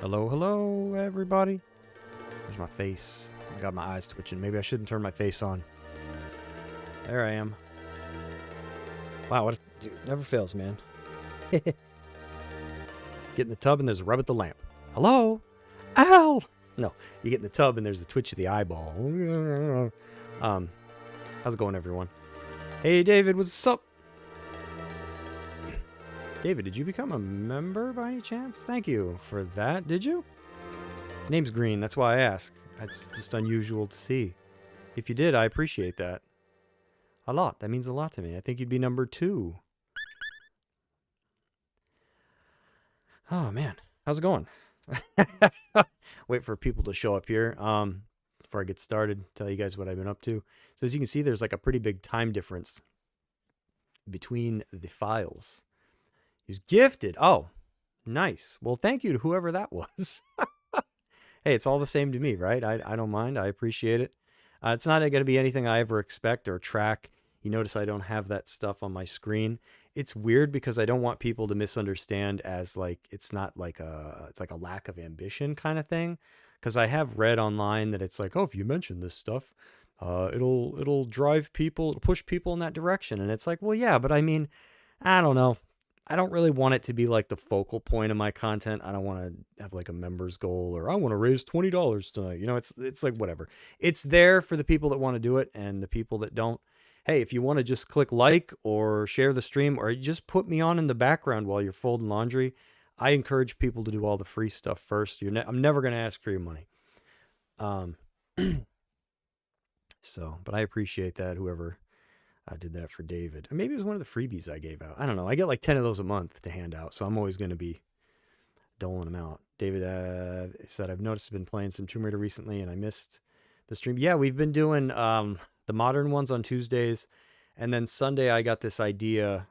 Hello, hello, everybody. There's my face. I got my eyes twitching. Maybe I shouldn't turn my face on. There I am. Wow, what a, dude, never fails, man. Get in the tub and there's a rub at the lamp. Hello? Ow! No, you get in the tub and there's a twitch of the eyeball. How's it going, everyone? Hey, David, what's up? David, did you become a member by any chance? Thank you for that. Did you? Name's Green. That's why I ask. That's just unusual to see. If you did, I appreciate that. A lot. That means a lot to me. I think you'd be number 2. Oh, man. How's it going? Wait for people to show up here. Before I get started, tell you guys what I've been up to. So as you can see, there's like a pretty big time difference between the files. He's gifted. Oh, nice. Well, thank you to whoever that was. Hey, it's all the same to me, right? I don't mind. I appreciate it. It's not going to be anything I ever expect or track. You notice I don't have that stuff on my screen. It's weird because I don't want people to misunderstand as like it's not like it's like a lack of ambition kind of thing. Because I have read online that it's like, oh, if you mention this stuff, it'll drive people, it'll push people in that direction. And it's like, well, yeah, but I mean, I don't know. I don't really want it to be like the focal point of my content. I don't want to have like a members goal or I want to raise $20 tonight. You know, it's like whatever. It's there for the people that want to do it and the people that don't. Hey, if you want to just click like or share the stream or just put me on in the background while you're folding laundry, I encourage people to do all the free stuff first. I'm never going to ask for your money. But I appreciate that, whoever did that for David. Or maybe it was one of the freebies I gave out. I don't know. I get like 10 of those a month to hand out, so I'm always going to be doling them out. David said, I've noticed I've been playing some Tomb Raider recently, and I missed the stream. Yeah, we've been doing the modern ones on Tuesdays, and then Sunday I got this idea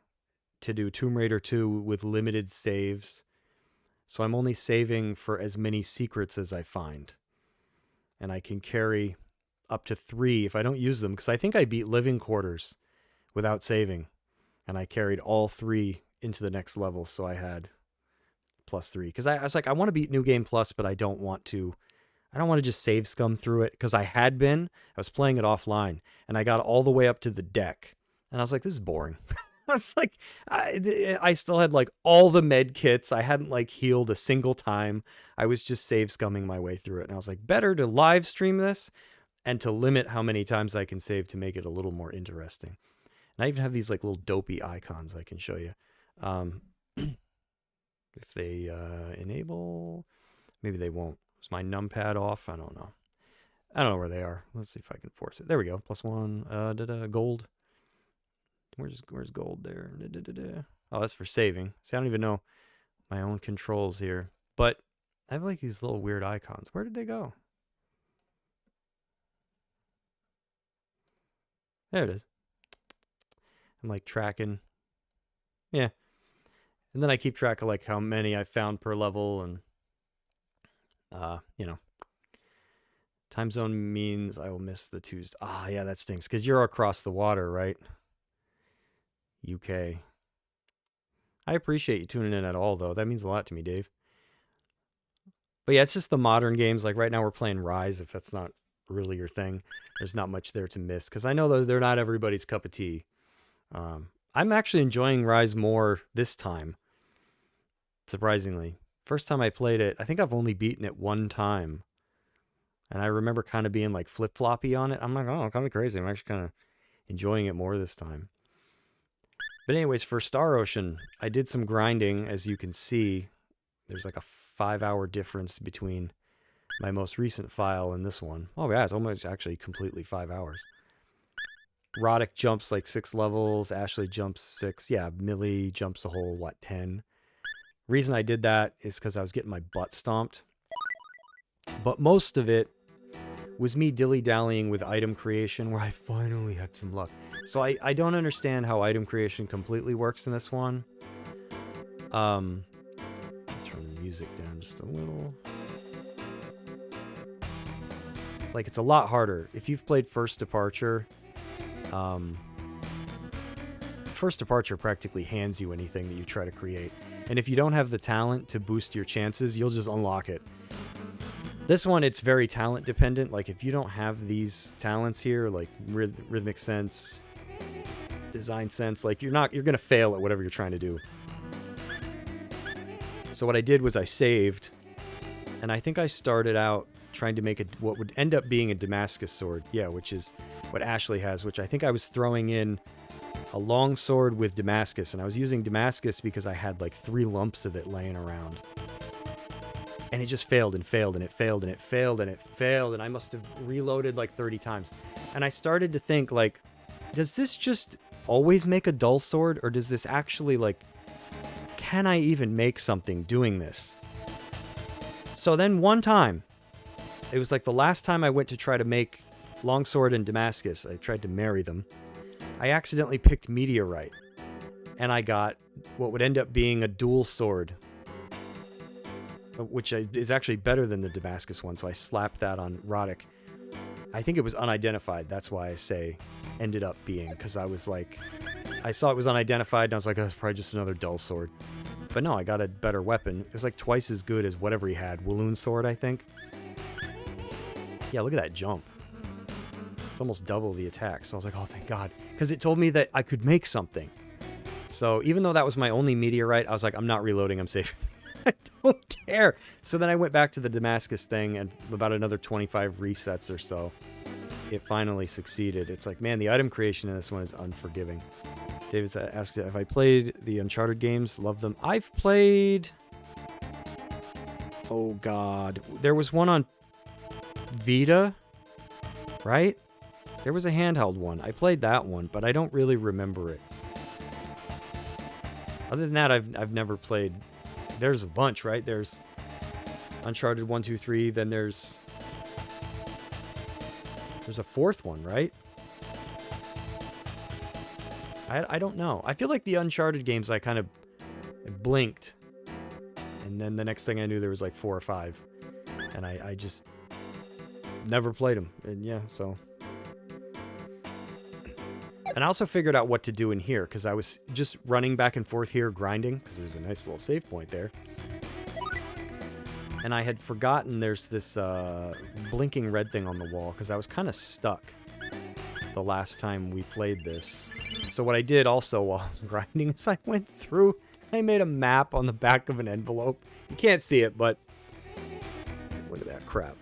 to do Tomb Raider 2 with limited saves. So I'm only saving for as many secrets as I find. And I can carry up to 3 if I don't use them, because I think I beat Living Quarters without saving, and I carried all 3 into the next level, so I had +3. Because I was like, I want to beat New Game Plus, but I don't want to just save scum through it, because I was playing it offline, and I got all the way up to the deck, and I was like, this is boring. I was like, I still had like all the med kits. I hadn't like healed a single time. I was just save scumming my way through it, and I was like, better to live stream this and to limit how many times I can save to make it a little more interesting. And I even have these like little dopey icons I can show you. If they enable, maybe they won't. Is my numpad off? I don't know. I don't know where they are. Let's see if I can force it. There we go. +1. Gold. Where's gold there? Oh, that's for saving. See, I don't even know my own controls here. But I have like these little weird icons. Where did they go? There it is. I'm like tracking. Yeah. And then I keep track of like how many I found per level, and time zone means I will miss the Tuesday. Ah, yeah, that stinks because you're across the water, right? UK. I appreciate you tuning in at all, though. That means a lot to me, Dave. But yeah, it's just the modern games. Like right now we're playing Rise. If that's not really your thing, there's not much there to miss, because I know they're not everybody's cup of tea. I'm actually enjoying Rise more this time, surprisingly. First time I played it, I think I've only beaten it 1 time, and I remember kind of being like flip-floppy on it. I'm like, oh, kind of crazy. I'm actually kind of enjoying it more this time. But anyways, for Star Ocean, I did some grinding. As you can see, there's like a 5-hour difference between my most recent file and this one. Oh yeah, it's almost actually completely 5 hours. Roddick jumps like 6 levels. Ashley jumps 6. Yeah, Millie jumps a whole, 10? Reason I did that is because I was getting my butt stomped. But most of it was me dilly-dallying with item creation, where I finally had some luck. So I don't understand how item creation completely works in this one. Turn the music down just a little. Like, it's a lot harder. If you've played First Departure, First Departure practically hands you anything that you try to create. And if you don't have the talent to boost your chances, you'll just unlock it. This one, it's very talent dependent. Like, if you don't have these talents here, like rhythmic sense, design sense, like, you're going to fail at whatever you're trying to do. So what I did was I saved, and I think I started out trying to make what would end up being a Damascus sword. Yeah, which is what Ashley has, which I think I was throwing in a long sword with Damascus, and I was using Damascus because I had like 3 lumps of it laying around. And it just failed and failed and it failed and it failed and it failed, and I must have reloaded like 30 times. And I started to think, like, does this just always make a dull sword, or does this actually, like, can I even make something doing this? So then one time, it was like the last time I went to try to make longsword and Damascus, I tried to marry them. I accidentally picked Meteorite, and I got what would end up being a dual sword, which is actually better than the Damascus one, so I slapped that on Roddick. I think it was unidentified, that's why I say ended up being, because I was like, I saw it was unidentified, and I was like, oh, it's probably just another dull sword. But no, I got a better weapon. It was like twice as good as whatever he had. Walloon sword, I think. Yeah, look at that jump. It's almost double the attack, so I was like, oh, thank God. Because it told me that I could make something. So even though that was my only Meteorite, I was like, I'm not reloading, I'm safe. I don't care. So then I went back to the Damascus thing, and about another 25 resets or so, it finally succeeded. It's like, man, the item creation in this one is unforgiving. David asks, have I played the Uncharted games? Love them. I've played... Oh, God. There was one on Vita, right? There was a handheld one. I played that one, but I don't really remember it. Other than that, I've never played... There's a bunch, right? There's Uncharted 1, 2, 3. Then there's a 4th one, right? I don't know. I feel like the Uncharted games, I kind of blinked, and then the next thing I knew, there was like 4 or 5, and I just never played them. And yeah, so. And I also figured out what to do in here, because I was just running back and forth here, grinding, because there's a nice little save point there. And I had forgotten there's this blinking red thing on the wall, because I was kind of stuck the last time we played this. So what I did also while I was grinding is I went through, I made a map on the back of an envelope. You can't see it, but look at that crap.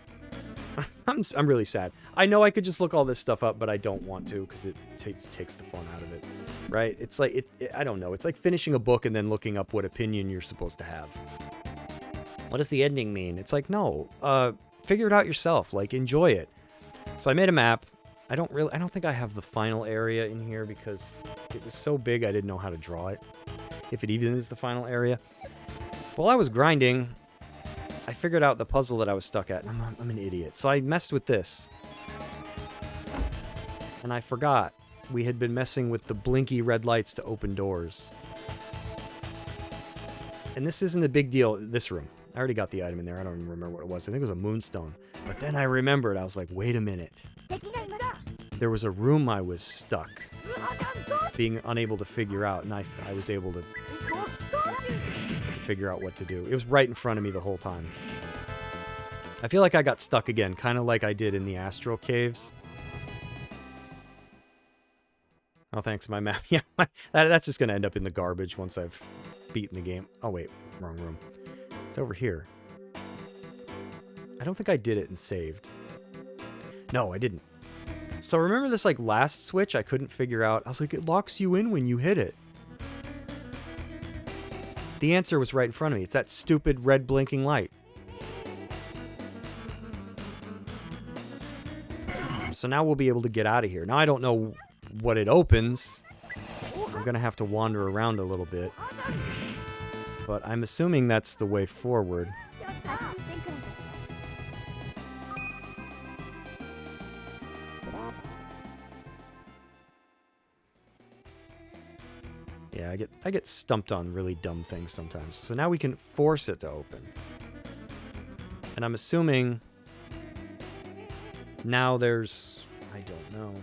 I'm really sad. I know I could just look all this stuff up, but I don't want to, because it takes the fun out of it, right? It's like, I don't know. It's like finishing a book and then looking up what opinion you're supposed to have. What does the ending mean? It's like, no, figure it out yourself. Like, enjoy it. So I made a map. I don't think I have the final area in here because it was so big I didn't know how to draw it, if it even is the final area. While I was grinding, I figured out the puzzle that I was stuck at, and I'm an idiot. So I messed with this. And I forgot we had been messing with the blinky red lights to open doors. And this isn't a big deal, this room. I already got the item in there. I don't even remember what it was. I think it was a moonstone. But then I remembered. I was like, wait a minute. There was a room I was stuck, being unable to figure out, and I was able to figure out what to do. It was right in front of me the whole time. I feel like I got stuck again, kind of like I did in the Astral Caves. Oh, thanks, my map. Yeah, that's just going to end up in the garbage once I've beaten the game. Oh, wait, wrong room. It's over here. I don't think I did it and saved. No, I didn't. So remember this, like, last switch I couldn't figure out? I was like, it locks you in when you hit it. The answer was right in front of me. It's that stupid red blinking light. So now we'll be able to get out of here. Now I don't know what it opens. I'm going to have to wander around a little bit. But I'm assuming that's the way forward. Yeah, I get stumped on really dumb things sometimes. So now we can force it to open. And I'm assuming now there's, I don't know.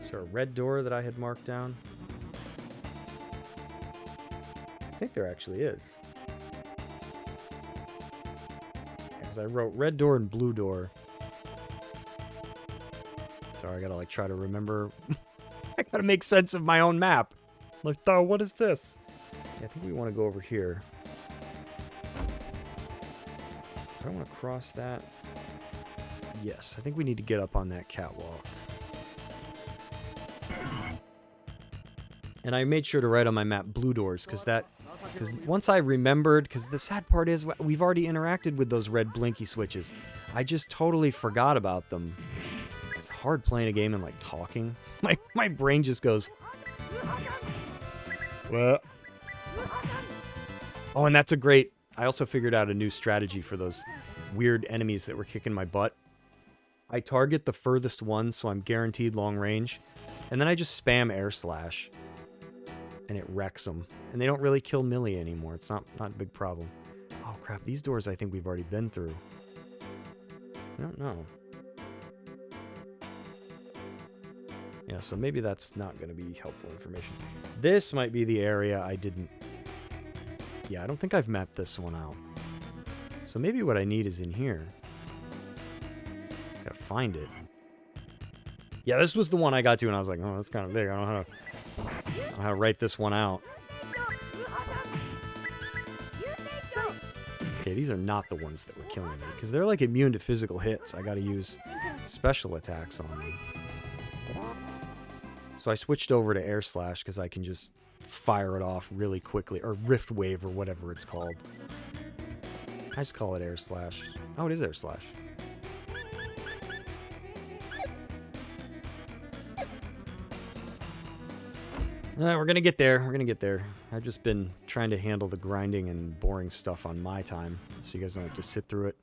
Is there a red door that I had marked down? I think there actually is. Because I wrote red door and blue door. Sorry, I gotta like try to remember. I gotta make sense of my own map. Like, oh, what is this? Yeah, I think we want to go over here. Do I want to cross that? Yes, I think we need to get up on that catwalk. And I made sure to write on my map blue doors, because once I remembered, because the sad part is we've already interacted with those red blinky switches. I just totally forgot about them. It's hard playing a game and like talking. My brain just goes. What? Oh, and that's a great. I also figured out a new strategy for those weird enemies that were kicking my butt. I target the furthest one, so I'm guaranteed long range, and then I just spam air slash. And it wrecks them. And they don't really kill melee anymore. It's not a big problem. Oh, crap. These doors I think we've already been through. I don't know. Yeah, so maybe that's not going to be helpful information. This might be the area I didn't... Yeah, I don't think I've mapped this one out. So maybe what I need is in here. Just gotta find it. Yeah, this was the one I got to and I was like, oh, that's kind of big. I don't know how to write this one out. Okay, these are not the ones that were killing me, because they're like immune to physical hits. I gotta use special attacks on them. So I switched over to air slash because I can just fire it off really quickly, or rift wave or whatever it's called. I just call it air slash. Oh, it is air slash. We're gonna get there. We're gonna get there. I've just been trying to handle the grinding and boring stuff on my time, so you guys don't have to sit through it.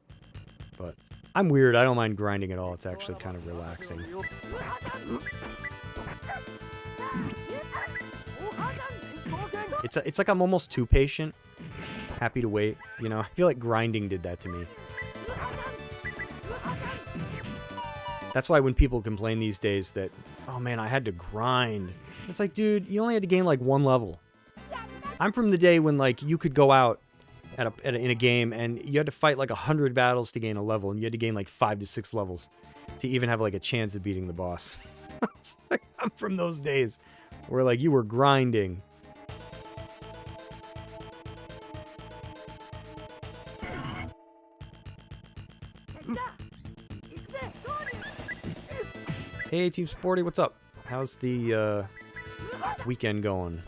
But I'm weird. I don't mind grinding at all. It's actually kind of relaxing. It's like I'm almost too patient. Happy to wait. You know, I feel like grinding did that to me. That's why when people complain these days that, oh man, I had to grind. It's like, dude, you only had to gain like 1 level. I'm from the day when like you could go out in a game and you had to fight like 100 battles to gain a level, and you had to gain like 5 to 6 levels to even have like a chance of beating the boss. It's like, I'm from those days where like you were grinding. Hey, Team Sporty, what's up? How's the weekend going?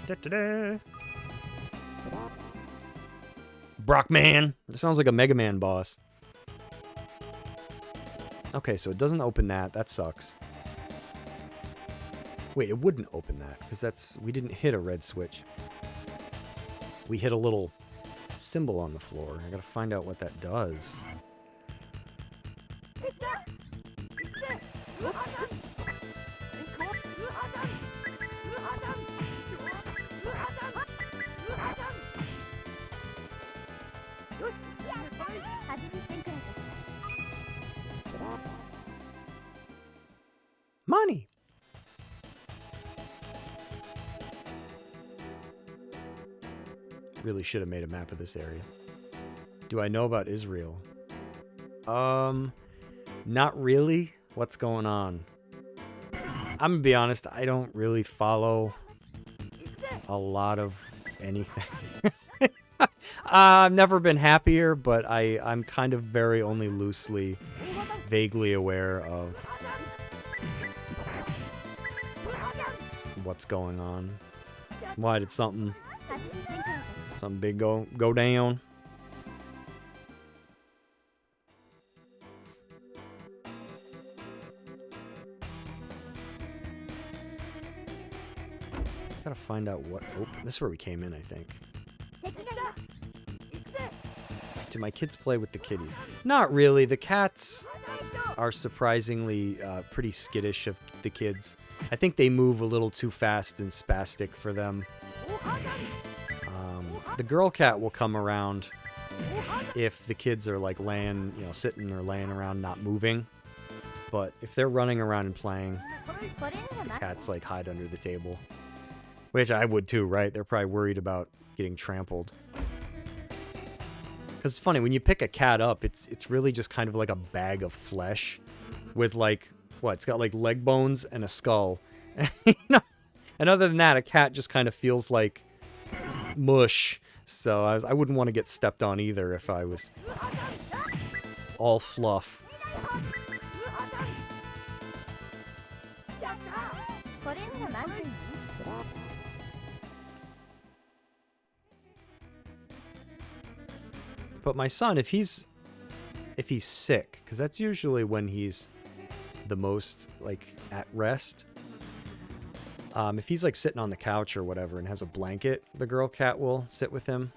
Da-da-da. Brockman! That sounds like a Mega Man boss. Okay, so it doesn't open that. That sucks. Wait, it wouldn't open that, because we didn't hit a red switch. We hit a little symbol on the floor. I gotta find out what that does. Money! Really should have made a map of this area. Do I know about Israel? Not really. What's going on? I'm gonna be honest, I don't really follow a lot of anything. I've never been happier, but I'm kind of very only loosely, vaguely aware of what's going on. Why did something big go down? Just gotta find out what open. This is where we came in, I think. Do my kids play with the kitties? Not really. The cats are surprisingly pretty skittish of the kids. I think they move a little too fast and spastic for them. The girl cat will come around if the kids are like laying, sitting or laying around not moving. But if they're running around and playing, the cats like hide under the table. Which I would too, right? They're probably worried about getting trampled. Because it's funny, when you pick a cat up, it's really just kind of like a bag of flesh with like, what? It's got like leg bones and a skull. You know? And other than that, a cat just kind of feels like mush. So I wouldn't want to get stepped on either if I was all fluff. But my son, if he's sick, because that's usually when he's the most like at rest. If he's like sitting on the couch or whatever and has a blanket, the girl cat will sit with him.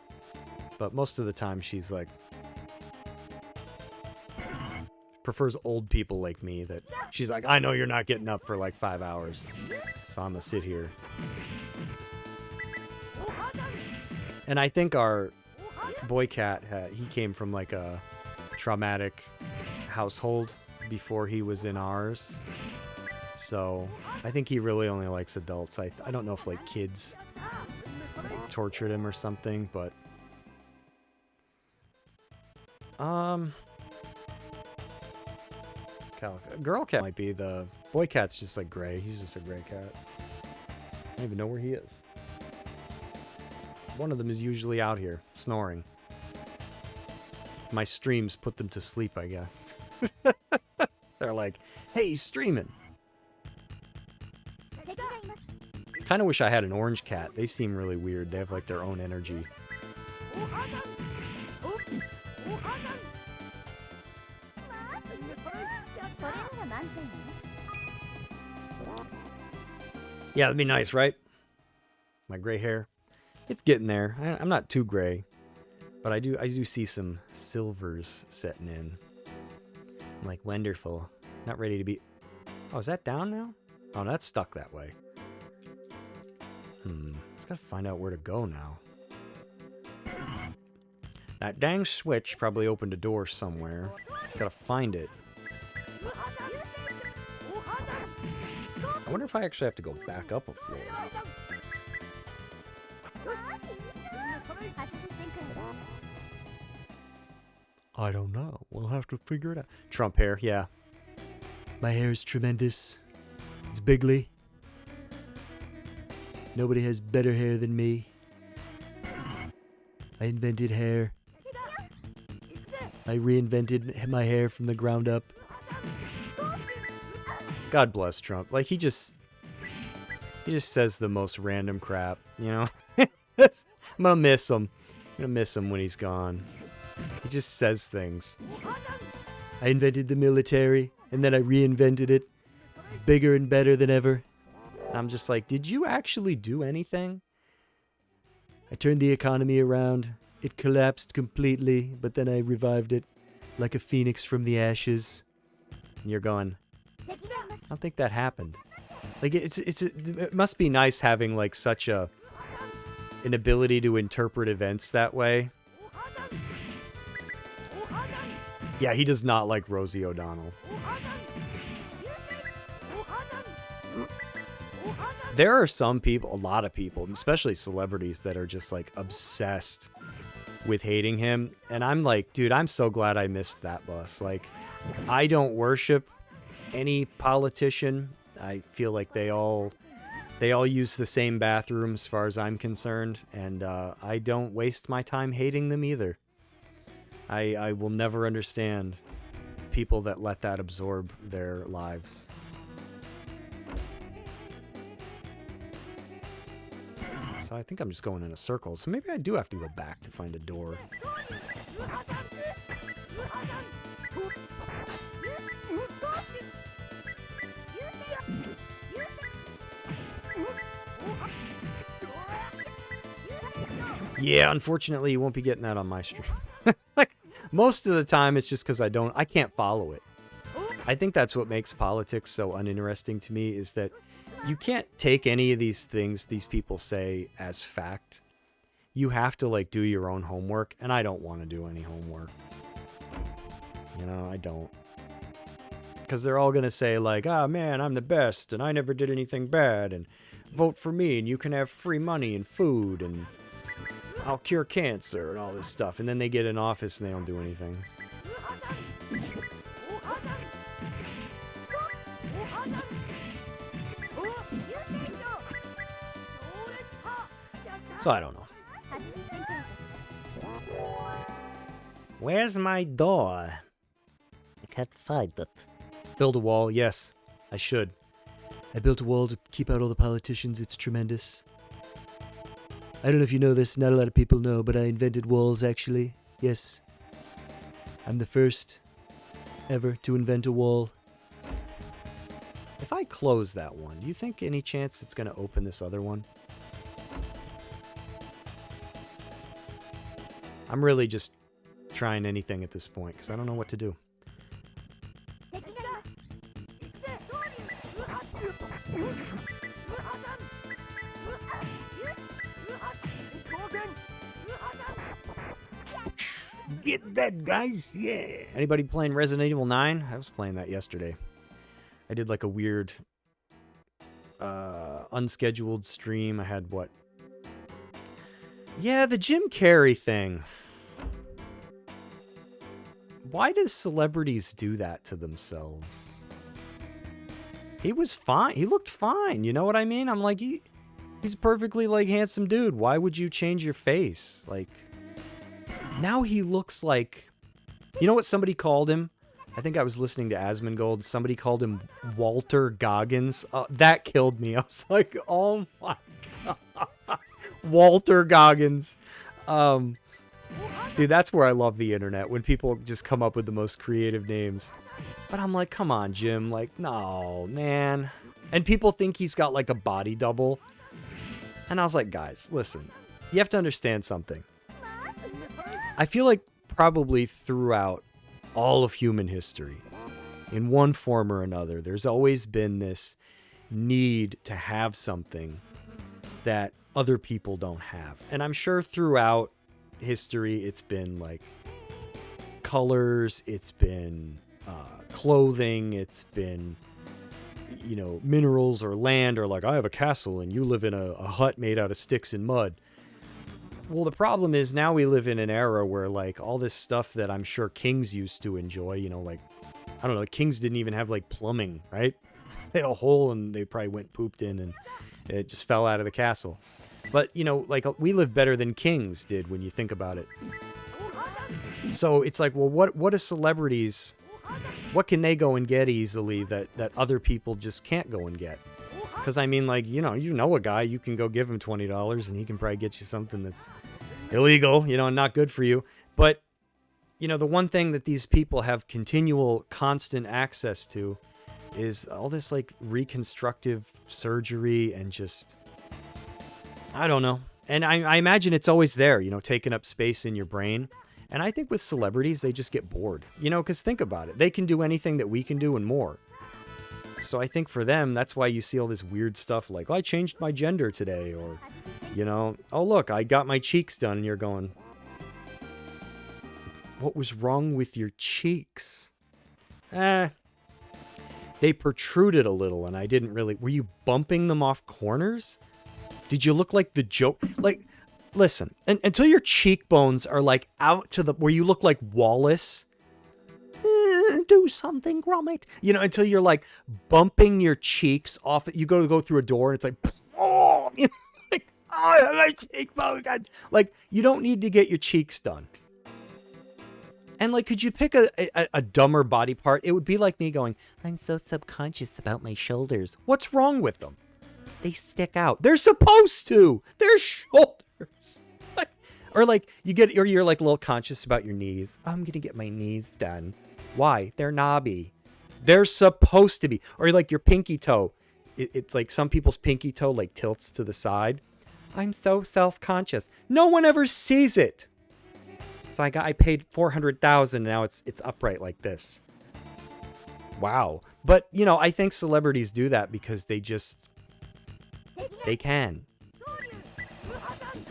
But most of the time she's like, prefers old people like me, that she's like, I know you're not getting up for like 5 hours, so I'm gonna sit here. And I think our boy cat, he came from like a traumatic household before he was in ours. So I think he really only likes adults. I don't know if like kids tortured him or something, but girl cat might be. The boy cat's just like gray. He's just a gray cat. I don't even know where he is. One of them is usually out here snoring. My streams put them to sleep, I guess. They're like, hey, he's streaming. Kind of wish I had an orange cat. They seem really weird. They have like their own energy. Yeah, that'd be nice, right? My gray hair. It's getting there. I'm not too gray, but I do see some silvers setting in. I'm like, wonderful. Not ready to be... Oh, is that down now? Oh, that's stuck that way. Just gotta find out where to go now. That dang switch probably opened a door somewhere. Just gotta find it. I wonder if I actually have to go back up a floor. I don't know. We'll have to figure it out. Trump hair, yeah. My hair is tremendous. It's bigly. Nobody has better hair than me. I invented hair. I reinvented my hair from the ground up. God bless Trump. Like, he just says the most random crap, you know? I'm gonna miss him. I'm gonna miss him when he's gone. He just says things. I invented the military, and then I reinvented it. It's bigger and better than ever. I'm just like, did you actually do anything? I turned the economy around. It collapsed completely, but then I revived it like a phoenix from the ashes. And you're going, I don't think that happened. Like, it must be nice having like such an ability to interpret events that way. Yeah, he does not like Rosie O'Donnell. There are some people, a lot of people, especially celebrities, that are just like obsessed with hating him. And I'm like, dude, I'm so glad I missed that bus. Like, I don't worship any politician. I feel like they all use the same bathroom as far as I'm concerned. And I don't waste my time hating them either. I will never understand people that let that absorb their lives. So I think I'm just going in a circle. So maybe I do have to go back to find a door. Yeah, unfortunately, you won't be getting that on my stream. Like, most of the time, it's just because I can't follow it. I think that's what makes politics so uninteresting to me, is that you can't take any of these things these people say as fact. You have to, like, do your own homework, and I don't want to do any homework. You know, I don't. Because they're all going to say, like, oh, man, I'm the best, and I never did anything bad, and vote for me and you can have free money and food and I'll cure cancer and all this stuff. And then they get in office and they don't do anything. So I don't know. Where's my door? I can't find it. Build a wall, yes. I should. I built a wall to keep out all the politicians. It's tremendous. I don't know if you know this. Not a lot of people know, but I invented walls, actually. Yes. I'm the first ever to invent a wall. If I close that one, do you think any chance it's going to open this other one? I'm really just trying anything at this point because I don't know what to do. Get that, guys! Yeah! Anybody playing Resident Evil 9? I was playing that yesterday. I did like a weird unscheduled stream. I had what? Yeah, the Jim Carrey thing. Why do celebrities do that to themselves? He was fine. He looked fine. You know what I mean? I'm like, he's a perfectly like handsome dude. Why would you change your face? Like, now he looks like, you know what somebody called him? I think I was listening to Asmongold. Somebody called him Walter Goggins. That killed me. I was like, oh my God. Walter Goggins. Dude, that's where I love the internet, when people just come up with the most creative names. But I'm like, come on, Jim. Like, no, man. And people think he's got like a body double. And I was like, guys, listen. You have to understand something. I feel like probably throughout all of human history, in one form or another, there's always been this need to have something that other people don't have. And I'm sure throughout history, it's been like colors, it's been clothing, it's been, you know, minerals or land, or like, I have a castle and you live in a hut made out of sticks and mud. Well, the problem is now we live in an era where like all this stuff that I'm sure kings used to enjoy, you know, like, I don't know, kings didn't even have like plumbing, right? They had a hole and they probably went pooped in and it just fell out of the castle. But, you know, like, we live better than kings did when you think about it. So it's like, well, what do celebrities, what can they go and get easily that other people just can't go and get? Because, I mean, like, you know a guy, you can go give him $20 and he can probably get you something that's illegal, you know, and not good for you. But, you know, the one thing that these people have continual, constant access to is all this, like, reconstructive surgery and just, I don't know. And I imagine it's always there, you know, taking up space in your brain. And I think with celebrities, they just get bored, you know, because think about it. They can do anything that we can do and more. So I think for them, that's why you see all this weird stuff like, oh, I changed my gender today. Or, you know, oh, look, I got my cheeks done. And you're going, what was wrong with your cheeks? They protruded a little and I didn't really, were you bumping them off corners? Did you look like the joke? Like, listen, until your cheekbones are like out to the, where you look like Wallace, do something, Gromit. You know, until you're like bumping your cheeks off. You go through a door and it's like, oh, you know, like, oh, my cheekbone. Like, you don't need to get your cheeks done. And like, could you pick a dumber body part? It would be like me going, I'm so subconscious about my shoulders. What's wrong with them? They stick out. They're supposed to. They're shoulders. Or like you're like a little conscious about your knees. I'm gonna get my knees done. Why? They're knobby. They're supposed to be. Or like your pinky toe. It's like some people's pinky toe like tilts to the side. I'm so self-conscious. No one ever sees it. So I paid $400,000 and now it's upright like this. Wow. But you know, I think celebrities do that because they can.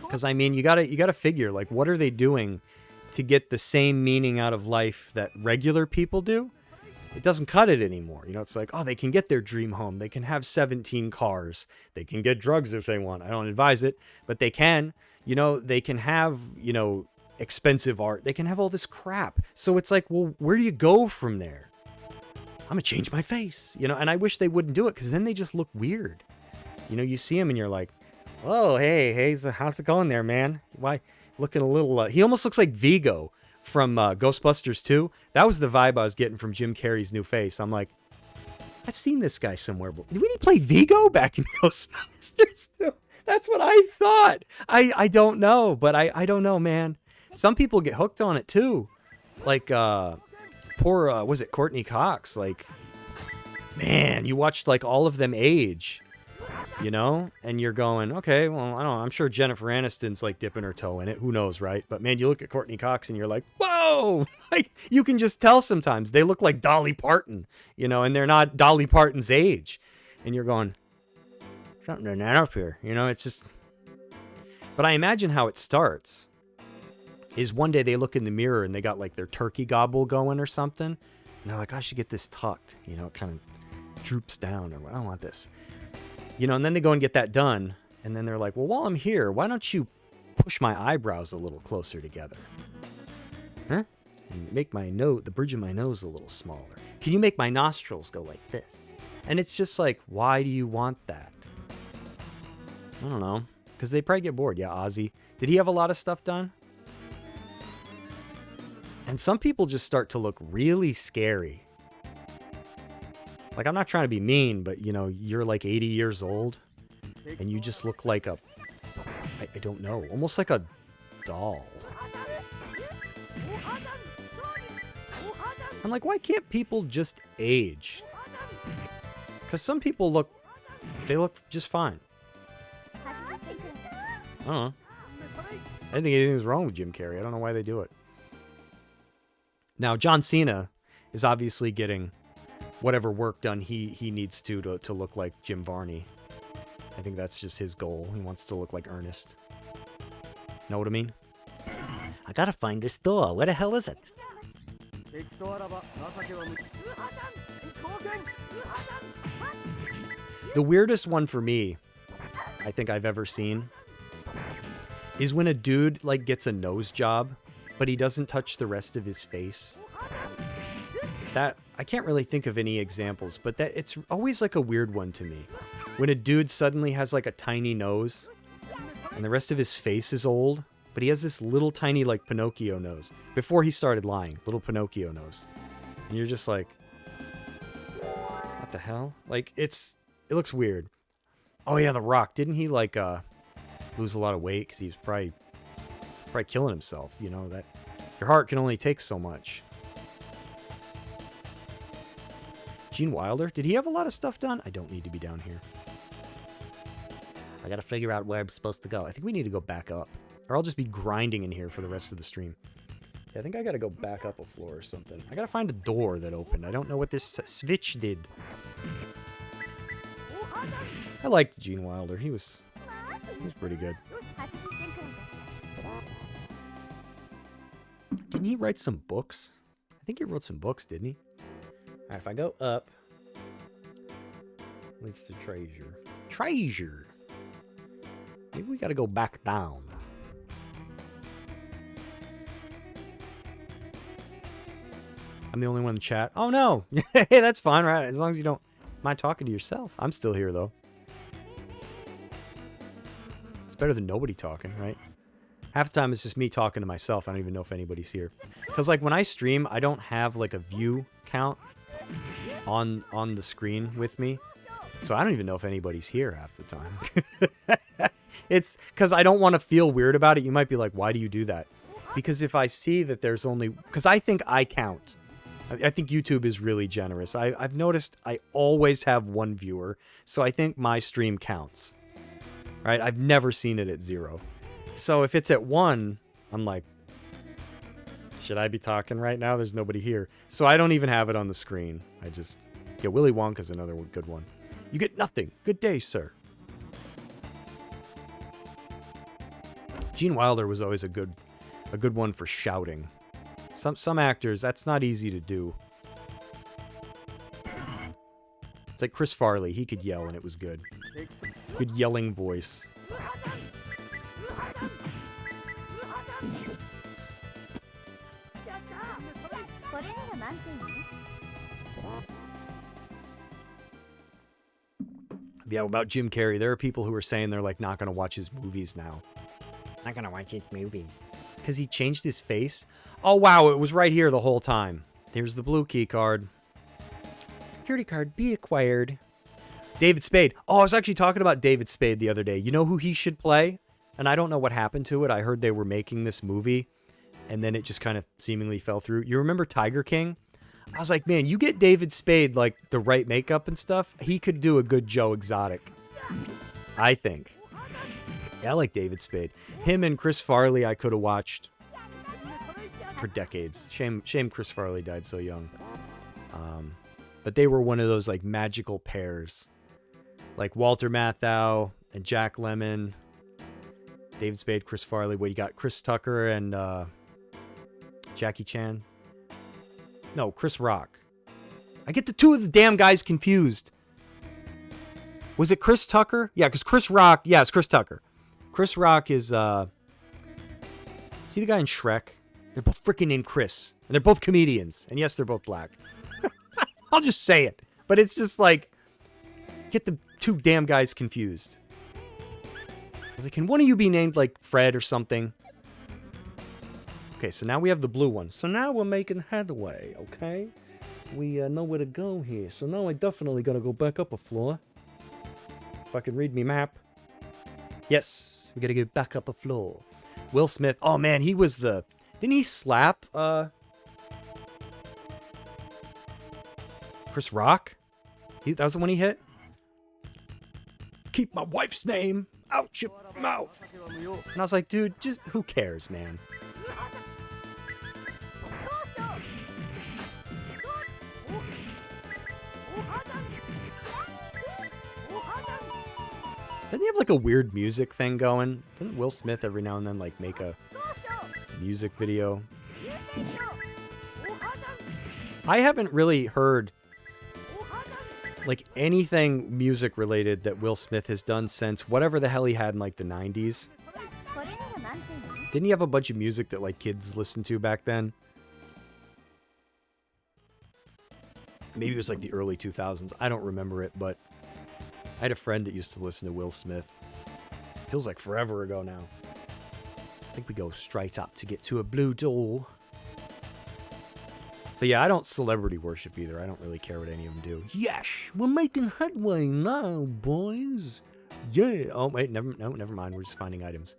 Because I mean, you gotta figure, like, what are they doing to get the same meaning out of life that regular people do? it doesn't cut it anymore. You know, it's like, oh, they can get their dream home. They can have 17 cars. They can get drugs if they want. I don't advise it, but they can. You know, they can have, you know, expensive art. They can have all this crap. So it's like, well, where do you go from there? I'm going to change my face, you know, and I wish they wouldn't do it because then they just look weird. You know, you see him and you're like, oh, hey, how's it going there, man? Why looking a little, he almost looks like Vigo from Ghostbusters 2. That was the vibe I was getting from Jim Carrey's new face. I'm like, I've seen this guy somewhere. Did he play Vigo back in Ghostbusters 2? That's what I thought. I don't know, but I don't know, man. Some people get hooked on it too. Like, poor, was it Courtney Cox? Like, man, you watched like all of them age, you know? And you're going, okay, well, I don't know. I'm sure Jennifer Aniston's like dipping her toe in it. Who knows, right? But man, you look at Courtney Cox and you're like, whoa! Like, you can just tell sometimes. They look like Dolly Parton, you know, and they're not Dolly Parton's age. And you're going, something not up here, you know? It's just... But I imagine how it starts is one day they look in the mirror and they got like their turkey gobble going or something. And they're like, I should get this tucked. You know, it kind of droops down. Or I don't want this. You know, and then they go and get that done. And then they're like, well, while I'm here, why don't you push my eyebrows a little closer together? Huh? And make my nose, the bridge of my nose a little smaller. Can you make my nostrils go like this? And it's just like, why do you want that? I don't know. Because they probably get bored. Yeah, Ozzy. Did he have a lot of stuff done? And some people just start to look really scary. Like, I'm not trying to be mean, but, you know, you're like 80 years old, and you just look like a, I don't know, almost like a doll. I'm like, why can't people just age? Because some people look, they look just fine. I don't know. I didn't think anything was wrong with Jim Carrey. I don't know why they do it. Now, John Cena is obviously getting whatever work done he needs to look like Jim Varney. I think that's just his goal. He wants to look like Ernest. Know what I mean? I gotta find this door. Where the hell is it? The weirdest one for me, I think I've ever seen, is when a dude like gets a nose job, but he doesn't touch the rest of his face. That, I can't really think of any examples, but that it's always like a weird one to me. When a dude suddenly has like a tiny nose, and the rest of his face is old, but he has this little tiny like Pinocchio nose. Before he started lying, little Pinocchio nose. And you're just like, what the hell? Like, it looks weird. Oh yeah, The Rock. Didn't he like lose a lot of weight because he was probably killing himself? You know, that your heart can only take so much. Gene Wilder, did he have a lot of stuff done? I don't need to be down here. I gotta figure out where I'm supposed to go. I think we need to go back up, or I'll just be grinding in here for the rest of the stream. Yeah, I think I gotta go back up a floor or something. I gotta find a door that opened. I don't know what this switch did. I liked Gene Wilder. He was pretty good. Didn't he write some books? I think he wrote some books, didn't he? All right, if I go up, leads to treasure. Treasure. Maybe we gotta go back down. I'm the only one in the chat. Oh no! Hey, that's fine, right? As long as you don't mind talking to yourself. I'm still here though. It's better than nobody talking, right? Half the time it's just me talking to myself. I don't even know if anybody's here. Because like when I stream, I don't have like a view count on the screen with me. So I don't even know if anybody's here half the time. It's because I don't want to feel weird about it. You might be like, why do you do that? Because if I see that there's only... Because I think I count. I think YouTube is really generous. I've noticed I always have one viewer. So I think my stream counts. Right? I've never seen it at 0. So if it's at 1, I'm like, should I be talking right now? There's nobody here. So I don't even have it on the screen. I just... Yeah, Willy Wonka's another good one. You get nothing. Good day, sir. Gene Wilder was always a good one for shouting. Some actors, that's not easy to do. It's like Chris Farley. He could yell and it was good. Good yelling voice. Yeah, about Jim Carrey, there are people who are saying they're like not going to watch his movies now. Not going to watch his movies. Because he changed his face? Oh, wow, it was right here the whole time. Here's the blue key card. Security card be acquired. David Spade. Oh, I was actually talking about David Spade the other day. You know who he should play? And I don't know what happened to it. I heard they were making this movie, and then it just kind of seemingly fell through. You remember Tiger King? I was like, man, you get David Spade, like, the right makeup and stuff, he could do a good Joe Exotic. I think. Yeah, I like David Spade. Him and Chris Farley I could have watched for decades. Shame Chris Farley died so young. But they were one of those, like, magical pairs. Like Walter Matthau and Jack Lemmon. David Spade, Chris Farley. Wait, you got Chris Tucker and Jackie Chan. No, Chris Rock. I get the two of the damn guys confused. Was it Chris Tucker? Yeah, because Chris Rock... Yeah, it's Chris Tucker. Chris Rock is... See the guy in Shrek? They're both freaking named Chris. And they're both comedians. And yes, they're both black. I'll just say it. But it's just like... Get the two damn guys confused. I was like, can one of you be named like Fred or something? Okay, so now we have the blue one. So now we're making headway, okay? We know where to go here. So now I definitely gotta go back up a floor. If I can read me map. Yes, we gotta go back up a floor. Will Smith. Oh man, he was the... Didn't he slap Chris Rock? That was the one he hit? Keep my wife's name out your mouth. And I was like, dude, just who cares, man? Doesn't he have like a weird music thing going? Doesn't Will Smith every now and then like make a music video? I haven't really heard like anything music related that Will Smith has done since whatever the hell he had in like the 90s. Didn't he have a bunch of music that like kids listened to back then? Maybe it was like the early 2000s. I don't remember it, but I had a friend that used to listen to Will Smith. Feels like forever ago now. I think we go straight up to get to a blue door. But yeah, I don't celebrity worship either. I don't really care what any of them do. Yes, we're making headway now, boys. Yeah. Oh, wait, never mind. We're just finding items.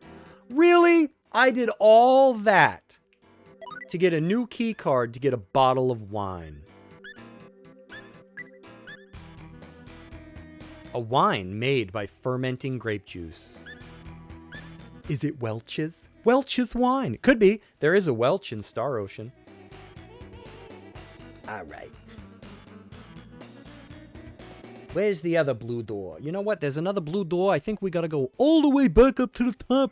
Really? I did all that to get a new key card to get a bottle of wine. A wine made by fermenting grape juice. Is it Welch's? Welch's wine. Could be. There is a Welch in Star Ocean. All right. Where's the other blue door? You know what? There's another blue door. I think we gotta go all the way back up to the top.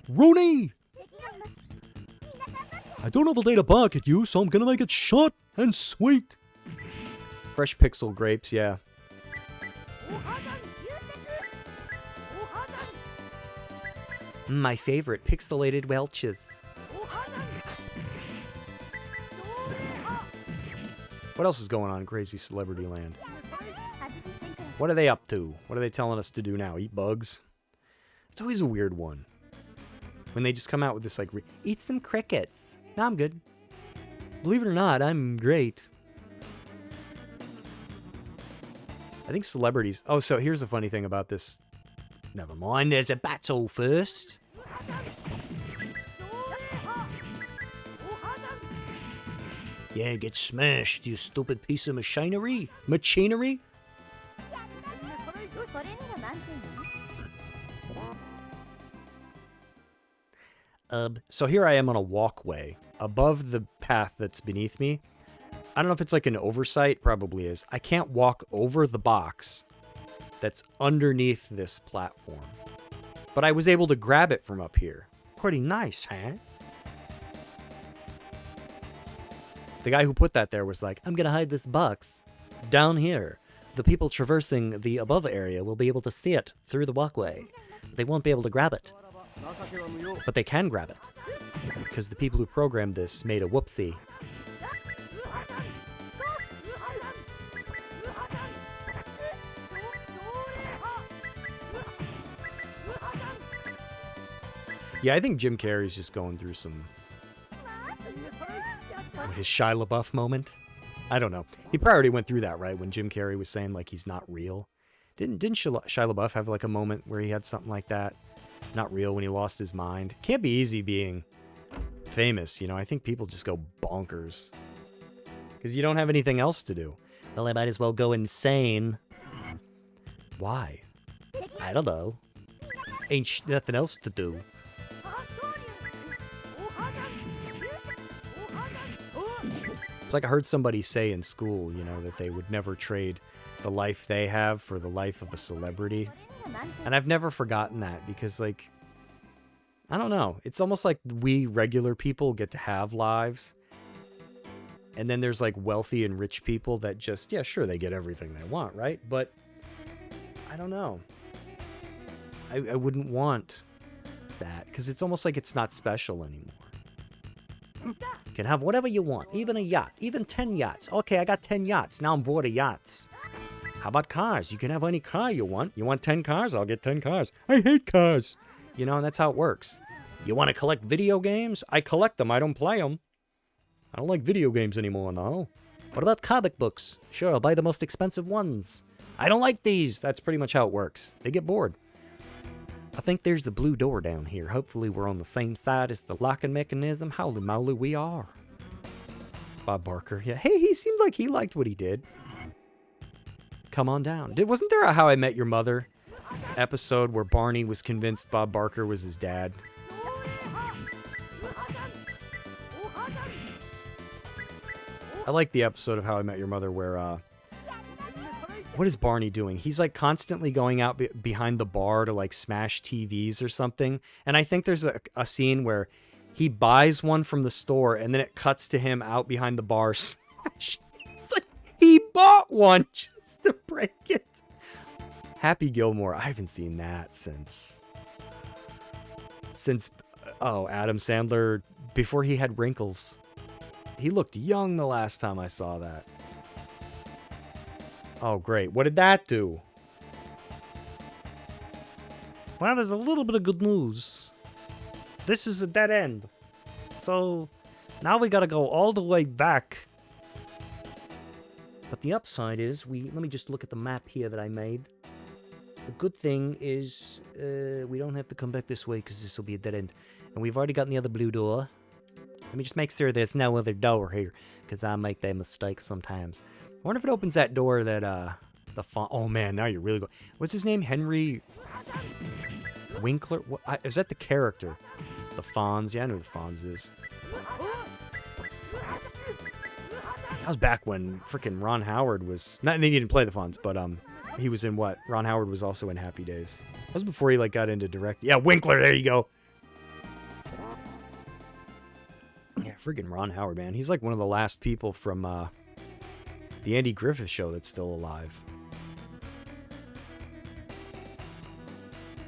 Rooney! I don't have a day to bark at you, so I'm gonna make it short and sweet. Fresh pixel grapes, yeah. My favorite, pixelated Welch's. What else is going on in Crazy Celebrity Land? What are they up to? What are they telling us to do now? Eat bugs? It's always a weird one. When they just come out with this, like, eat some crickets. No, I'm good. Believe it or not, I'm great. I think celebrities... Oh, so here's the funny thing about this. Never mind, there's a battle first. Yeah, get smashed, you stupid piece of machinery. Machinery? So here I am on a walkway above the path that's beneath me. I don't know if it's like an oversight, probably is. I can't walk over the box that's underneath this platform. But I was able to grab it from up here. Pretty nice, huh? The guy who put that there was like, I'm gonna hide this box down here. the people traversing the above area will be able to see it through the walkway. They won't be able to grab it. But they can grab it. Because the people who programmed this made a whoopsie. Yeah, I think Jim Carrey's just going through some... his Shia LaBeouf moment? I don't know. He probably already went through that, right? When Jim Carrey was saying, like, he's not real. Didn't Shia LaBeouf have, like, a moment where he had something like that? Not real, when he lost his mind. Can't be easy being famous, you know? I think people just go bonkers. Because you don't have anything else to do. Well, I might as well go insane. Why? I don't know. Ain't nothing else to do. It's like I heard somebody say in school, you know, that they would never trade the life they have for the life of a celebrity. And I've never forgotten that because, like, I don't know. It's almost like we regular people get to have lives. And then there's, like, wealthy and rich people that just, yeah, sure, they get everything they want, right? But I don't know. I wouldn't want that because it's almost like it's not special anymore. You can have whatever you want, even a yacht, even 10 yachts. Okay, I got 10 yachts. Now I'm bored of yachts. How about cars? You can have any car you want. You want 10 cars? I'll get 10 cars. I hate cars. You know, and that's how it works. You want to collect video games? I collect them. I don't play them. I don't like video games anymore, no. What about comic books? Sure, I'll buy the most expensive ones. I don't like these. That's pretty much how it works. They get bored. I think there's the blue door down here. Hopefully we're on the same side as the locking mechanism. Holy moly, we are. Bob Barker. Yeah. Hey, he seemed like he liked what he did. Come on down. Wasn't there a How I Met Your Mother episode where Barney was convinced Bob Barker was his dad? I like the episode of How I Met Your Mother where, what is Barney doing? He's like constantly going out behind the bar to like smash TVs or something. And I think there's a scene where he buys one from the store and then it cuts to him out behind the bar smashing. It's like he bought one just to break it. Happy Gilmore. I haven't seen that since Adam Sandler, before he had wrinkles. He looked young the last time I saw that. Oh, great. What did that do? Well, there's a little bit of good news. This is a dead end. So, now we gotta go all the way back. But the upside is, let me just look at the map here that I made. The good thing is, we don't have to come back this way because this will be a dead end. And we've already gotten the other blue door. Let me just make sure there's no other door here, because I make that mistake sometimes. I wonder if it opens that door that, the Fonz... Oh, man, now you're really going... What's his name? Henry... Winkler? Is that the character? The Fonz? Yeah, I know who the Fonz is. That was back when frickin' Ron Howard was... Not, he didn't play the Fonz, but, he was in what? Ron Howard was also in Happy Days. That was before he, like, got into direct... Yeah, Winkler, there you go! Yeah, friggin' Ron Howard, man. He's like one of the last people from, the Andy Griffith Show that's still alive.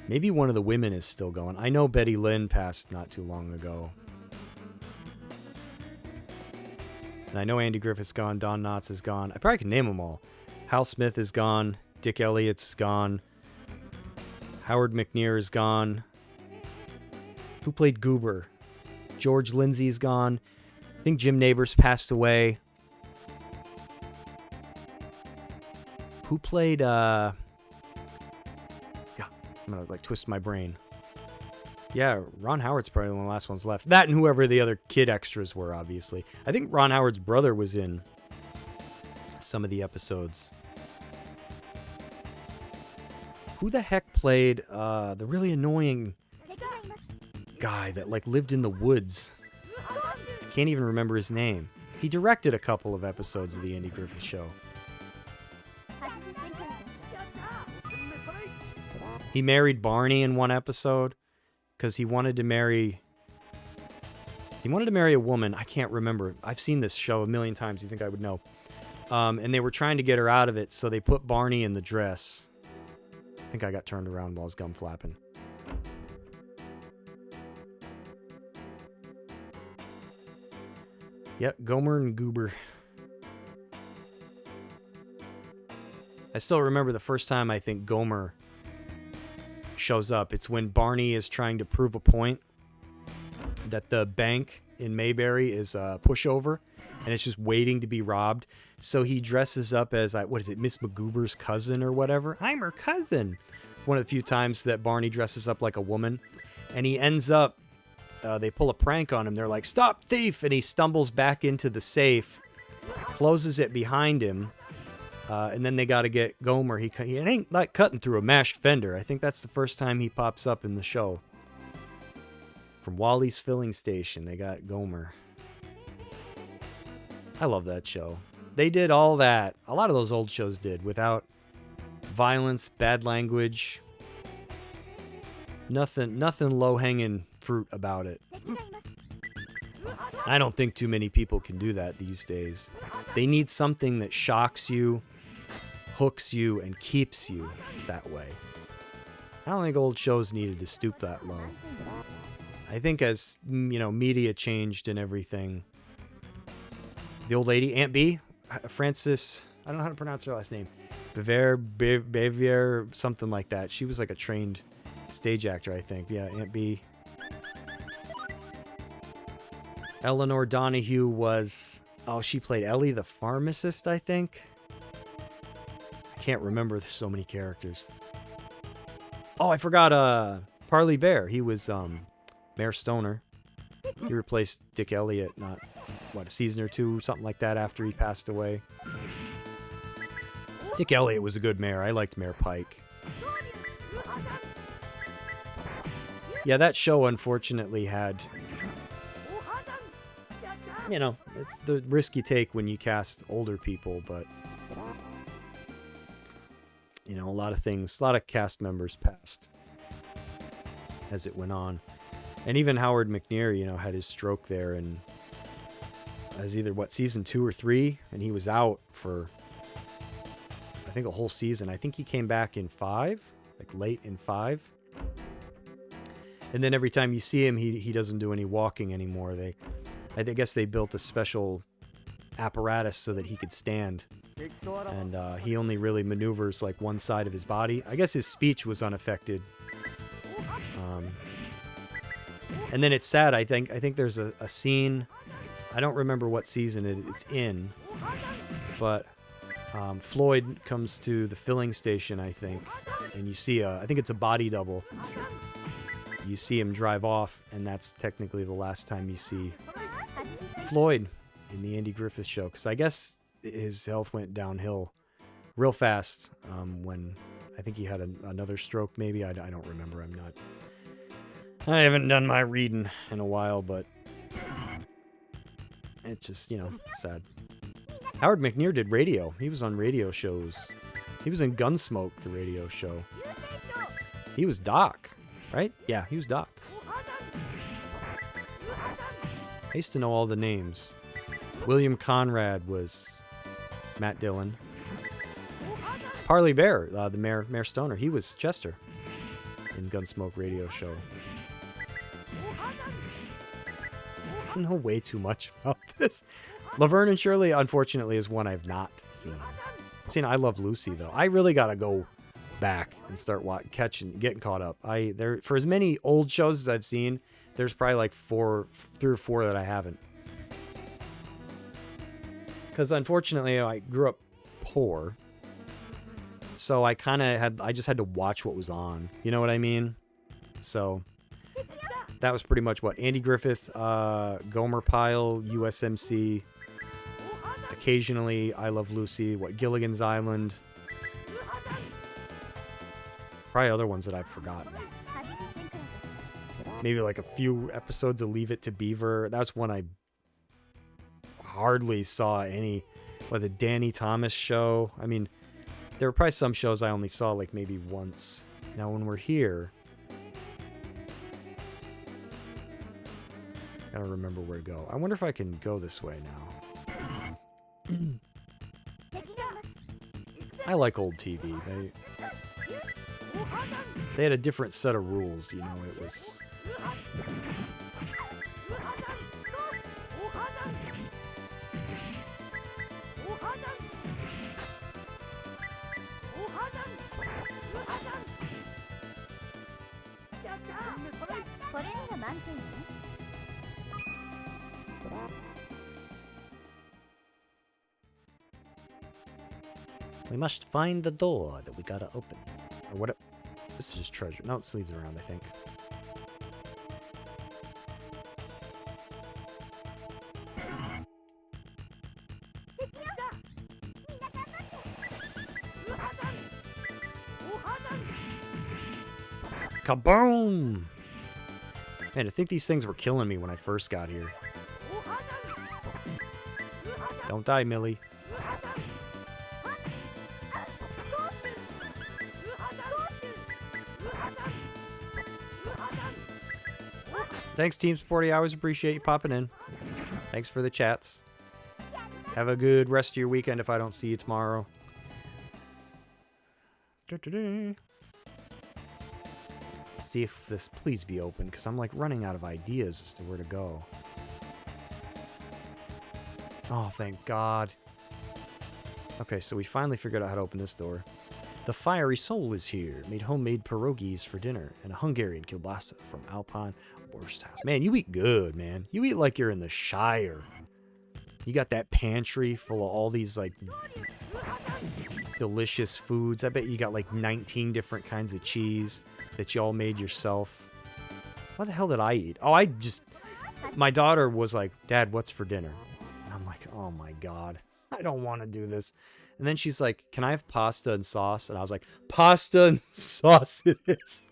Maybe one of the women is still going. I know Betty Lynn passed not too long ago. And I know Andy Griffith's gone. Don Knotts is gone. I probably can name them all. Hal Smith is gone. Dick Elliott's gone. Howard McNear is gone. Who played Goober? George Lindsay's gone. I think Jim Nabors passed away. Who played, God, I'm gonna, like, twist my brain. Yeah, Ron Howard's probably one of the last ones left. That and whoever the other kid extras were, obviously. I think Ron Howard's brother was in some of the episodes. Who the heck played, the really annoying guy that, like, lived in the woods? I can't even remember his name. He directed a couple of episodes of the Andy Griffith Show. He married Barney in one episode because he wanted to marry a woman. I can't remember. I've seen this show a million times. You think I would know. And they were trying to get her out of it, so they put Barney in the dress. I think I got turned around while I was gum flapping. Yep, Gomer and Goober. I still remember the first time I think Gomer shows up. It's when Barney is trying to prove a point that the bank in Mayberry is a pushover and it's just waiting to be robbed. So he dresses up as, what is it, Miss McGoober's cousin or whatever? I'm her cousin. One of the few times that Barney dresses up like a woman. And he ends up, they pull a prank on him. They're like, stop, thief! And he stumbles back into the safe, closes it behind him. And then they got to get Gomer. He ain't like cutting through a mashed fender. I think that's the first time he pops up in the show. From Wally's Filling Station, they got Gomer. I love that show. They did all that. A lot of those old shows did without violence, bad language. Nothing low-hanging fruit about it. I don't think too many people can do that these days. They need something that shocks you, hooks you, and keeps you that way. I don't think old shows needed to stoop that low. I think as, media changed and everything, the old lady, Aunt B, Frances, I don't know how to pronounce her last name, Bavier, something like that. She was like a trained stage actor, I think. Yeah, Aunt B. Eleanor Donahue was, she played Ellie the pharmacist, I think. I can't remember, there's so many characters. Oh, I forgot Parley Bear. He was Mayor Stoner. He replaced Dick Elliott, a season or two, something like that, after he passed away. Dick Elliott was a good mayor. I liked Mayor Pike. Yeah, that show unfortunately had, it's the risk you take when you cast older people, but, a lot of cast members passed as it went on. And even Howard McNear, had his stroke there, and as either, season 2 or 3, and he was out for, I think, a whole season. I think he came back in 5, like late in 5. And then every time you see him, he doesn't do any walking anymore. I guess they built a special apparatus so that he could stand. And he only really maneuvers like one side of his body. I guess his speech was unaffected. And then it's sad. I think there's a scene. I don't remember what season it's in, but Floyd comes to the filling station, I think, and you see I think it's a body double. You see him drive off, and that's technically the last time you see Floyd in the Andy Griffith Show, because I guess his health went downhill real fast when I think he had another stroke, maybe. I don't remember. I haven't done my reading in a while, but it's just, sad. Howard McNear did radio. He was on radio shows. He was in Gunsmoke, the radio show. He was Doc, right? Yeah, he was Doc. I used to know all the names. William Conrad was Matt Dillon. Parley Bear, the Mayor Stoner, he was Chester in Gunsmoke radio show. I know way too much about this. Laverne and Shirley, unfortunately, is one I've not seen. I Love Lucy, though. I really gotta go back and start getting caught up. For as many old shows as I've seen, there's probably like 3 or 4 that I haven't. Because unfortunately, I grew up poor, so I just had to watch what was on. You know what I mean? So that was pretty much what Andy Griffith, Gomer Pyle, USMC. Occasionally, I Love Lucy. Gilligan's Island. Probably other ones that I've forgotten. Maybe like a few episodes of Leave It to Beaver. That's one I hardly saw any. The Danny Thomas Show. I mean, there were probably some shows I only saw like maybe once. Now, when we're here, I gotta remember where to go. I wonder if I can go this way now. I like old TV. They had a different set of rules, you know. It was. We must find the door that we gotta open. Or what? This is just treasure. No, it leads around, I think. Kaboom! Man, I think these things were killing me when I first got here. Don't die, Millie. Thanks, Team Sporty. I always appreciate you popping in. Thanks for the chats. Have a good rest of your weekend if I don't see you tomorrow. See if this please be open, because I'm like running out of ideas as to where to go. Oh, thank God. Okay, so we finally figured out how to open this door. The fiery soul is here. Made homemade pierogies for dinner and a Hungarian kielbasa from Alpine Wurst House. Man, you eat good, man. You eat like you're in the Shire. You got that pantry full of all these like delicious foods. I bet you got like 19 different kinds of cheese that you all made yourself. What the hell did I eat? Oh, my daughter was like, Dad, what's for dinner? And I'm like, oh my God, I don't want to do this. And then she's like, can I have pasta and sauce? And I was like, pasta and sauce it is.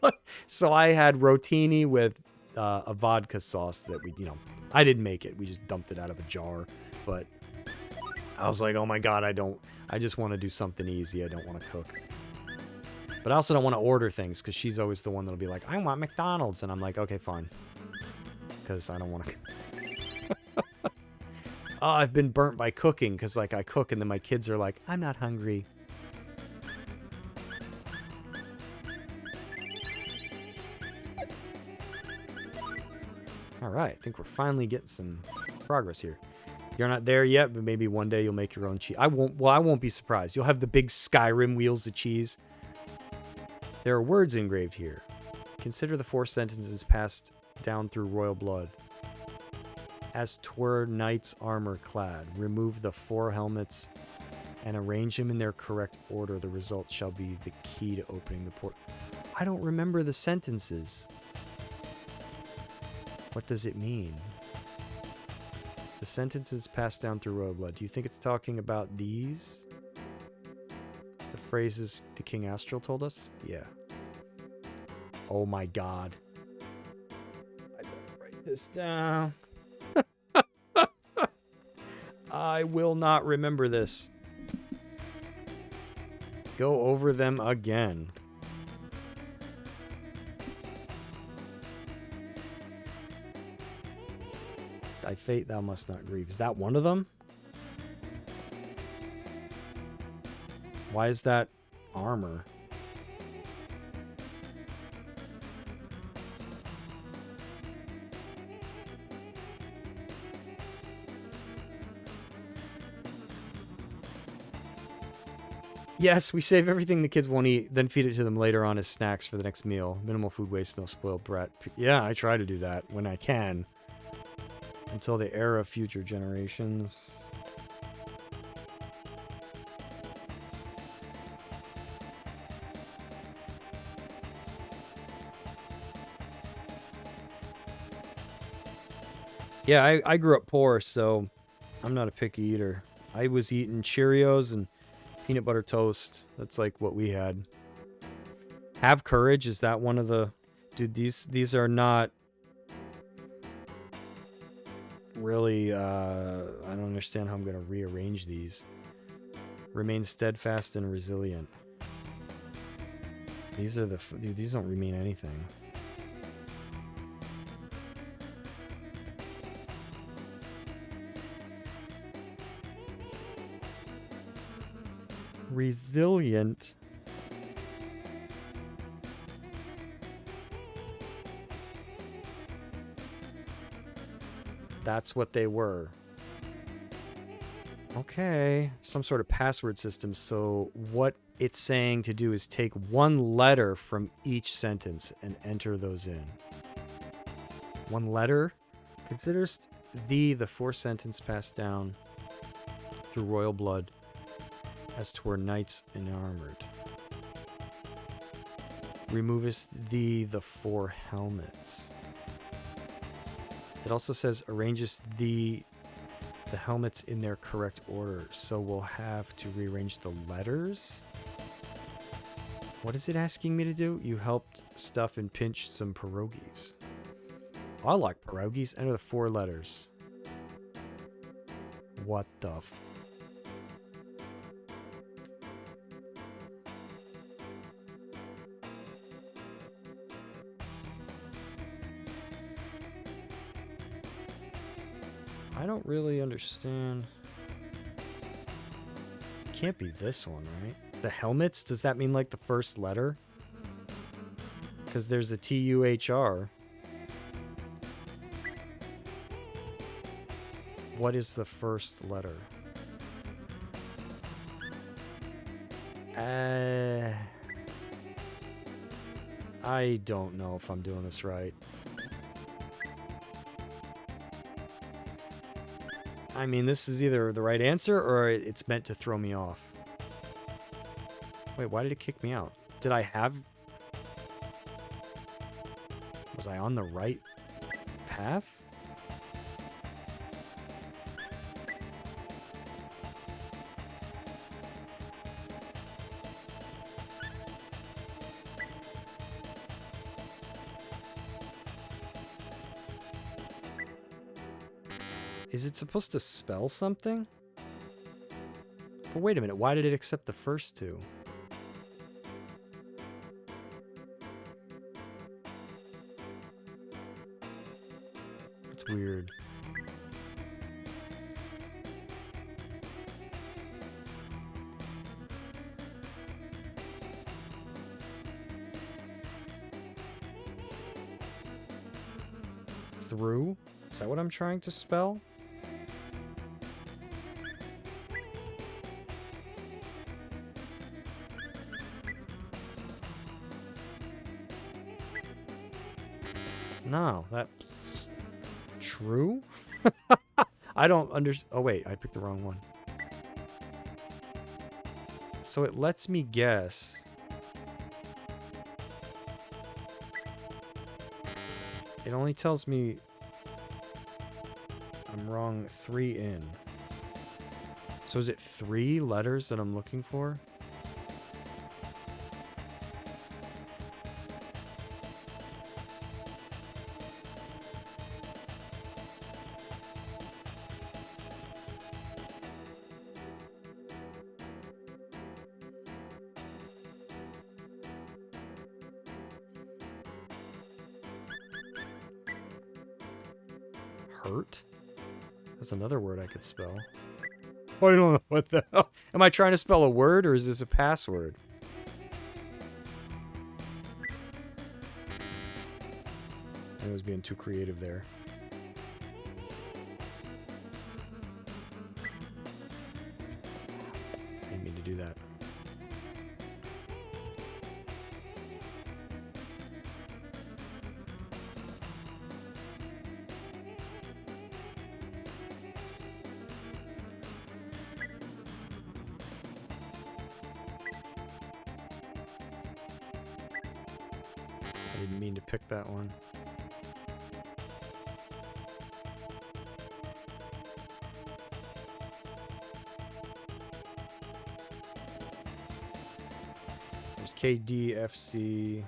So I had rotini with a vodka sauce that I didn't make it. We just dumped it out of a jar. But I was like, oh my God, I just want to do something easy. I don't want to cook. But I also don't want to order things because she's always the one that'll be like, I want McDonald's. And I'm like, okay, fine. Because I don't want to. Oh, I've been burnt by cooking because like I cook and then my kids are like, I'm not hungry. All right, I think we're finally getting some progress here. You're not there yet, but maybe one day you'll make your own cheese. I won't be surprised. You'll have the big Skyrim wheels of cheese. There are words engraved here. Consider the 4 sentences passed down through royal blood. As 'twere knights armor clad, remove the 4 helmets and arrange them in their correct order. The result shall be the key to opening the port. I don't remember the sentences. What does it mean? The sentences passed down through royal blood. Do you think it's talking about these? The phrases the King Astral told us? Yeah. Oh my God. I better write this down. I will not remember this. Go over them again. Thy fate thou must not grieve. Is that one of them? Why is that armor? Yes, we save everything the kids won't eat, then feed it to them later on as snacks for the next meal. Minimal food waste, no spoiled brat. Yeah, I try to do that when I can. Until the era of future generations. Yeah, I grew up poor, so I'm not a picky eater. I was eating Cheerios and peanut butter toast. That's like what we had. Have courage. Is that one of the... Dude, these are not really... I don't understand how I'm going to rearrange these. Remain steadfast and resilient. These are the... Dude, these don't mean anything. Resilient. That's what they were. Okay, some sort of password system. So what it's saying to do is take one letter from each sentence and enter those in. One letter. Considerest thee the fourth sentence passed down through royal blood as 'twere knights enarmored. Removest thee the 4 helmets. It also says arrangest thee the helmets in their correct order, so we'll have to rearrange the letters. What is it asking me to do? You helped stuff and pinch some pierogies. I like pierogies. Enter the 4 letters. What the f... I don't really understand. It can't be this one, right? The helmets? Does that mean like the first letter? Because there's a T-U-H-R. What is the first letter? I don't know if I'm doing this right. I mean, this is either the right answer or it's meant to throw me off. Wait, why did it kick me out? Did I have... Was I on the right path? Is it supposed to spell something? But wait a minute, why did it accept the first 2? It's weird. Through? Is that what I'm trying to spell? No, that... True? I don't understand. Oh, wait, I picked the wrong one. So it lets me guess. It only tells me I'm wrong 3 in. So is it 3 letters that I'm looking for? Hurt? That's another word I could spell. Oh, I don't know what the hell. Am I trying to spell a word or is this a password? I was being too creative there. I didn't mean to do that. I didn't mean to pick that one. There's KDFC.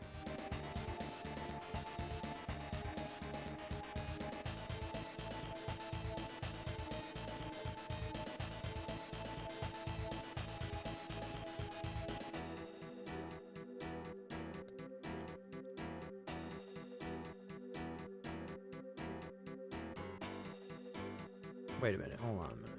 Wait a minute, hold on a minute.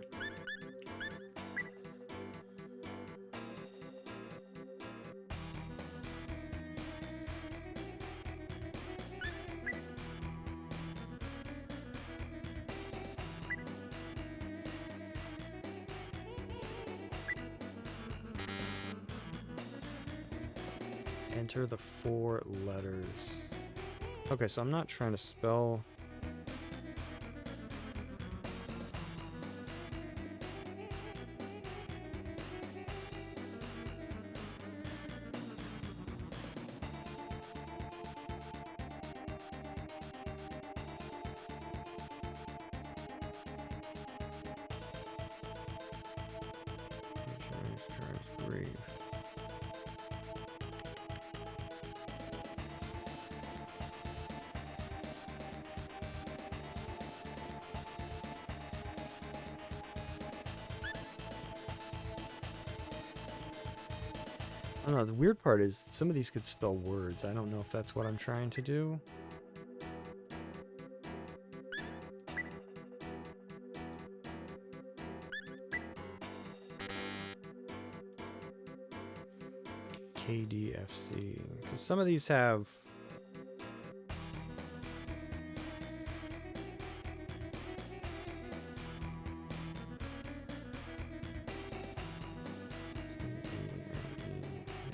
Enter the 4 letters. Okay, so I'm not trying to spell... Grief. I don't know, the weird part is some of these could spell words. I don't know if that's what I'm trying to do. KDFC. Because some of these have...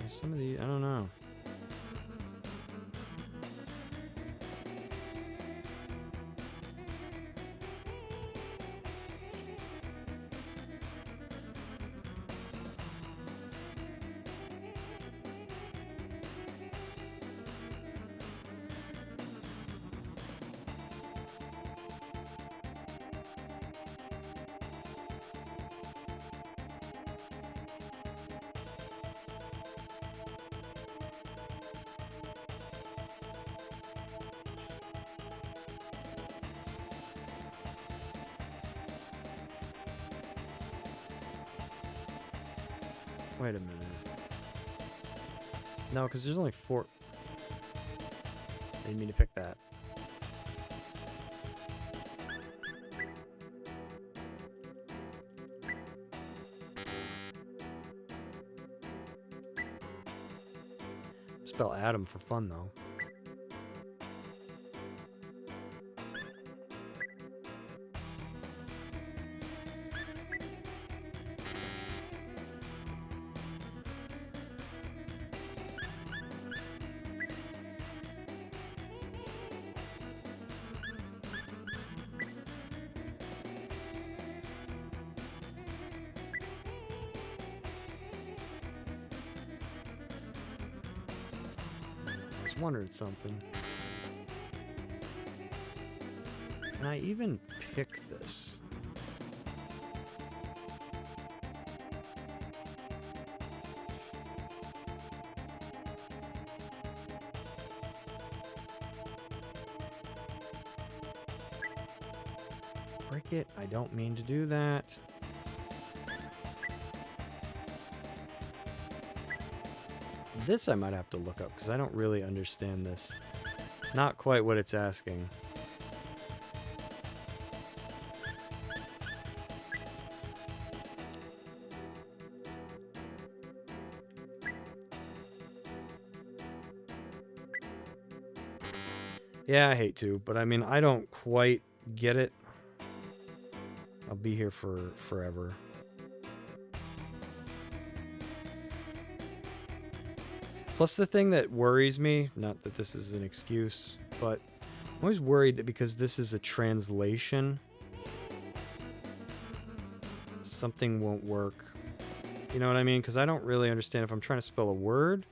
Some of the... I don't know. Wait a minute. No, because there's only 4. I didn't mean to pick that. Spell Adam for fun, though. Wondered something. Can I even pick this? Frick it, I don't mean to do that. This I might have to look up because I don't really understand this. Not quite what it's asking. Yeah, I hate to, but I mean, I don't quite get it. I'll be here for forever. Plus, the thing that worries me, not that this is an excuse, but I'm always worried that because this is a translation, something won't work. You know what I mean? Because I don't really understand if I'm trying to spell a word.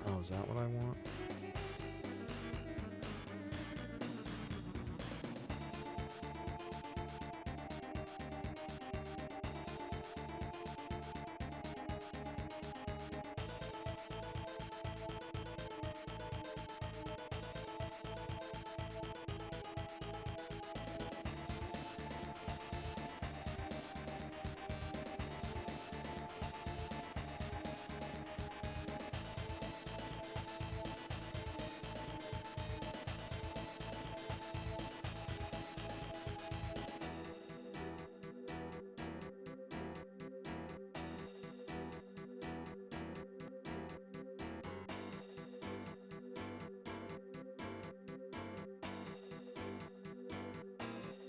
Oh, is that what I want?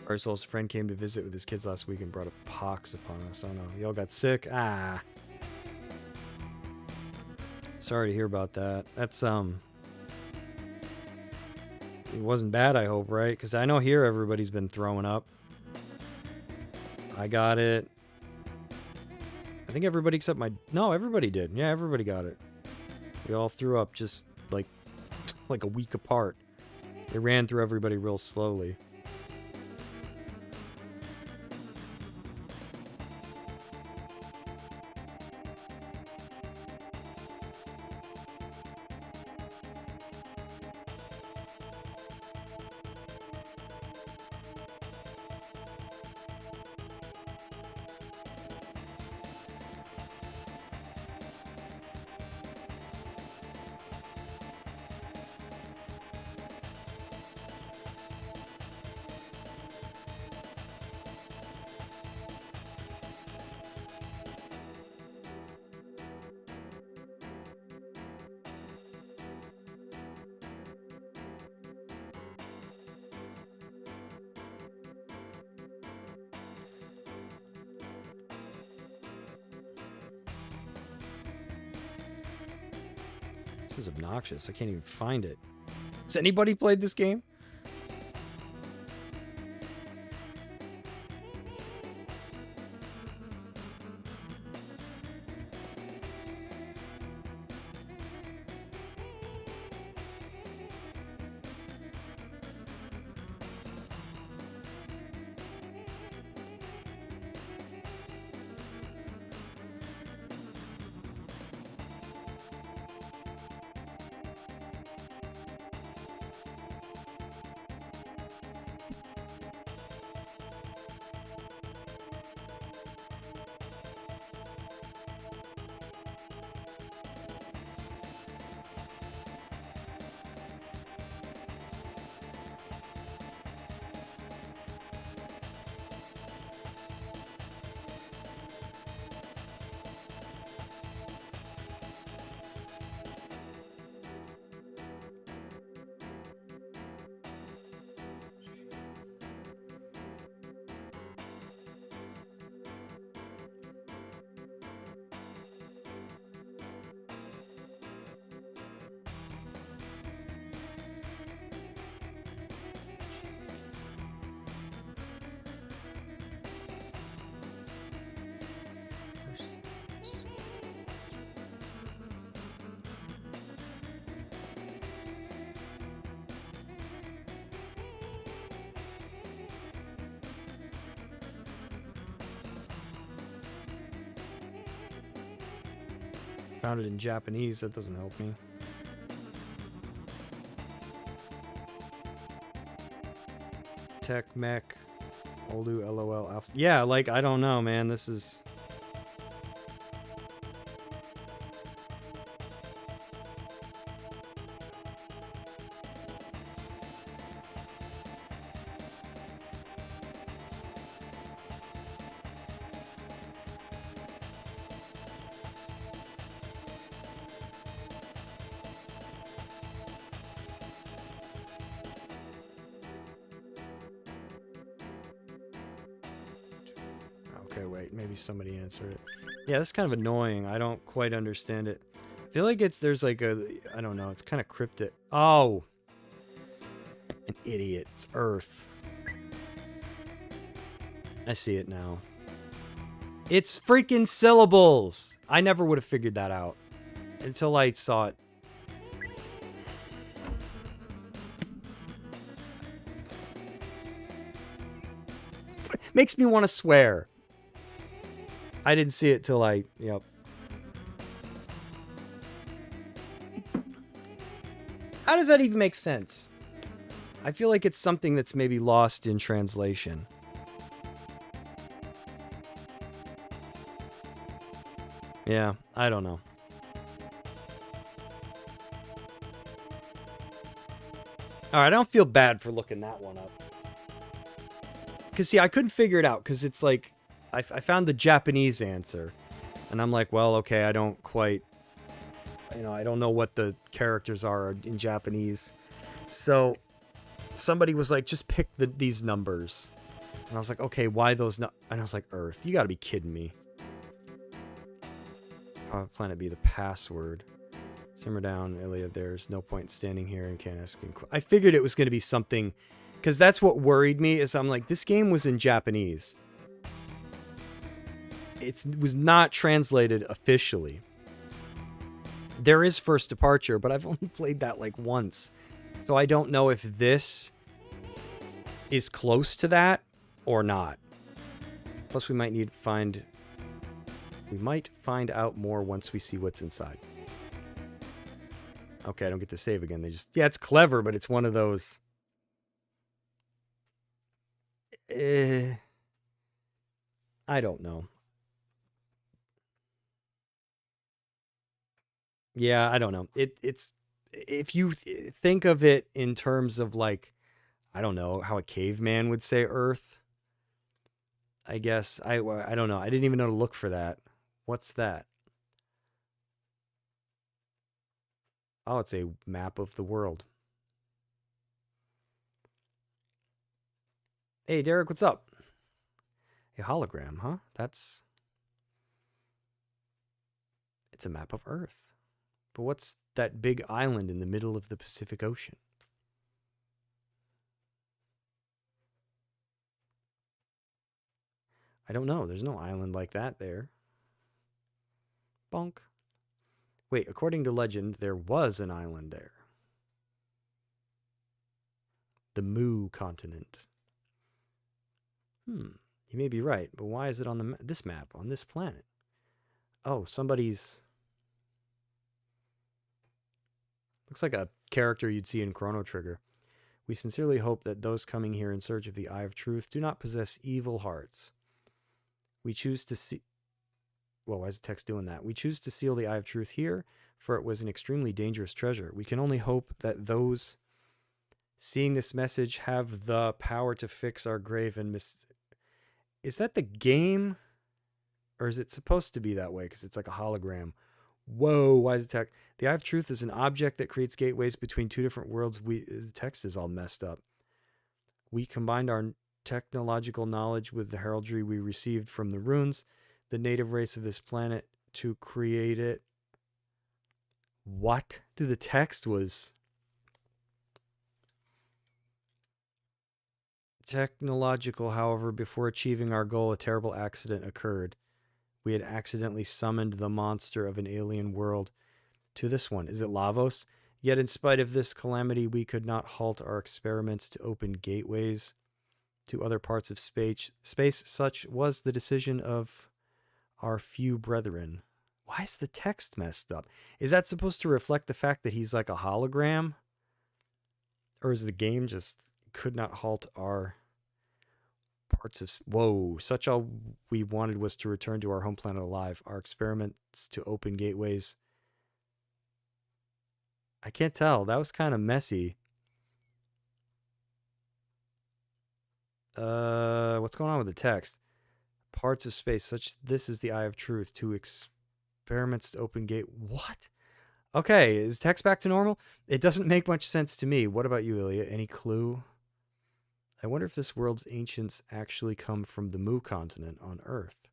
Arcel's friend came to visit with his kids last week and brought a pox upon us. Oh no, y'all got sick? Ah. Sorry to hear about that. That's, it wasn't bad, I hope, right? Because I know here everybody's been throwing up. I got it. I think everybody except my... No, everybody did. Yeah, everybody got it. We all threw up just, like a week apart. It ran through everybody real slowly. This is obnoxious. I can't even find it. Has anybody played this game? Found it in Japanese. That doesn't help me. Tech Mech. Oldu LOL Alpha. Yeah, like, I don't know, man. This is... Okay, wait, maybe somebody answered it. Yeah, that's kind of annoying. I don't quite understand it. I feel like there's like a, I don't know, it's kind of cryptic. Oh! An idiot. It's Earth. I see it now. It's freaking syllables! I never would have figured that out until I saw it. Makes me want to swear. I didn't see it till yep. How does that even make sense? I feel like it's something that's maybe lost in translation. Yeah, I don't know. Alright, I don't feel bad for looking that one up. Because, see, I couldn't figure it out, because it's like... I found the Japanese answer. And I'm like, well, okay, I don't quite... You know, I don't know what the characters are in Japanese. So, somebody was like, just pick these numbers. And I was like, okay, why those not? And I was like, Earth, you got to be kidding me. Planet be the password. Simmer down, Ilya. There's no point standing here and can't ask. I figured it was going to be something, because that's what worried me. Is I'm like, this game was in Japanese. It was not translated officially. There is First Departure, but I've only played that like once, so I don't know if this is close to that or not. Plus, we might find out more once we see what's inside. Okay, I don't get to save again. Yeah, it's clever, but it's one of those. I don't know. Yeah, I don't know. It's if you think of it in terms of like, I don't know how a caveman would say Earth. I guess I don't know. I didn't even know to look for that. What's that? Oh, it's a map of the world. Hey, Derek, what's up? A hologram, huh? It's a map of Earth. But what's that big island in the middle of the Pacific Ocean? I don't know. There's no island like that there. Bonk. Wait, according to legend, there was an island there. The Mu continent. You may be right, but why is it on this map, on this planet? Oh, somebody's... Looks like a character you'd see in Chrono Trigger. We sincerely hope that those coming here in search of the Eye of Truth do not possess evil hearts. We choose to see... Well, why is the text doing that? We choose to seal the Eye of Truth here, for it was an extremely dangerous treasure. We can only hope that those seeing this message have the power to fix our grave and Is that the game? Or is it supposed to be that way? Because it's like a hologram. Whoa, why is the text? The Eye of Truth is an object that creates gateways between two different worlds. The text is all messed up. We combined our technological knowledge with the heraldry we received from the runes, the native race of this planet, to create it. What? The text was... Technological, however, before achieving our goal, a terrible accident occurred. We had accidentally summoned the monster of an alien world to this one. Is it Lavos? Yet in spite of this calamity, we could not halt our experiments to open gateways to other parts of space. Such was the decision of our few brethren. Why is the text messed up? Is that supposed to reflect the fact that he's like a hologram? Or is the game just could not halt our parts of... Whoa, such all we wanted was to return to our home planet alive. Our experiments to open gateways... I can't tell. That was kind of messy. What's going on with the text? Parts of space, such this is the Eye of Truth. To experiments to open gate... What? Okay, is text back to normal? It doesn't make much sense to me. What about you, Ilya? Any clue? I wonder if this world's ancients actually come from the Mu continent on Earth.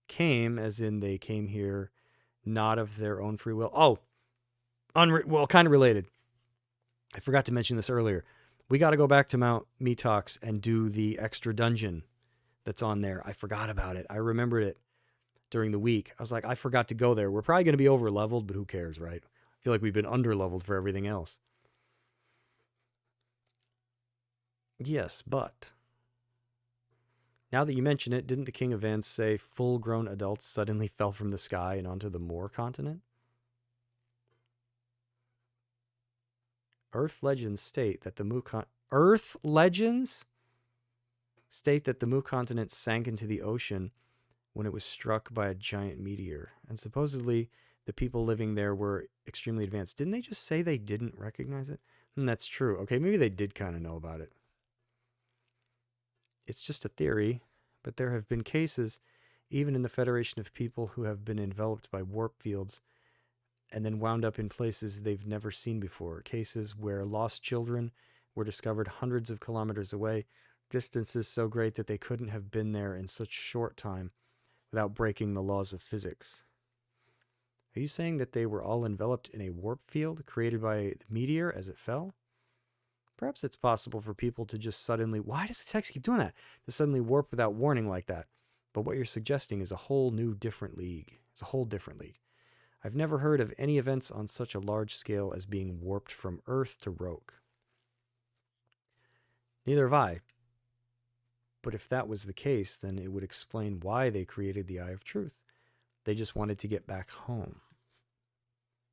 Came, as in they came here not of their own free will. Oh, well, kind of related. I forgot to mention this earlier. We got to go back to Mount Metox and do the extra dungeon that's on there. I forgot about it. I remembered it during the week. I was like, I forgot to go there. We're probably going to be over leveled, but who cares, right? I feel like we've been under leveled for everything else. Yes, but now that you mention it, didn't the King of Vans say full-grown adults suddenly fell from the sky and onto the Moor continent? Earth legends state that the Mu continent sank into the ocean when it was struck by a giant meteor, and supposedly the people living there were extremely advanced. Didn't they just say they didn't recognize it? That's true. Okay, maybe they did kind of know about it. It's just a theory, but there have been cases, even in the Federation of People, who have been enveloped by warp fields and then wound up in places they've never seen before. Cases where lost children were discovered hundreds of kilometers away. distances so great that they couldn't have been there in such short time without breaking the laws of physics. Are you saying that they were all enveloped in a warp field created by the meteor as it fell? Perhaps it's possible for people to just suddenly... Why does the text keep doing that? To suddenly warp without warning like that. But what you're suggesting is a whole new different league. It's a whole different league. I've never heard of any events on such a large scale as being warped from Earth to Roke. Neither have I. But if that was the case, then it would explain why they created the Eye of Truth. They just wanted to get back home.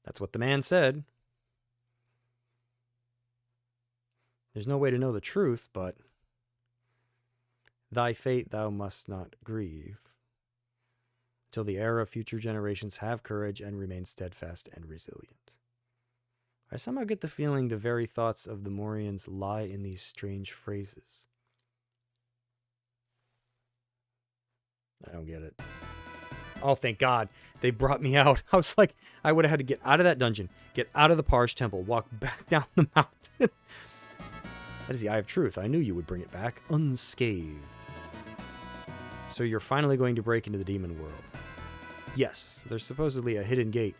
That's what the man said. There's no way to know the truth, but thy fate thou must not grieve, till the era of future generations have courage and remain steadfast and resilient. I somehow get the feeling the very thoughts of the Morians lie in these strange phrases. I don't get it. Oh, thank God. They brought me out. I was like, I would have had to get out of that dungeon, get out of the Parj temple, walk back down the mountain. That is the Eye of Truth. I knew you would bring it back unscathed. So you're finally going to break into the demon world. Yes, there's supposedly a hidden gate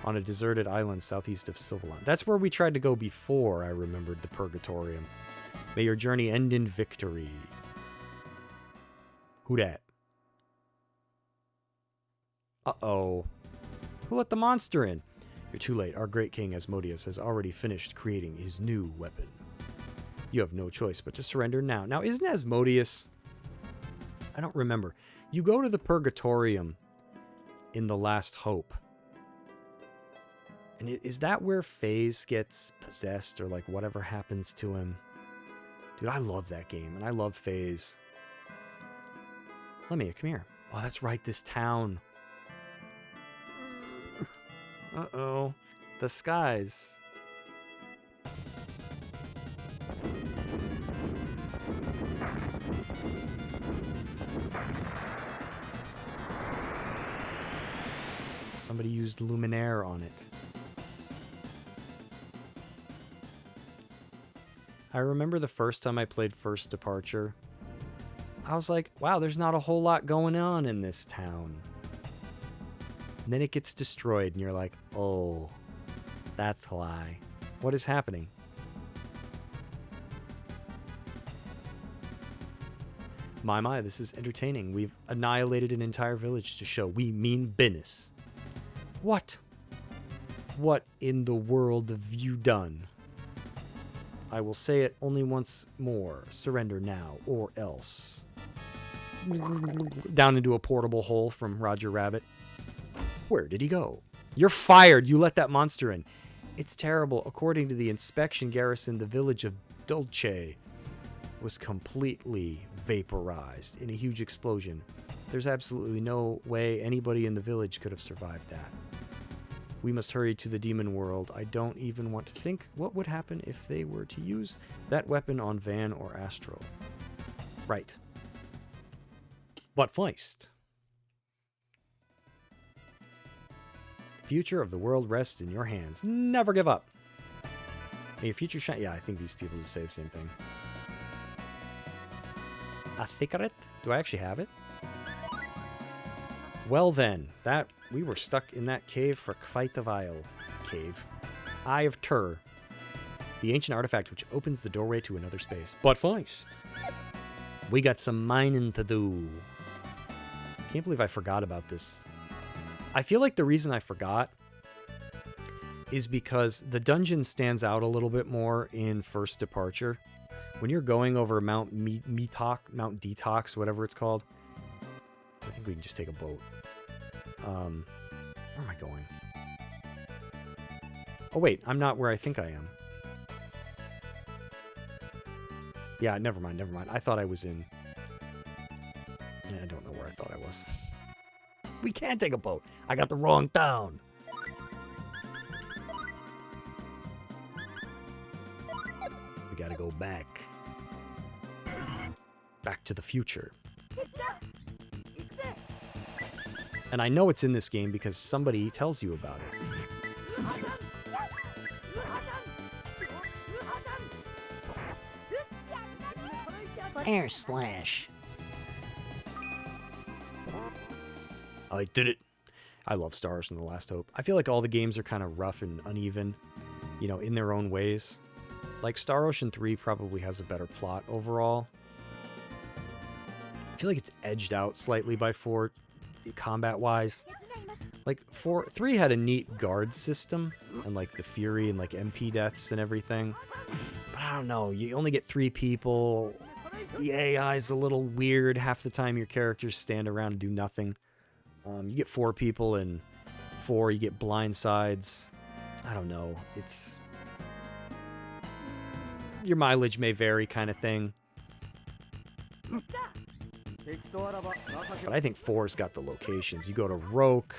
on a deserted island southeast of Sylvalon. That's where we tried to go before I remembered the Purgatorium. May your journey end in victory. Who dat? Uh-oh. Who let the monster in? You're too late. Our great king Asmodeus has already finished creating his new weapon. You have no choice but to surrender now. Now, isn't Asmodeus... I don't remember. You go to the Purgatorium in The Last Hope. And is that where FaZe gets possessed or like whatever happens to him? Dude, I love that game and I love FaZe. Lemmy, come here. Oh, that's right, this town. Uh-oh. The skies. Somebody used Luminaire on it. I remember the first time I played First Departure. I was like, wow, there's not a whole lot going on in this town. And then it gets destroyed and you're like, oh, that's why. What is happening? My, this is entertaining. We've annihilated an entire village to show we mean business. What? What in the world have you done? I will say it only once more. Surrender now, or else. Down into a portable hole from Roger Rabbit. Where did he go? You're fired. You let that monster in. It's terrible. According to the inspection garrison, the village of Dulce was completely vaporized in a huge explosion. There's absolutely no way anybody in the village could have survived that. We must hurry to the demon world. I don't even want to think what would happen if they were to use that weapon on Van or Astral. Right. But Feist. Future of the world rests in your hands. Never give up. May your future shine. Yeah, I think these people just say the same thing. A thicket? Do I actually have it? Well then, that we were stuck in that cave for quite a while. Cave. Eye of Tur. The ancient artifact which opens the doorway to another space. But first, we got some mining to do. Can't believe I forgot about this. I feel like the reason I forgot is because the dungeon stands out a little bit more in First Departure. When you're going over Mount Detox, whatever it's called. I think we can just take a boat. Where am I going? Oh wait, I'm not where I think I am. Yeah, never mind. I thought I was in... I don't know where I thought I was. We can't take a boat. I got the wrong town. We gotta go back. Back to the future. And I know it's in this game because somebody tells you about it. Air slash. I did it. I love Star Ocean: The Last Hope. I feel like all the games are kind of rough and uneven, you know, in their own ways. Like, Star Ocean 3 probably has a better plot overall. I feel like it's edged out slightly by 4, combat-wise. Like, 3 had a neat guard system, and, like, the Fury and, like, MP deaths and everything. But I don't know, you only get 3 people. The AI's a little weird. Half the time your characters stand around and do nothing. You get 4 people, and 4, you get blind sides. I don't know. It's... Your mileage may vary, kind of thing. But I think 4's got the locations. You go to Roke.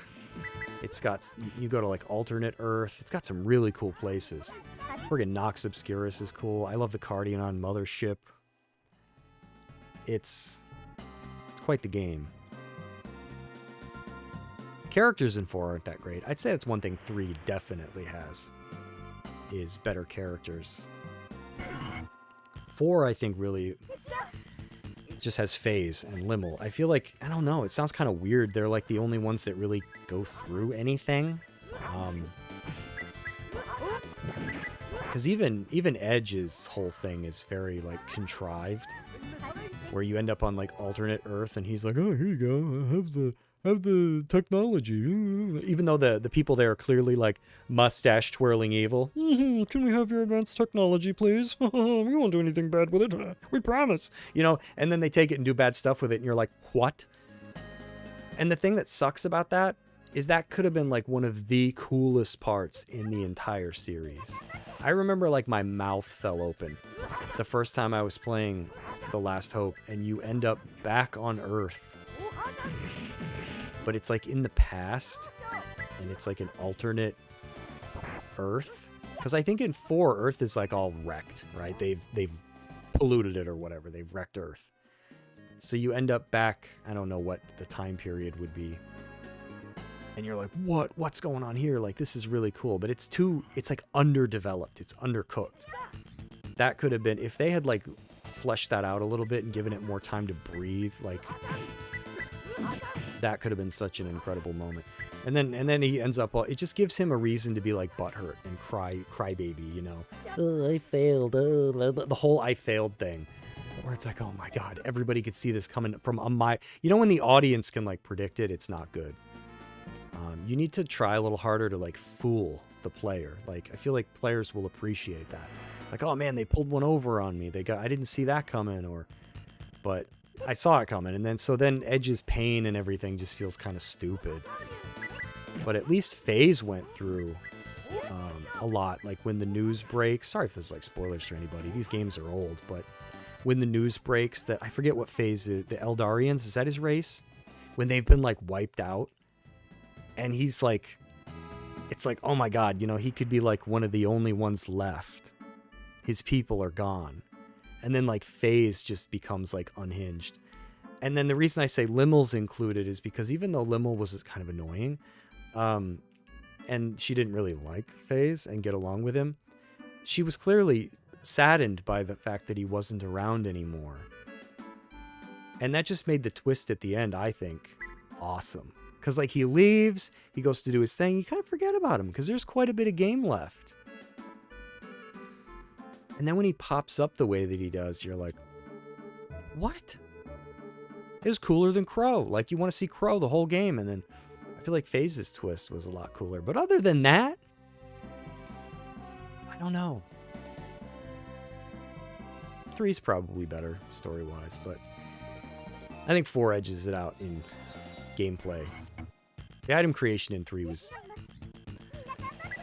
It's got... You go to, like, alternate Earth. It's got some really cool places. Friggin' Nox Obscurus is cool. I love the Cardion Mothership. It's quite the game. Characters in 4 aren't that great. I'd say that's one thing 3 definitely has, is better characters. 4, I think, really just has FaZe and Limmel. I feel like, I don't know, it sounds kind of weird. They're like the only ones that really go through anything. Because even Edge's whole thing is very, like, contrived. Where you end up on, like, alternate Earth, and he's like, oh, here you go, I have the technology. Even though the people there are clearly, like, mustache twirling evil. Can we have your advanced technology, please? We won't do anything bad with it. We promise. You know, and then they take it and do bad stuff with it, and you're like, what? And the thing that sucks about that is that could have been, like, one of the coolest parts in the entire series. I remember, like, my mouth fell open the first time I was playing The Last Hope, and you end up back on Earth. But it's, like, in the past, and it's, like, an alternate Earth. Because I think in 4, Earth is, like, all wrecked, right? They've polluted it or whatever. They've wrecked Earth. So you end up back, I don't know what the time period would be. And you're like, what's going on here? Like, this is really cool. But it's like, underdeveloped. It's undercooked. That could have been, if they had, like, fleshed that out a little bit and given it more time to breathe, like... That could have been such an incredible moment. And then he ends up, it just gives him a reason to be, like, butthurt and cry baby, you know. Oh, I failed. Oh, the whole I failed thing. Where it's like, oh my god, everybody could see this coming from you know, when the audience can, like, predict it, it's not good. You need to try a little harder to, like, fool the player. Like, I feel like players will appreciate that. Like, oh man, they pulled one over on me. I didn't see that coming, but I saw it coming, and then Edge's pain and everything just feels kind of stupid. But at least FaZe went through a lot. Like, when the news breaks, sorry if this is, like, spoilers for anybody, these games are old, but when the news breaks that, I forget what FaZe is, the Eldarians, is that his race? When they've been, like, wiped out, and he's like, it's like, oh my god, you know, he could be, like, one of the only ones left. His people are gone. And then, like, FaZe just becomes, like, unhinged. And then the reason I say Limmel's included is because even though Limmel was kind of annoying, and she didn't really like FaZe and get along with him, she was clearly saddened by the fact that he wasn't around anymore. And that just made the twist at the end, I think, awesome. Because, like, he leaves, he goes to do his thing, you kind of forget about him, because there's quite a bit of game left. And then when he pops up the way that he does, you're like, what? It was cooler than Crow. Like, you want to see Crow the whole game, and then I feel like FaZe's twist was a lot cooler. But other than that, I don't know. 3's probably better, story-wise, but I think 4 edges it out in gameplay. The item creation in 3 was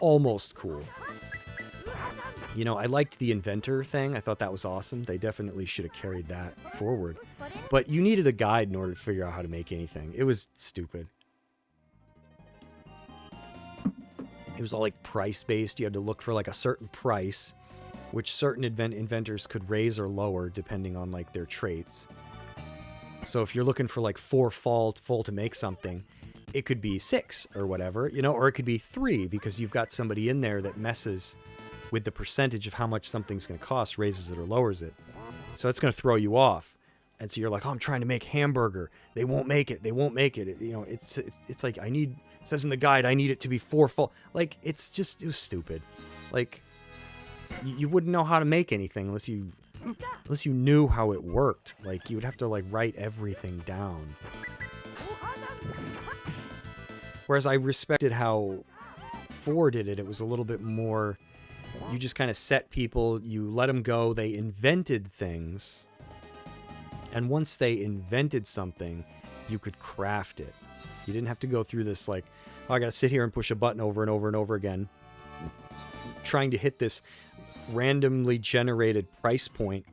almost cool. You know, I liked the inventor thing. I thought that was awesome. They definitely should have carried that forward. But you needed a guide in order to figure out how to make anything. It was stupid. It was all, like, price-based. You had to look for, like, a certain price, which certain inventors could raise or lower depending on, like, their traits. So if you're looking for, like, 4 full to make something, it could be 6 or whatever, you know, or it could be 3 because you've got somebody in there that messes with the percentage of how much something's going to cost, raises it or lowers it. So it's going to throw you off. And so you're like, oh, I'm trying to make hamburger. They won't make it. They won't make it. You know, it's like it says in the guide, I need it to be 4 full. Like, it was stupid. Like, you wouldn't know how to make anything unless you knew how it worked. Like, you would have to like write everything down. Whereas I respected how 4 did it. It was a little bit more, you just kind of set people, you let them go, they invented things. And once they invented something, you could craft it. You didn't have to go through this like, oh, I got to sit here and push a button over and over and over again, trying to hit this randomly generated price point.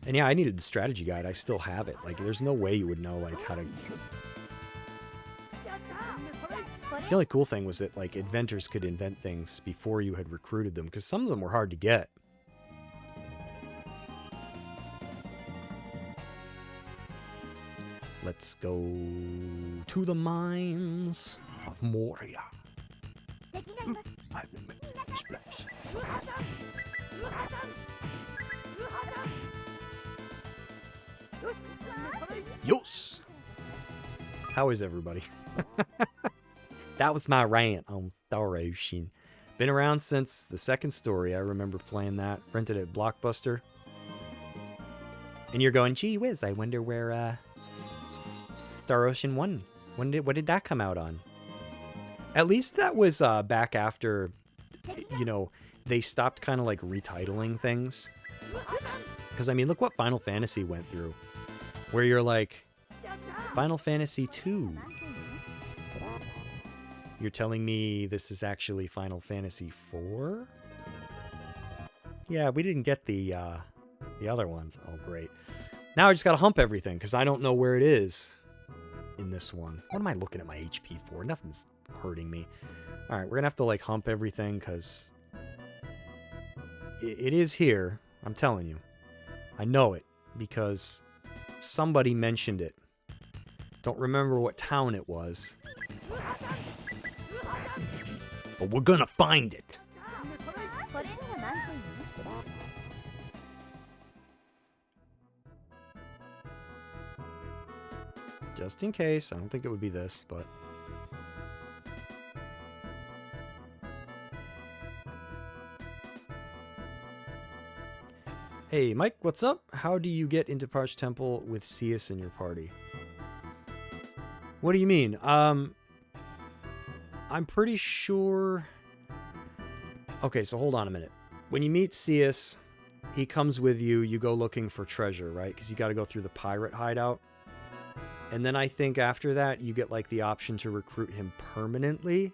And yeah, I needed the strategy guide. I still have it. Like, there's no way you would know like how to. The only cool thing was that like inventors could invent things before you had recruited them, because some of them were hard to get. Let's go to the mines of Moria. Yos! How is everybody? That was my rant on Tharoshin. Been around since the second story. I remember playing that. Rented it at Blockbuster. And you're going, gee whiz, I wonder where Star Ocean 1. What did that come out on? At least that was back after, you know, they stopped kind of like retitling things. Because, I mean, look what Final Fantasy went through. Where you're like, Final Fantasy 2. You're telling me this is actually Final Fantasy 4? Yeah, we didn't get the other ones. Oh, great. Now I just gotta hump everything, because I don't know where it is in this one. What am I looking at my HP for? Nothing's hurting me. Alright, we're gonna have to, like, hump everything, because it is here. I'm telling you. I know it, because somebody mentioned it. Don't remember what town it was. But we're gonna find it. Just in case. I don't think it would be this, but... Hey, Mike, what's up? How do you get into Parj Temple with Cius in your party? What do you mean? I'm pretty sure... Okay, so hold on a minute. When you meet Cius, he comes with you, you go looking for treasure, right? Because you got to go through the pirate hideout. And then I think after that, you get like the option to recruit him permanently.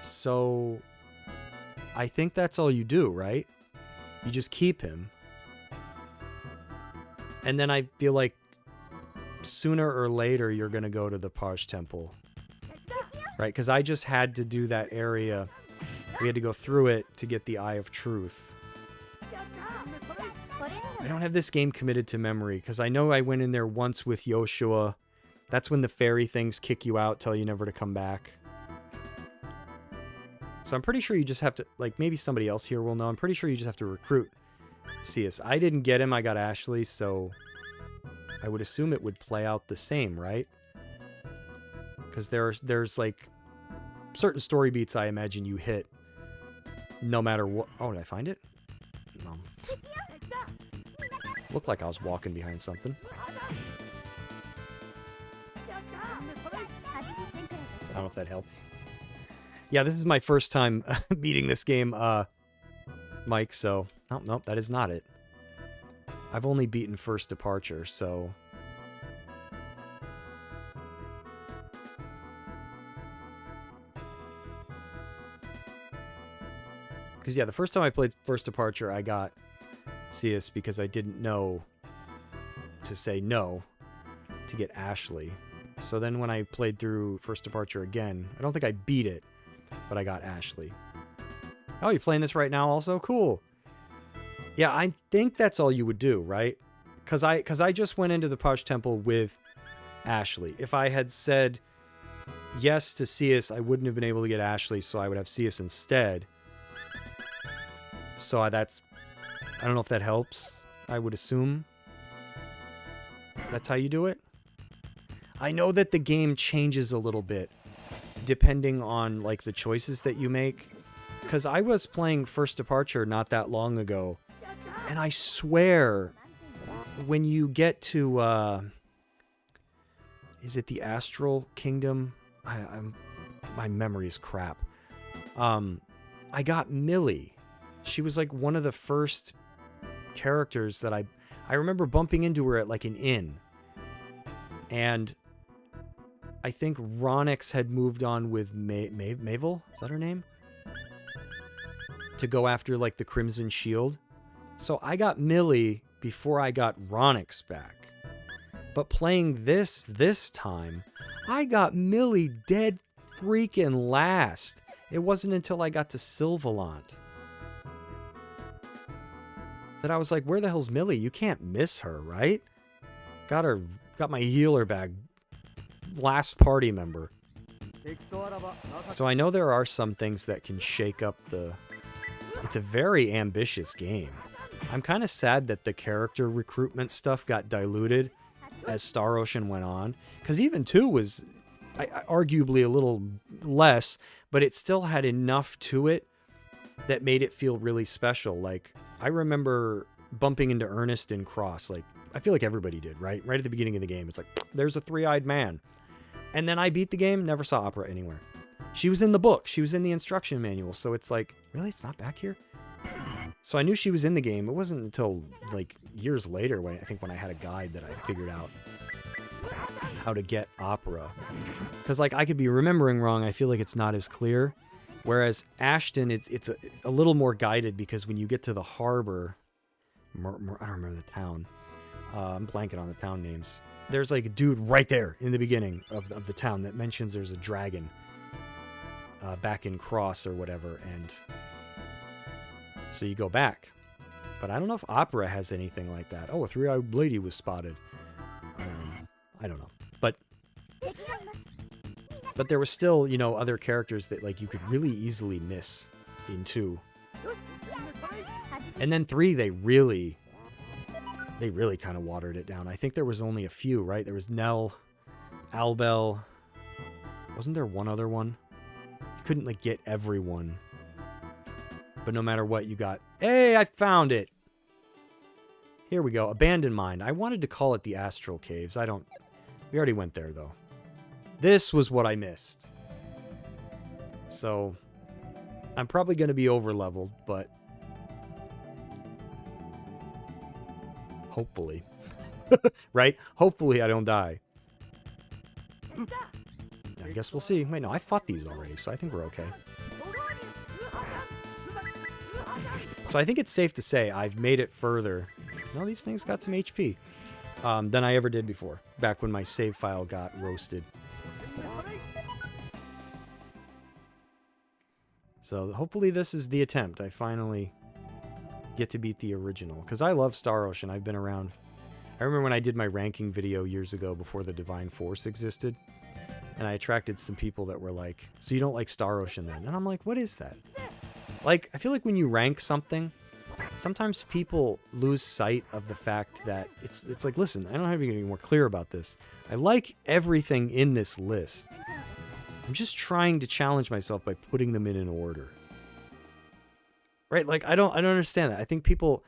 So I think that's all you do, right? You just keep him. And then I feel like sooner or later, you're going to go to the Parj Temple. Right? Because I just had to do that area. We had to go through it to get the Eye of Truth. I don't have this game committed to memory, because I know I went in there once with Yoshua. That's when the fairy things kick you out, tell you never to come back. So I'm pretty sure you just have to, like, maybe somebody else here will know. I'm pretty sure you just have to recruit Cius. I didn't get him, I got Ashley, so I would assume it would play out the same, right? Because there's like certain story beats I imagine you hit no matter what. Oh, did I find it? No. Looked like I was walking behind something. I don't know if that helps. Yeah, this is my first time beating this game, Mike, so... Nope, that is not it. I've only beaten First Departure, so... Because, yeah, the first time I played First Departure, I got Cius because I didn't know to say no to get Ashley. So then when I played through First Departure again, I don't think I beat it, but I got Ashley. Oh, you're playing this right now also? Cool. Yeah, I think that's all you would do, right? Because I just went into the Parj Temple with Ashley. If I had said yes to Cius, I wouldn't have been able to get Ashley, so I would have Cius instead. So that's... I don't know if that helps. I would assume that's how you do it. I know that the game changes a little bit depending on like the choices that you make. Because I was playing First Departure not that long ago, and I swear, when you get to, is it the Astral Kingdom? My memory is crap. I got Millie. She was like one of the first characters that I remember bumping into her at like an inn. And I think Ronix had moved on with Mavel, is that her name? To go after like the Crimson Shield. So I got Millie before I got Ronix back. But playing this time, I got Millie dead freaking last. It wasn't until I got to Sylvalant that I was like, where the hell's Millie? You can't miss her, right? Got my healer bag. Last party member. So I know there are some things that can shake up the... It's a very ambitious game. I'm kind of sad that the character recruitment stuff got diluted as Star Ocean went on. Because even 2 was arguably a little less, but it still had enough to it that made it feel really special. Like, I remember bumping into Ernest in Cross. Like, I feel like everybody did, right? Right at the beginning of the game. It's like, there's a three-eyed man. And then I beat the game, never saw Opera anywhere. She was in the book. She was in the instruction manual. So it's like, really? It's not back here? So I knew she was in the game. It wasn't until like years later when I had a guide that I figured out how to get Opera. Because like I could be remembering wrong. I feel like it's not as clear. Whereas Ashton, it's a little more guided because when you get to the harbor, I don't remember the town. I'm blanking on the town names. There's like a dude right there in the beginning of the town that mentions there's a dragon back in Cross or whatever, and so you go back. But I don't know if Opera has anything like that. Oh, a three-eyed lady was spotted. I don't know, but there was still, you know, other characters that like you could really easily miss in 2. And then 3, they really kind of watered it down. I think there was only a few, right? There was Nell, Albel. Wasn't there one other one? You couldn't, like, get everyone. But no matter what, you got... Hey, I found it! Here we go. Abandoned Mine. I wanted to call it the Astral Caves. We already went there, though. This was what I missed. So, I'm probably going to be over-leveled, but... Hopefully. Right? Hopefully I don't die. I guess we'll see. Wait, no, I fought these already, so I think we're okay. So I think it's safe to say I've made it further. No, these things got some HP. Than I ever did before. Back when my save file got roasted. So hopefully this is the attempt. I finally... get to beat the original, because I love Star Ocean. I've been around. I remember when I did my ranking video years ago before the Divine Force existed, and I attracted some people that were like, so you don't like Star Ocean then? And I'm like, what is that? Like, I feel like when you rank something, sometimes people lose sight of the fact that it's like, listen, I don't have to be any more clear about this. I like everything in this list. I'm just trying to challenge myself by putting them in an order. Right? Like, I don't understand that. I think people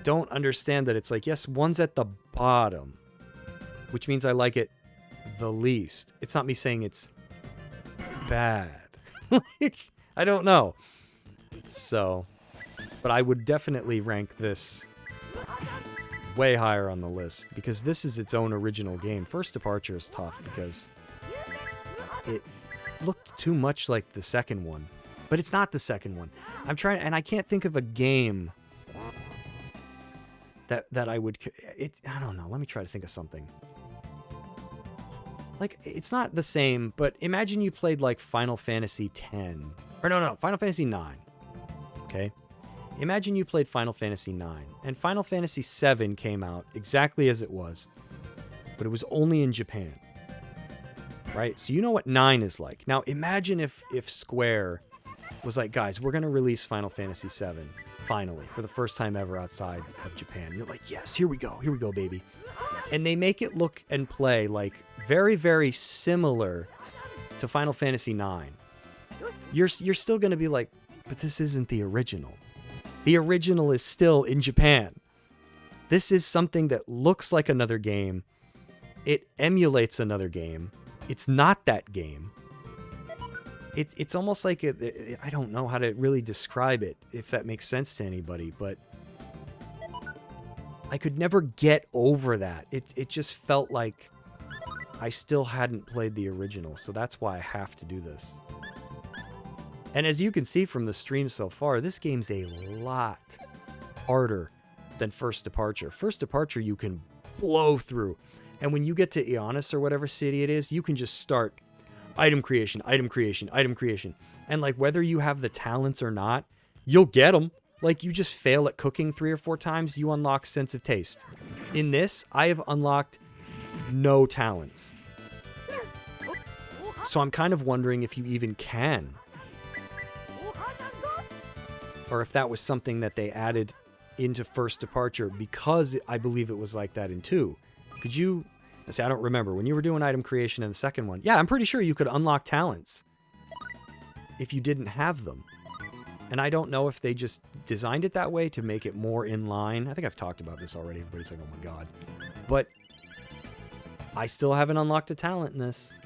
don't understand that it's like, yes, one's at the bottom, which means I like it the least. It's not me saying it's bad. Like, I don't know. So, but I would definitely rank this way higher on the list because this is its own original game. First Departure is tough because it looked too much like the second one. But it's not the second one. I'm trying, and I can't think of a game that I would... I don't know. Let me try to think of something. Like, it's not the same, but imagine you played, like, Final Fantasy X. Or no, Final Fantasy IX. Okay? Imagine you played Final Fantasy IX, and Final Fantasy VII came out exactly as it was, but it was only in Japan. Right? So you know what 9 is like. Now, imagine if Square... was like, guys, we're going to release Final Fantasy VII finally, for the first time ever outside of Japan. You're like, yes, here we go, baby. And they make it look and play like very, very similar to Final Fantasy IX. You're still going to be like, but this isn't the original. The original is still in Japan. This is something that looks like another game. It emulates another game. It's not that game. It's almost like, I don't know how to really describe it, if that makes sense to anybody, but I could never get over that. It just felt like I still hadn't played the original, so that's why I have to do this. And as you can see from the stream so far, this game's a lot harder than First Departure. First Departure you can blow through. And when you get to Ionis or whatever city it is, you can just start item creation, item creation, item creation. And like whether you have the talents or not, you'll get them. Like you just fail at cooking 3 or 4 times, you unlock Sense of Taste. In this, I have unlocked no talents. So I'm kind of wondering if you even can. Or if that was something that they added into First Departure because I believe it was like that in 2. Could you... See, I don't remember. When you were doing item creation in the second one, yeah, I'm pretty sure you could unlock talents if you didn't have them. And I don't know if they just designed it that way to make it more in line. I think I've talked about this already. Everybody's like, oh my god. But I still haven't unlocked a talent in this.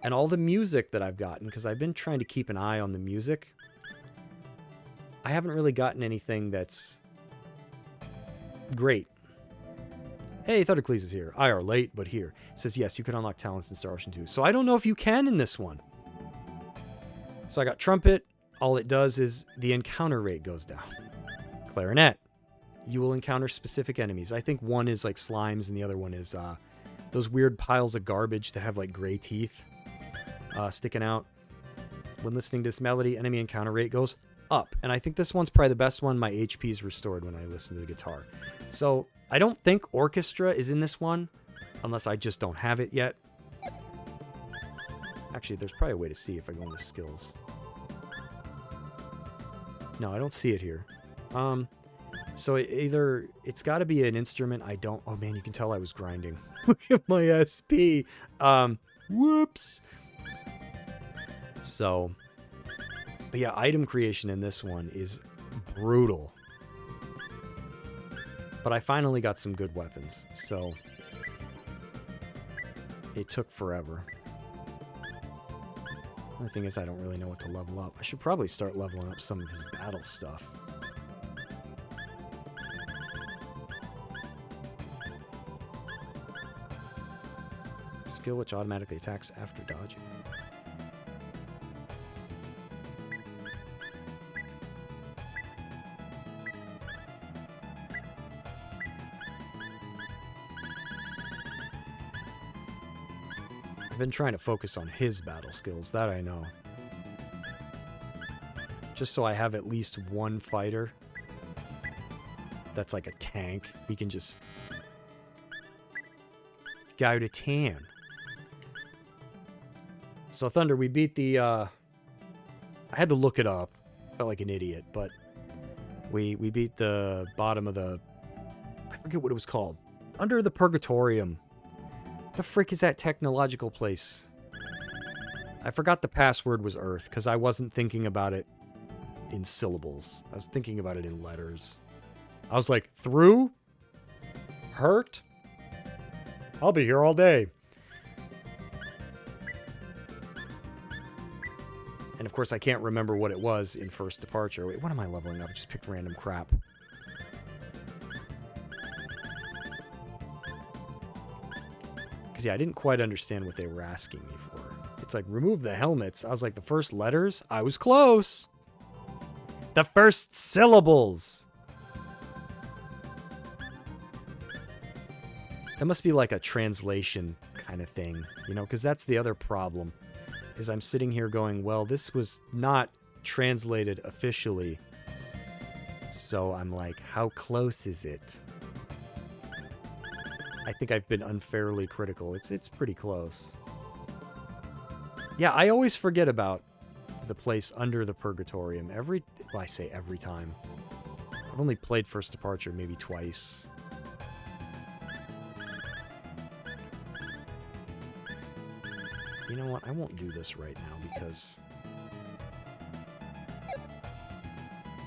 And all the music that I've gotten, because I've been trying to keep an eye on the music, I haven't really gotten anything that's great. Hey, Thundercleese is here. I are late, but here. It says, yes, you can unlock talents in Star Ocean 2. So I don't know if you can in this one. So I got Trumpet. All it does is the encounter rate goes down. Clarinet. You will encounter specific enemies. I think one is like slimes and the other one is those weird piles of garbage that have like gray teeth sticking out. When listening to this melody, enemy encounter rate goes up. And I think this one's probably the best one. My HP is restored when I listen to the guitar. So I don't think Orchestra is in this one, unless I just don't have it yet. Actually, there's probably a way to see if I go into skills. No, I don't see it here. So it's got to be an instrument I don't... Oh man, you can tell I was grinding. Look at my SP. Whoops. So, but yeah, item creation in this one is brutal. But I finally got some good weapons, so it took forever. The thing is, I don't really know what to level up. I should probably start leveling up some of his battle stuff. Skill which automatically attacks after dodging. I've been trying to focus on his battle skills, that I know. Just so I have at least one fighter that's like a tank. He can just go to town. So Thunder, we beat the I had to look it up. Felt like an idiot, but we beat the bottom of the... I forget what it was called. Under the Purgatorium. The frick is that technological place? I forgot the password was Earth, because I wasn't thinking about it in syllables. I was thinking about it in letters. I was like, through? Hurt? I'll be here all day. And of course, I can't remember what it was in First Departure. Wait, what am I leveling up? I just picked random crap. Because, yeah, I didn't quite understand what they were asking me for. It's like, remove the helmets. I was like, the first letters? I was close. The first syllables. That must be like a translation kind of thing, you know, because that's the other problem. Is I'm sitting here going, well, this was not translated officially. So I'm like, how close is it? I think I've been unfairly critical. It's pretty close. Yeah, I always forget about the place under the Purgatorium. Well, I say every time. I've only played First Departure maybe twice. You know what? I won't do this right now because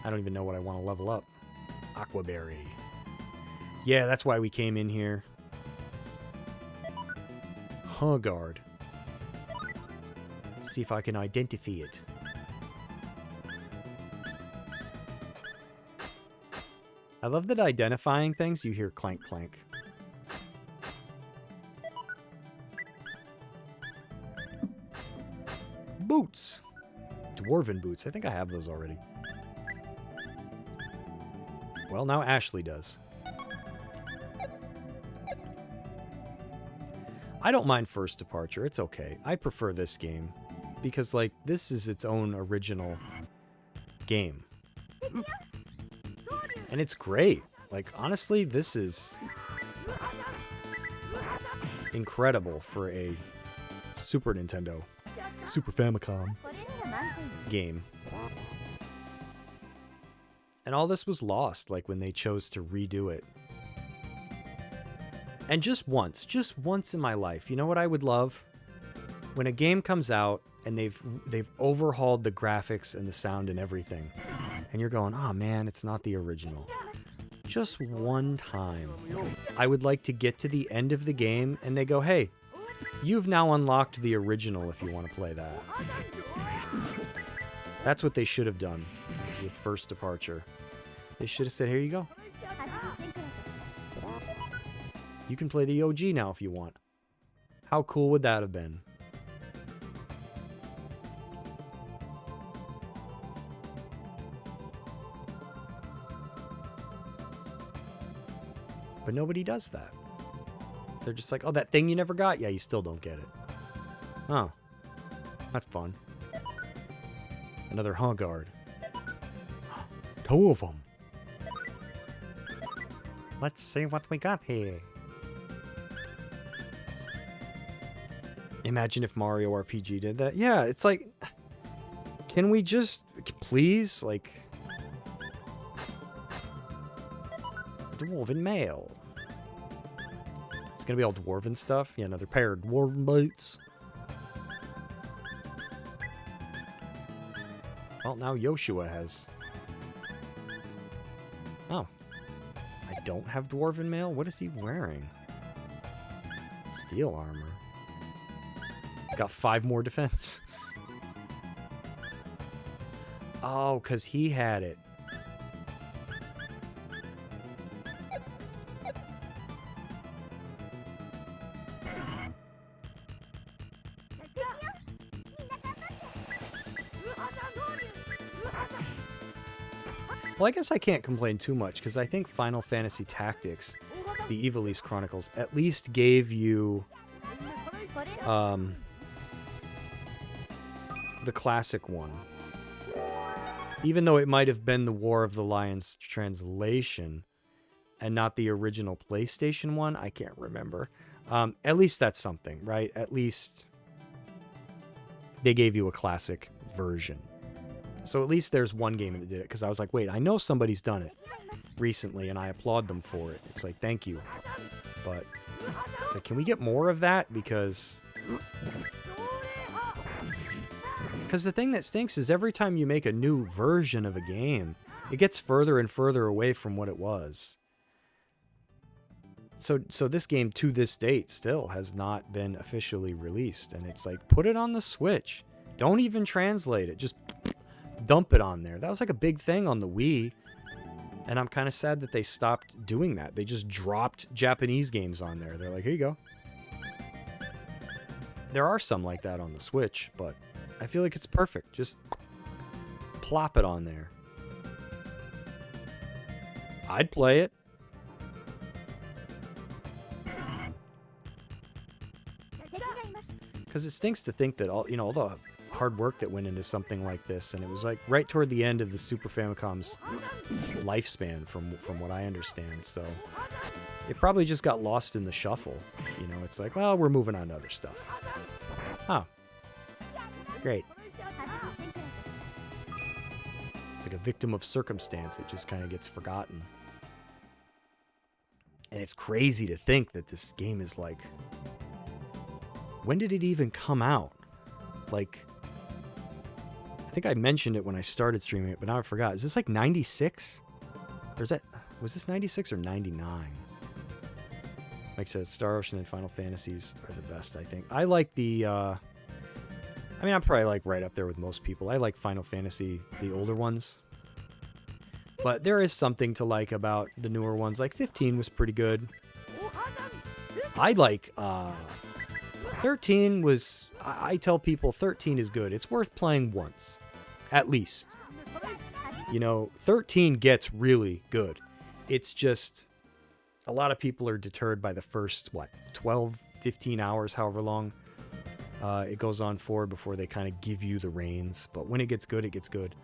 I don't even know what I want to level up. Aquaberry. Yeah, that's why we came in here. Guard. See if I can identify it. I love that identifying things, you hear clank clank. Boots. Dwarven boots. I think I have those already. Well, now Ashley does. I don't mind First Departure. It's okay. I prefer this game because, like, this is its own original game. And it's great. Like, honestly, this is incredible for a Super Nintendo, Super Famicom game. And all this was lost, like, when they chose to redo it. And just once in my life, you know what I would love? When a game comes out and they've overhauled the graphics and the sound and everything, and you're going, oh man, it's not the original. Just one time, I would like to get to the end of the game and they go, hey, you've now unlocked the original if you want to play that. That's what they should have done with First Departure. They should have said, here you go. You can play the OG now if you want. How cool would that have been? But nobody does that. They're just like, oh, that thing you never got? Yeah, you still don't get it. Oh. That's fun. Another Guard. Two of them. Let's see what we got here. Imagine if Mario RPG did that. Yeah, it's like, can we just, please, like, Dwarven mail. It's gonna be all Dwarven stuff. Yeah, another pair of Dwarven boots. Well, now Yoshua has. Oh. I don't have Dwarven mail? What is he wearing? Steel armor. It's got 5 more defense. Oh, because he had it. Well, I guess I can't complain too much, because I think Final Fantasy Tactics, the Ivalice Chronicles, at least gave you the classic one. Even though it might have been the War of the Lions translation and not the original PlayStation one, I can't remember. At least that's something, right? At least they gave you a classic version. So at least there's one game that did it, because I was like, wait, I know somebody's done it recently, and I applaud them for it. It's like, thank you. But it's like, can we get more of that? Because the thing that stinks is every time you make a new version of a game, it gets further and further away from what it was. So this game, to this date, still has not been officially released. And it's like, put it on the Switch. Don't even translate it. Just dump it on there. That was like a big thing on the Wii. And I'm kind of sad that they stopped doing that. They just dropped Japanese games on there. They're like, here you go. There are some like that on the Switch, but I feel like it's perfect. Just plop it on there. I'd play it. Because it stinks to think that all the hard work that went into something like this, and it was like right toward the end of the Super Famicom's lifespan, from what I understand. So it probably just got lost in the shuffle. You know, it's like, well, we're moving on to other stuff. Oh, great. It's like a victim of circumstance. It just kind of gets forgotten. And it's crazy to think that this game is like... When did it even come out? Like... I think I mentioned it when I started streaming it, but now I forgot. Is this like 96? Or is that... Was this 96 or 99? Like I said, Star Ocean and Final Fantasies are the best, I think. I like the... I mean, I'm probably like right up there with most people. I like Final Fantasy, the older ones. But there is something to like about the newer ones. Like 15 was pretty good. I like 13 was... I tell people 13 is good. It's worth playing once. At least. You know, 13 gets really good. It's just... A lot of people are deterred by the first, 12, 15 hours, however long it goes on for before they kind of give you the reins. But when it gets good, it gets good.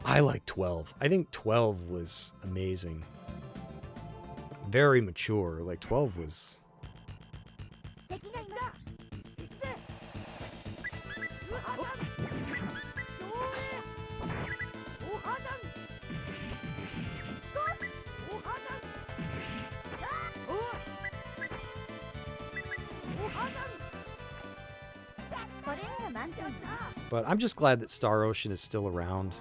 I like 12. I think 12 was amazing. Very mature. Like, 12 was... But I'm just glad that Star Ocean is still around.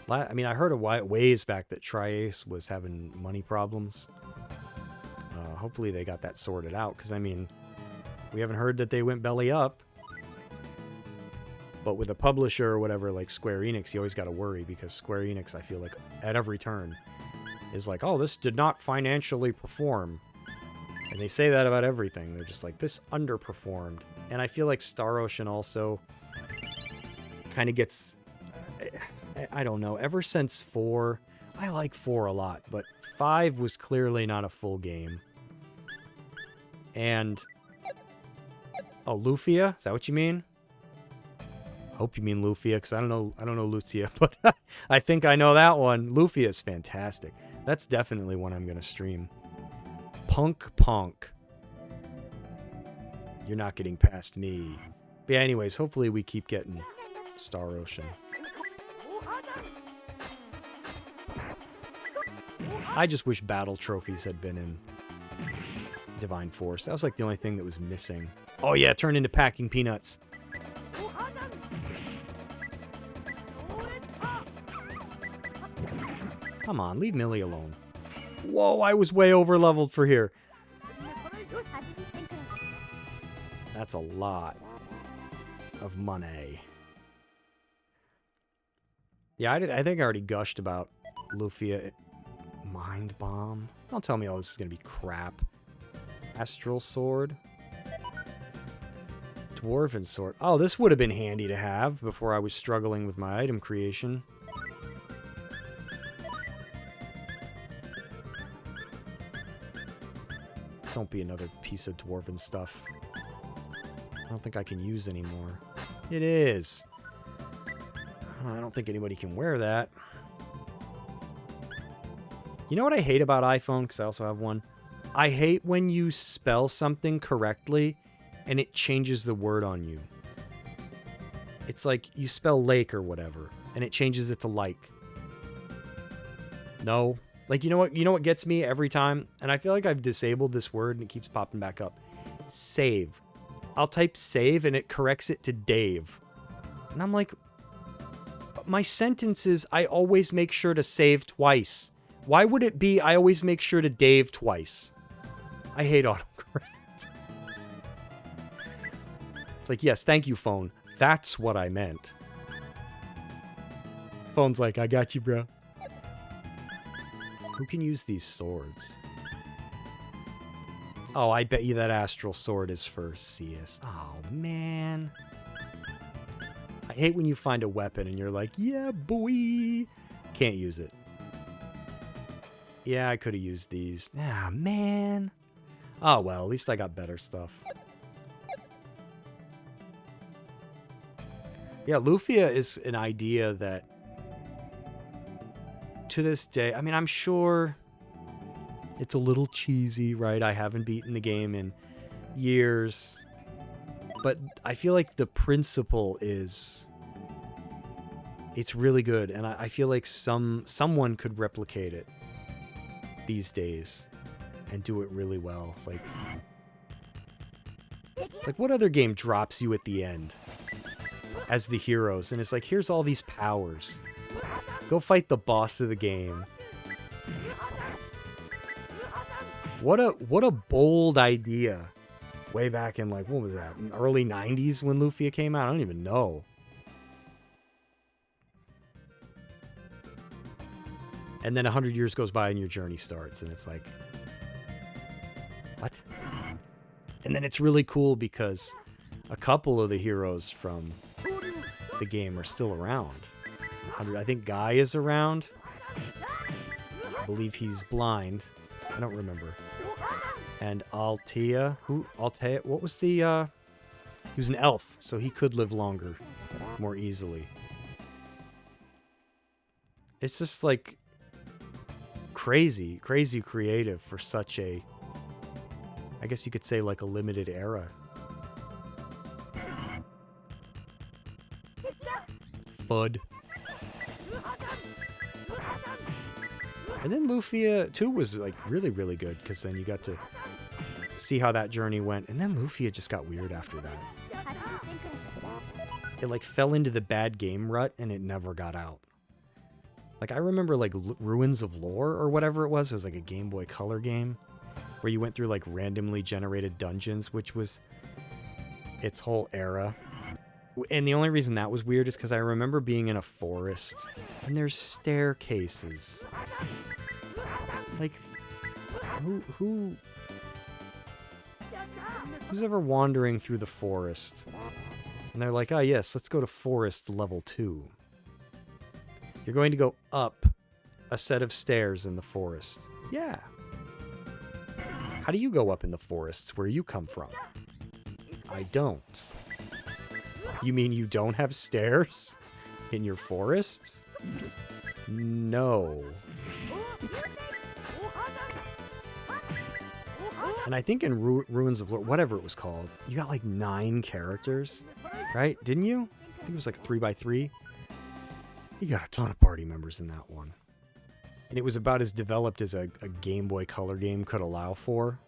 I mean, I heard a ways back that Tri-Ace was having money problems. Hopefully they got that sorted out, because, I mean, we haven't heard that they went belly up. But with a publisher or whatever, like Square Enix, you always got to worry, because Square Enix, I feel like, at every turn, is like, oh, this did not financially perform. And they say that about everything. They're just like, this underperformed. And I feel like Star Ocean also kind of gets... I don't know. Ever since 4... I like 4 a lot, but 5 was clearly not a full game. And... Oh, Lufia? Is that what you mean? Hope you mean Lufia, because I don't know Lucia, but I think I know that one. Lufia is fantastic. That's definitely one I'm going to stream. Punk. You're not getting past me. But yeah, anyways, hopefully we keep getting Star Ocean. I just wish battle trophies had been in Divine Force. That was like the only thing that was missing. Oh yeah, turn into packing peanuts. Come on, leave Millie alone. Whoa, I was way over leveled for here. That's a lot of money. Yeah, I think I already gushed about Lufia. Mind Bomb? Don't tell me all this is going to be crap. Astral Sword. Dwarven Sword. Oh, this would have been handy to have before I was struggling with my item creation. Don't be another piece of Dwarven stuff. I don't think I can use anymore. It is. I don't think anybody can wear that. You know what I hate about iPhone? Because I also have one. I hate when you spell something correctly and it changes the word on you. It's like you spell lake or whatever and it changes it to like. No. Like, you know what gets me every time? And I feel like I've disabled this word and it keeps popping back up. Save. I'll type save and it corrects it to Dave. And I'm like, my sentences, I always make sure to save twice. Why would it be I always make sure to Dave twice? I hate autocorrect. It's like, yes, thank you, phone. That's what I meant. Phone's like, I got you, bro. Who can use these swords? Oh, I bet you that Astral Sword is for CS. Oh, man. I hate when you find a weapon and you're like, yeah, boy. Can't use it. Yeah, I could have used these. Ah, man. Oh, well, at least I got better stuff. Yeah, Lufia is an idea that to this day, I mean, I'm sure it's a little cheesy, right? I haven't beaten the game in years. But I feel like the principle is It's really good, and I feel like someone could replicate it these days and do it really well. Like what other game drops you at the end as the heroes, and it's like, here's all these powers. Go fight the boss of the game. What a bold idea. Way back in, like, what was that? In early 90s when Lufia came out? I don't even know. And then 100 years goes by and your journey starts, and it's like, what? And then it's really cool because a couple of the heroes from the game are still around. I think Guy is around. I believe he's blind. I don't remember. And Altea, what was the, he was an elf, so he could live longer, more easily. It's just like crazy creative for such a, I guess you could say, like a limited era. FUD. And then Lufia 2 was like really good, because then you got to see how that journey went. And then Lufia just got weird after that. It like fell into the bad game rut and it never got out. Like I remember like Ruins of Lore or whatever it was. It was like a Game Boy Color game where you went through like randomly generated dungeons, which was its whole era. And the only reason that was weird is because I remember being in a forest and there's staircases. Like, who's ever wandering through the forest? And they're like, oh yes, let's go to forest level 2. You're going to go up a set of stairs in the forest. Yeah. How do you go up in the forests where you come from? I don't. You mean you don't have stairs in your forests? No. And I think in Ruins of Lore, whatever it was called, you got like 9 characters, right? Didn't you? I think it was like 3x3. You got a ton of party members in that one. And it was about as developed as a Game Boy Color game could allow for.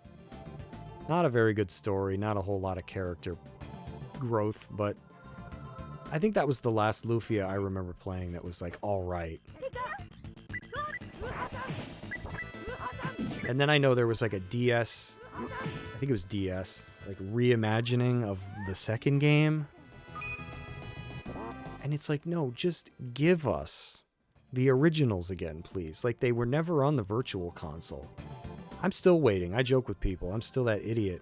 Not a very good story, not a whole lot of character growth, but I think that was the last Lufia I remember playing that was like alright. And then I know there was like a DS, I think it was DS, like reimagining of the second game. And it's like, no, just give us the originals again, please. Like, they were never on the Virtual Console. I'm still waiting. I joke with people. I'm still that idiot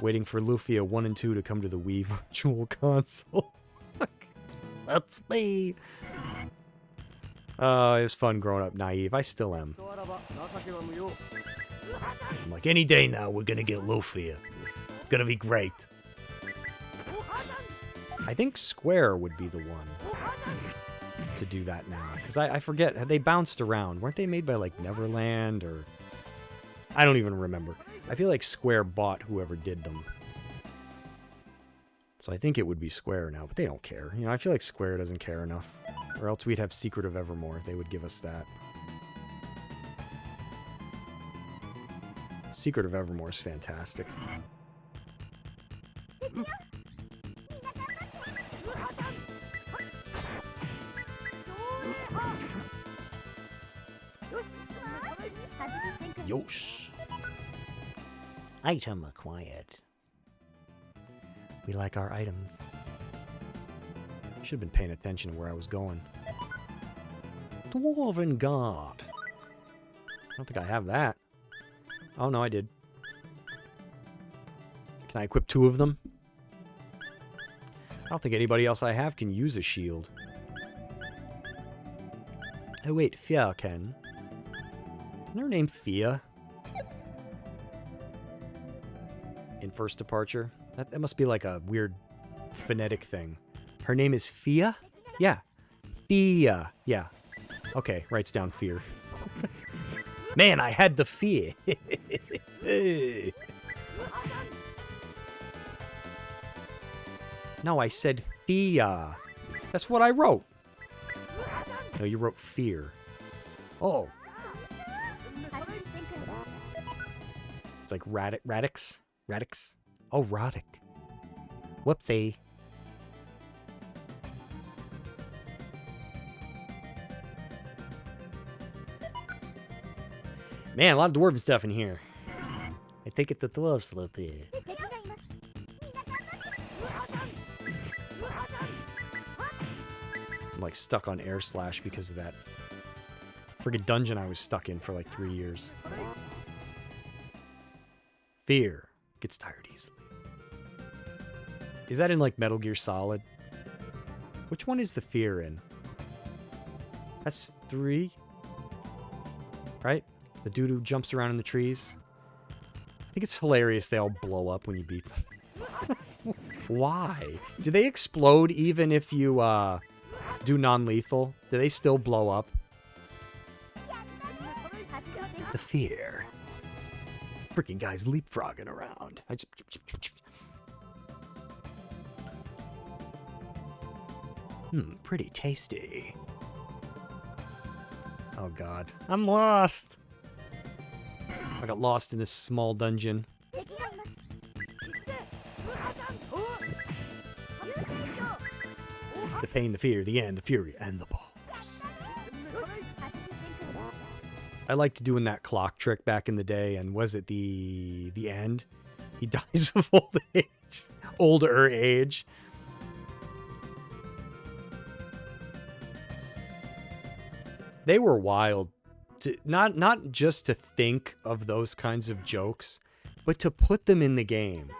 waiting for Lufia 1 and 2 to come to the Wii Virtual Console. That's me. It was fun growing up naive. I still am. I'm like, any day now we're gonna get Lufia. It's gonna be great. I think Square would be the one to do that now. Because I forget, they bounced around. Weren't they made by like Neverland or... I don't even remember. I feel like Square bought whoever did them. So I think it would be Square now, but they don't care. You know, I feel like Square doesn't care enough. Or else we'd have Secret of Evermore. They would give us that. Secret of Evermore is fantastic. Yosh. Item acquired. We like our items. Should have been paying attention to where I was going. Dwarven Guard. I don't think I have that. Oh, no, I did. Can I equip 2 of them? I don't think anybody else I have can use a shield. Oh, wait, Fia can. Isn't her name Fia? In First Departure? That must be like a weird phonetic thing. Her name is Fia? Yeah. Fia. Yeah. Okay, writes down fear. Man, I had the fear. No, I said Fia. That's what I wrote. No, you wrote fear. Oh. It's like radix? Radix? Oh, Rodic. Whoopsie. Man, a lot of dwarven stuff in here. I think it's the dwarves live there. I'm like stuck on air slash because of that friggin' dungeon I was stuck in for like 3 years. Fear gets tired easily. Is that in like Metal Gear Solid? Which one is the fear in? That's 3? Right? The dude who jumps around in the trees? I think it's hilarious they all blow up when you beat them. Why? Do they explode even if you do non-lethal? Do they still blow up? The fear. Freaking guys leapfrogging around. Pretty tasty. Oh god. I'm lost! I got lost in this small dungeon. The pain, the fear, the end, the fury, and the boss. I liked doing that clock trick back in the day, and was it the end? He dies of old age. Older age. They were wild. Not just to think of those kinds of jokes, but to put them in the game.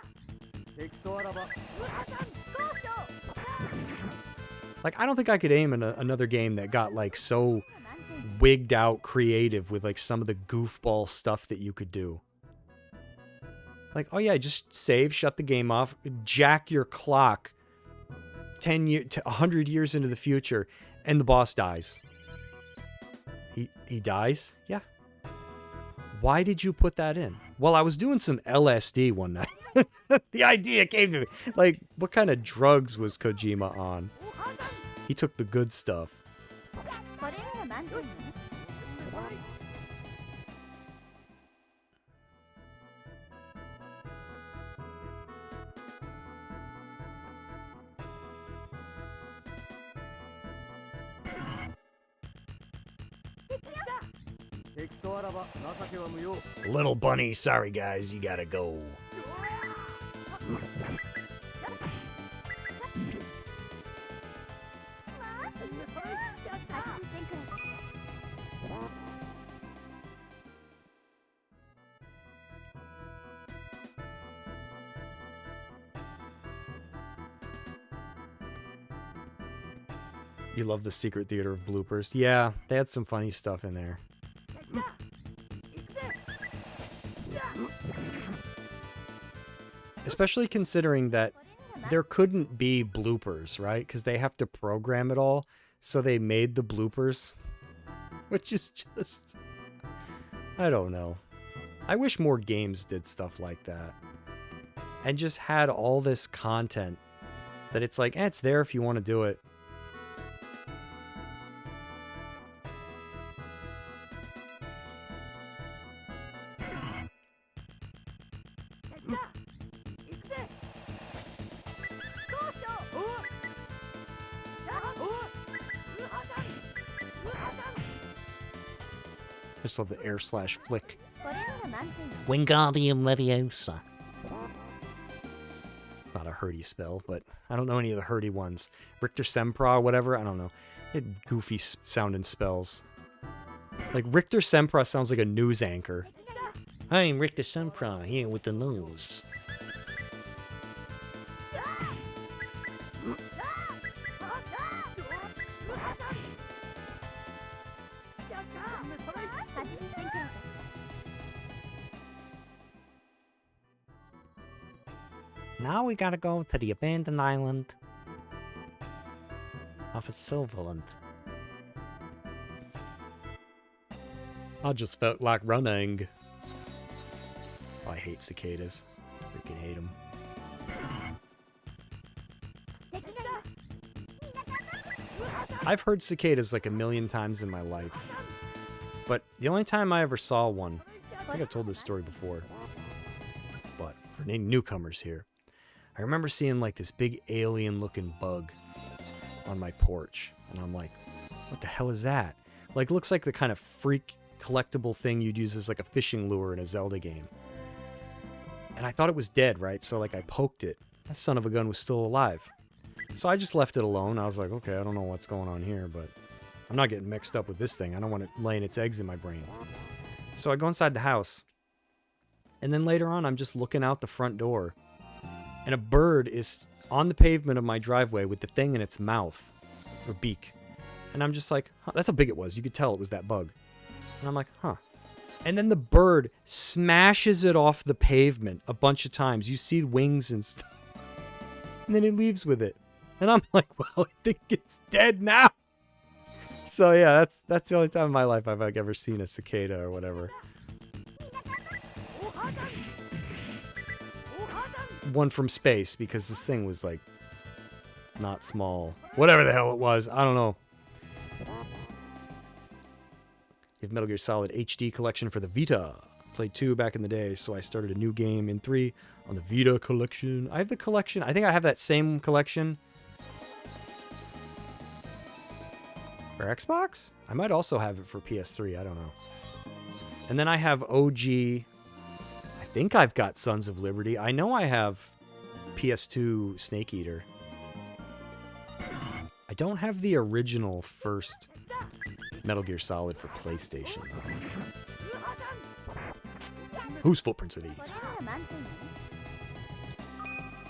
Like, I don't think I could aim in another game that got, like, so wigged out creative with, like, some of the goofball stuff that you could do. Like, oh yeah, just save, shut the game off, jack your clock 10 years to 100 years into the future, and the boss dies. He dies? Yeah. Why did you put that in? Well, I was doing some LSD one night. The idea came to me. Like, what kind of drugs was Kojima on? He took the good stuff. Little bunny, sorry guys, you gotta go. You love the Secret Theater of bloopers. Yeah, they had some funny stuff in there. Especially considering that there couldn't be bloopers, right? Because they have to program it all. So they made the bloopers. Which is just... I don't know. I wish more games did stuff like that. And just had all this content that it's like, it's there if you want to do it. I just love the air slash flick. Wingardium Leviosa. It's not a herdy spell, but I don't know any of the herdy ones. Richter Sempra, whatever, I don't know. It had goofy sounding spells. Like Richter Sempra sounds like a news anchor. I'm Richter Sempra, here with the news. Now we gotta go to the abandoned island off of Silverland. I just felt like running. Oh, I hate cicadas. Freaking hate them. I've heard cicadas like a million times in my life. But the only time I ever saw one, I think I've told this story before, but for any newcomers here, I remember seeing like this big alien-looking bug on my porch, and I'm like, what the hell is that? Like, looks like the kind of freak collectible thing you'd use as like a fishing lure in a Zelda game. And I thought it was dead, right? So like I poked it. That son of a gun was still alive. So I just left it alone. I was like, okay, I don't know what's going on here, but I'm not getting mixed up with this thing. I don't want it laying its eggs in my brain. So I go inside the house. And then later on, I'm just looking out the front door. And a bird is on the pavement of my driveway with the thing in its mouth. Or beak. And I'm just like, huh, that's how big it was. You could tell it was that bug. And I'm like, huh. And then the bird smashes it off the pavement a bunch of times. You see wings and stuff. And then it leaves with it. And I'm like, well, I think it's dead now. So yeah, that's the only time in my life I've like ever seen a cicada or whatever. One from space, because this thing was like not small. Whatever the hell it was, I don't know. You have Metal Gear Solid HD collection for the Vita. Played 2 back in the day, so I started a new game in 3 on the Vita collection. I have the collection. I think I have that same collection for Xbox? I might also have it for PS3. I don't know. And then I have OG. I think I've got Sons of Liberty. I know I have PS2 Snake Eater. I don't have the original first Metal Gear Solid for PlayStation, though. Whose footprints are these?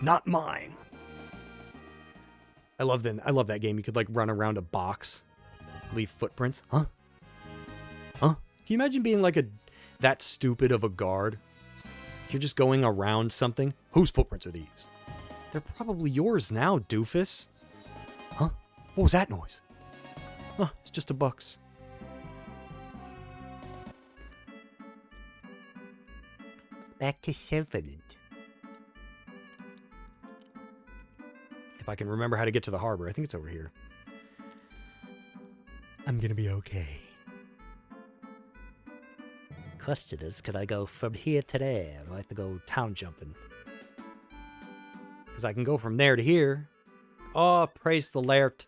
Not mine. I love that game. You could like run around a box, leave footprints. Huh? Huh? Can you imagine being like that stupid of a guard? You're just going around something. Whose footprints are these? They're probably yours now, doofus. Huh? What was that noise? Huh, it's just a buck's. Back to 7. If I can remember how to get to the harbor, I think it's over here. I'm gonna be okay. Question is, could I go from here to there? Or do I have to go town jumping? Because I can go from there to here. Oh, praise the Laird.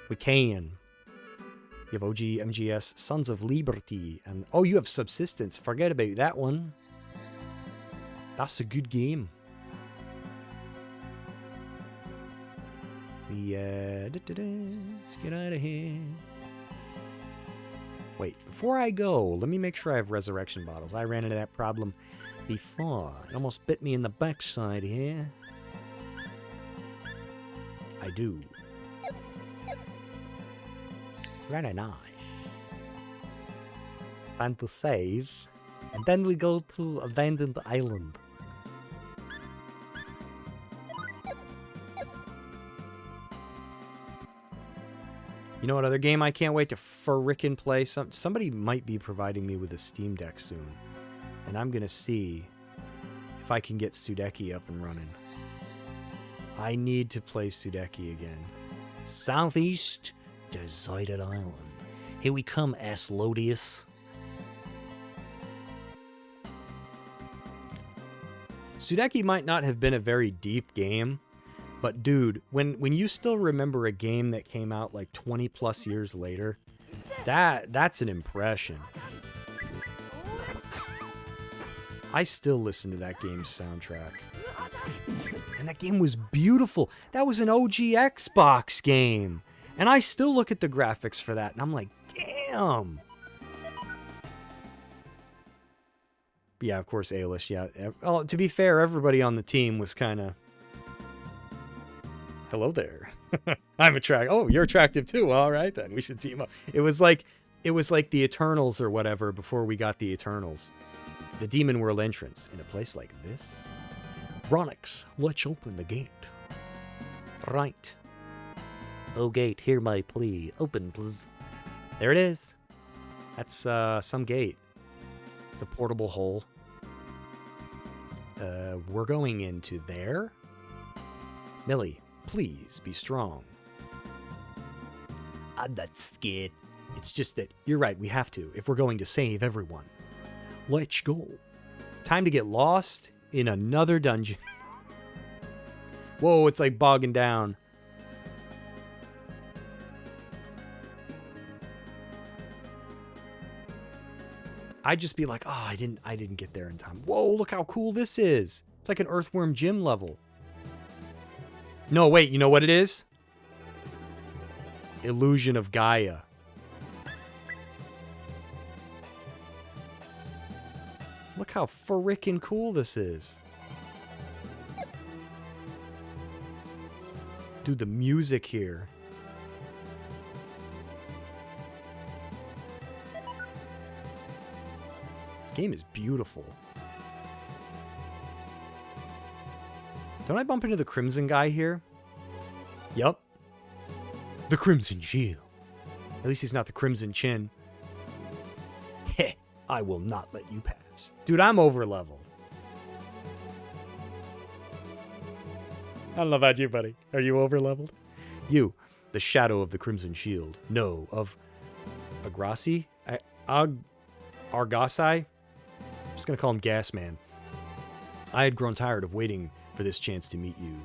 We can. You have OG, MGS, Sons of Liberty, and oh, you have Subsistence. Forget about that one. That's a good game. Let's get out of here. Wait, before I go, let me make sure I have resurrection bottles. I ran into that problem before. It almost bit me in the backside here. I do. Very nice. Time to save. And then we go to Abandoned Island. You know what other game I can't wait to frickin' play? Somebody might be providing me with a Steam Deck soon. And I'm gonna see if I can get Sudeki up and running. I need to play Sudeki again. Southeast Deserted Island. Here we come, Aslodius. Sudeki might not have been a very deep game, but dude, when you still remember a game that came out like 20 plus years later, that's an impression. I still listen to that game's soundtrack. And that game was beautiful. That was an OG Xbox game. And I still look at the graphics for that and I'm like, damn. Yeah, of course, Ailish, yeah. Oh, to be fair, everybody on the team was kind of... Hello there. I'm attractive. Oh, you're attractive too. Well, all right, then. We should team up. It was like the Eternals or whatever before we got the Eternals. The Demon World entrance in a place like this. Ronix, let's open the gate. Right. Oh, gate, hear my plea. Open, please. There it is. That's some gate. It's a portable hole. We're going into there. Millie, please be strong. I'm not scared. It's just that, you're right, we have to, if we're going to save everyone. Let's go. Time to get lost in another dungeon. Whoa, it's like bogging down. I'd just be like, oh, I didn't get there in time. Whoa, look how cool this is. It's like an Earthworm Jim level. No, wait, you know what it is? Illusion of Gaia. Look how frickin' cool this is. Dude, the music here. This game is beautiful. Don't I bump into the Crimson guy here? Yup. The Crimson Shield. At least he's not the Crimson Chin. Heh, I will not let you pass. Dude, I'm over leveled. I don't know about you, buddy. Are you over leveled? You, the shadow of the Crimson Shield. No, of Agrassi? Argosai? I'm just gonna call him Gas Man. I had grown tired of waiting for this chance to meet you.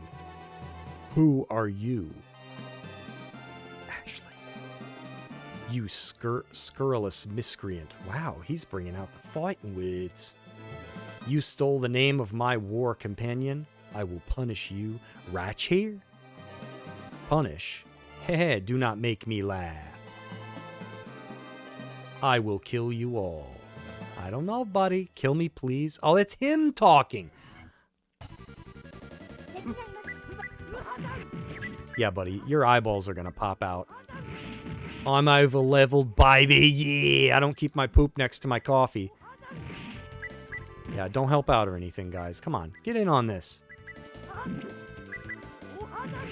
Who are you? Ashley. You scurrilous miscreant. Wow, he's bringing out the fighting words. You stole the name of my war companion. I will punish you right here. Punish? Heh, do not make me laugh. I will kill you all. I don't know, buddy. Kill me, please. Oh, it's him talking. Yeah, buddy, your eyeballs are gonna pop out. I'm over-leveled, baby. Yeah, I don't keep my poop next to my coffee. Yeah, don't help out or anything, guys. Come on, get in on this.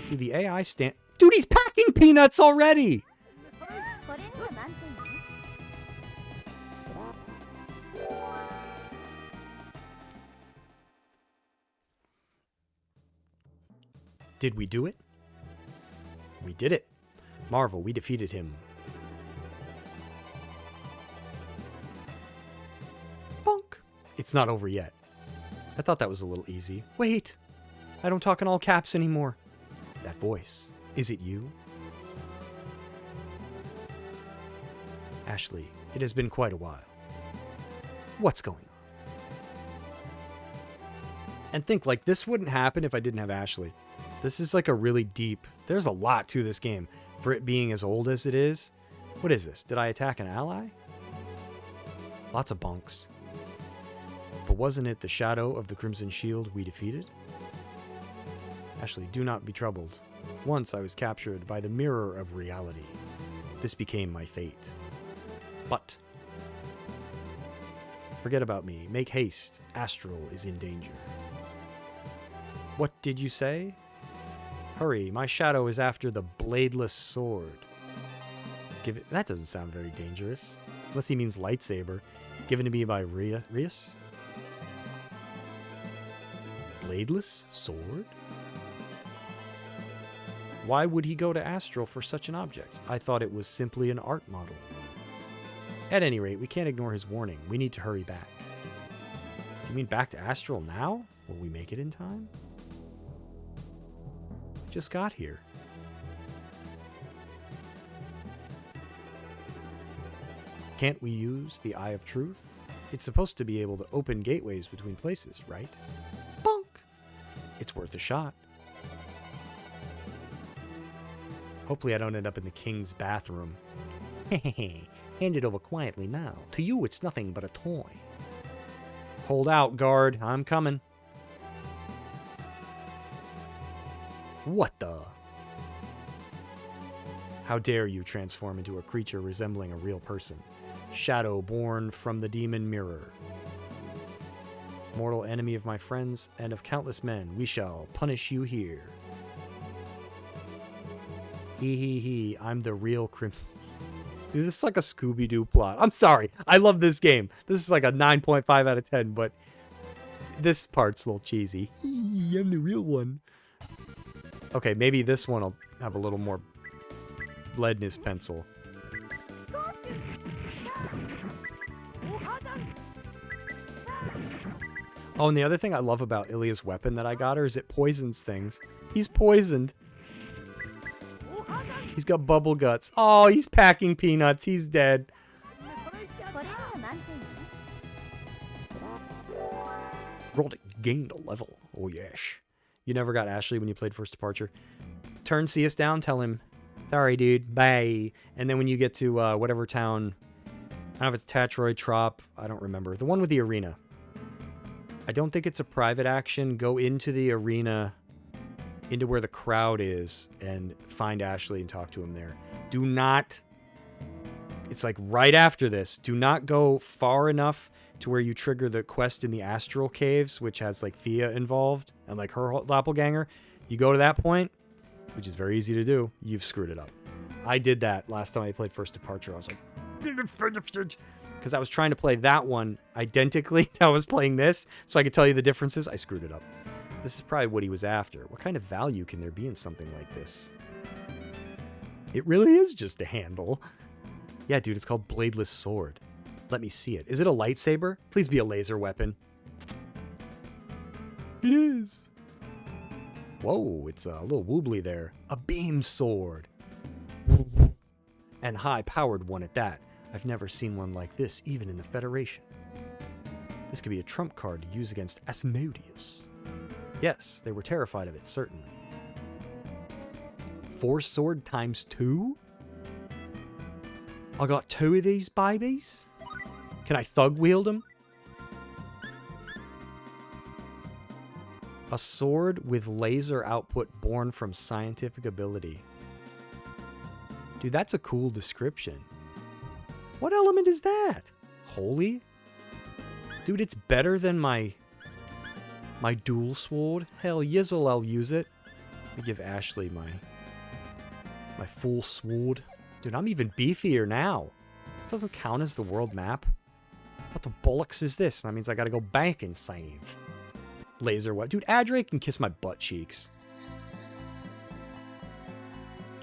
Dude, the AI stand... Dude, he's packing peanuts already! Did we do it? We did it. Marvel, we defeated him. Bonk! It's not over yet. I thought that was a little easy. Wait! I don't talk in all caps anymore. That voice. Is it you? Ashley, it has been quite a while. What's going on? And think, like, this wouldn't happen if I didn't have Ashley. This is like a really deep... There's a lot to this game for it being as old as it is. What is this? Did I attack an ally? Lots of bunks. But wasn't it the shadow of the Crimson Shield we defeated? Ashley, do not be troubled. Once I was captured by the mirror of reality. This became my fate. But... forget about me. Make haste. Astral is in danger. What did you say? Hurry, my shadow is after the bladeless sword. Give it... That doesn't sound very dangerous. Unless he means lightsaber. Given to me by Rias? Bladeless sword? Why would he go to Astral for such an object? I thought it was simply an art model. At any rate, we can't ignore his warning. We need to hurry back. Do you mean back to Astral now? Will we make it in time? Just got here. Can't we use the Eye of Truth? It's supposed to be able to open gateways between places, right? Bonk! It's worth a shot. Hopefully I don't end up in the king's bathroom. Hehehe. Hand it over quietly now. To you, it's nothing but a toy. Hold out, guard. I'm coming. What the? How dare you transform into a creature resembling a real person? Shadow born from the demon mirror. Mortal enemy of my friends and of countless men, we shall punish you here. He, I'm the real Crimson. Dude, this is like a Scooby-Doo plot. I'm sorry. I love this game. This is like a 9.5 out of 10, but this part's a little cheesy. I'm the real one. Okay, maybe this one will have a little more lead in his pencil. Oh, and the other thing I love about Ilya's weapon that I got her is it poisons things. He's poisoned. He's got bubble guts. Oh, he's packing peanuts. He's dead. Rolled it, gained a level. Oh, yes. You never got Ashley when you played First Departure. Turn CS down, tell him, sorry, dude, bye. And then when you get to whatever town, I don't know if it's Tatroy, Trop, I don't remember. The one with the arena. I don't think it's a private action. Go into the arena, into where the crowd is, and find Ashley and talk to him there. Do not, it's like right after this, do not go far enough to where you trigger the quest in the Astral Caves, which has like Fia involved and like her doppelganger. You go to that point, which is very easy to do, you've screwed it up. I did that last time I played First Departure. I was like, because I was trying to play that one identically I was playing this, so I could tell you the differences. I screwed it up. This is probably what he was after. What kind of value can there be in something like this? It really is just a handle. Yeah, dude, it's called Bladeless Sword. Let me see it. Is it a lightsaber? Please be a laser weapon. It is. Whoa, it's a little woobly there. A beam sword. And high-powered one at that. I've never seen one like this, even in the Federation. This could be a trump card to use against Asmodeus. Yes, they were terrified of it, certainly. Force sword times 2? I got 2 of these babies? Can I thug wield them? A sword with laser output born from scientific ability. Dude, that's a cool description. What element is that? Holy? Dude, it's better than my dual sword. Hell, yizzle, I'll use it. Let me give Ashley my full sword. Dude, I'm even beefier now. This doesn't count as the world map. What the bollocks is this? That means I gotta go back and save. Laser what? Dude, Adre can kiss my butt cheeks.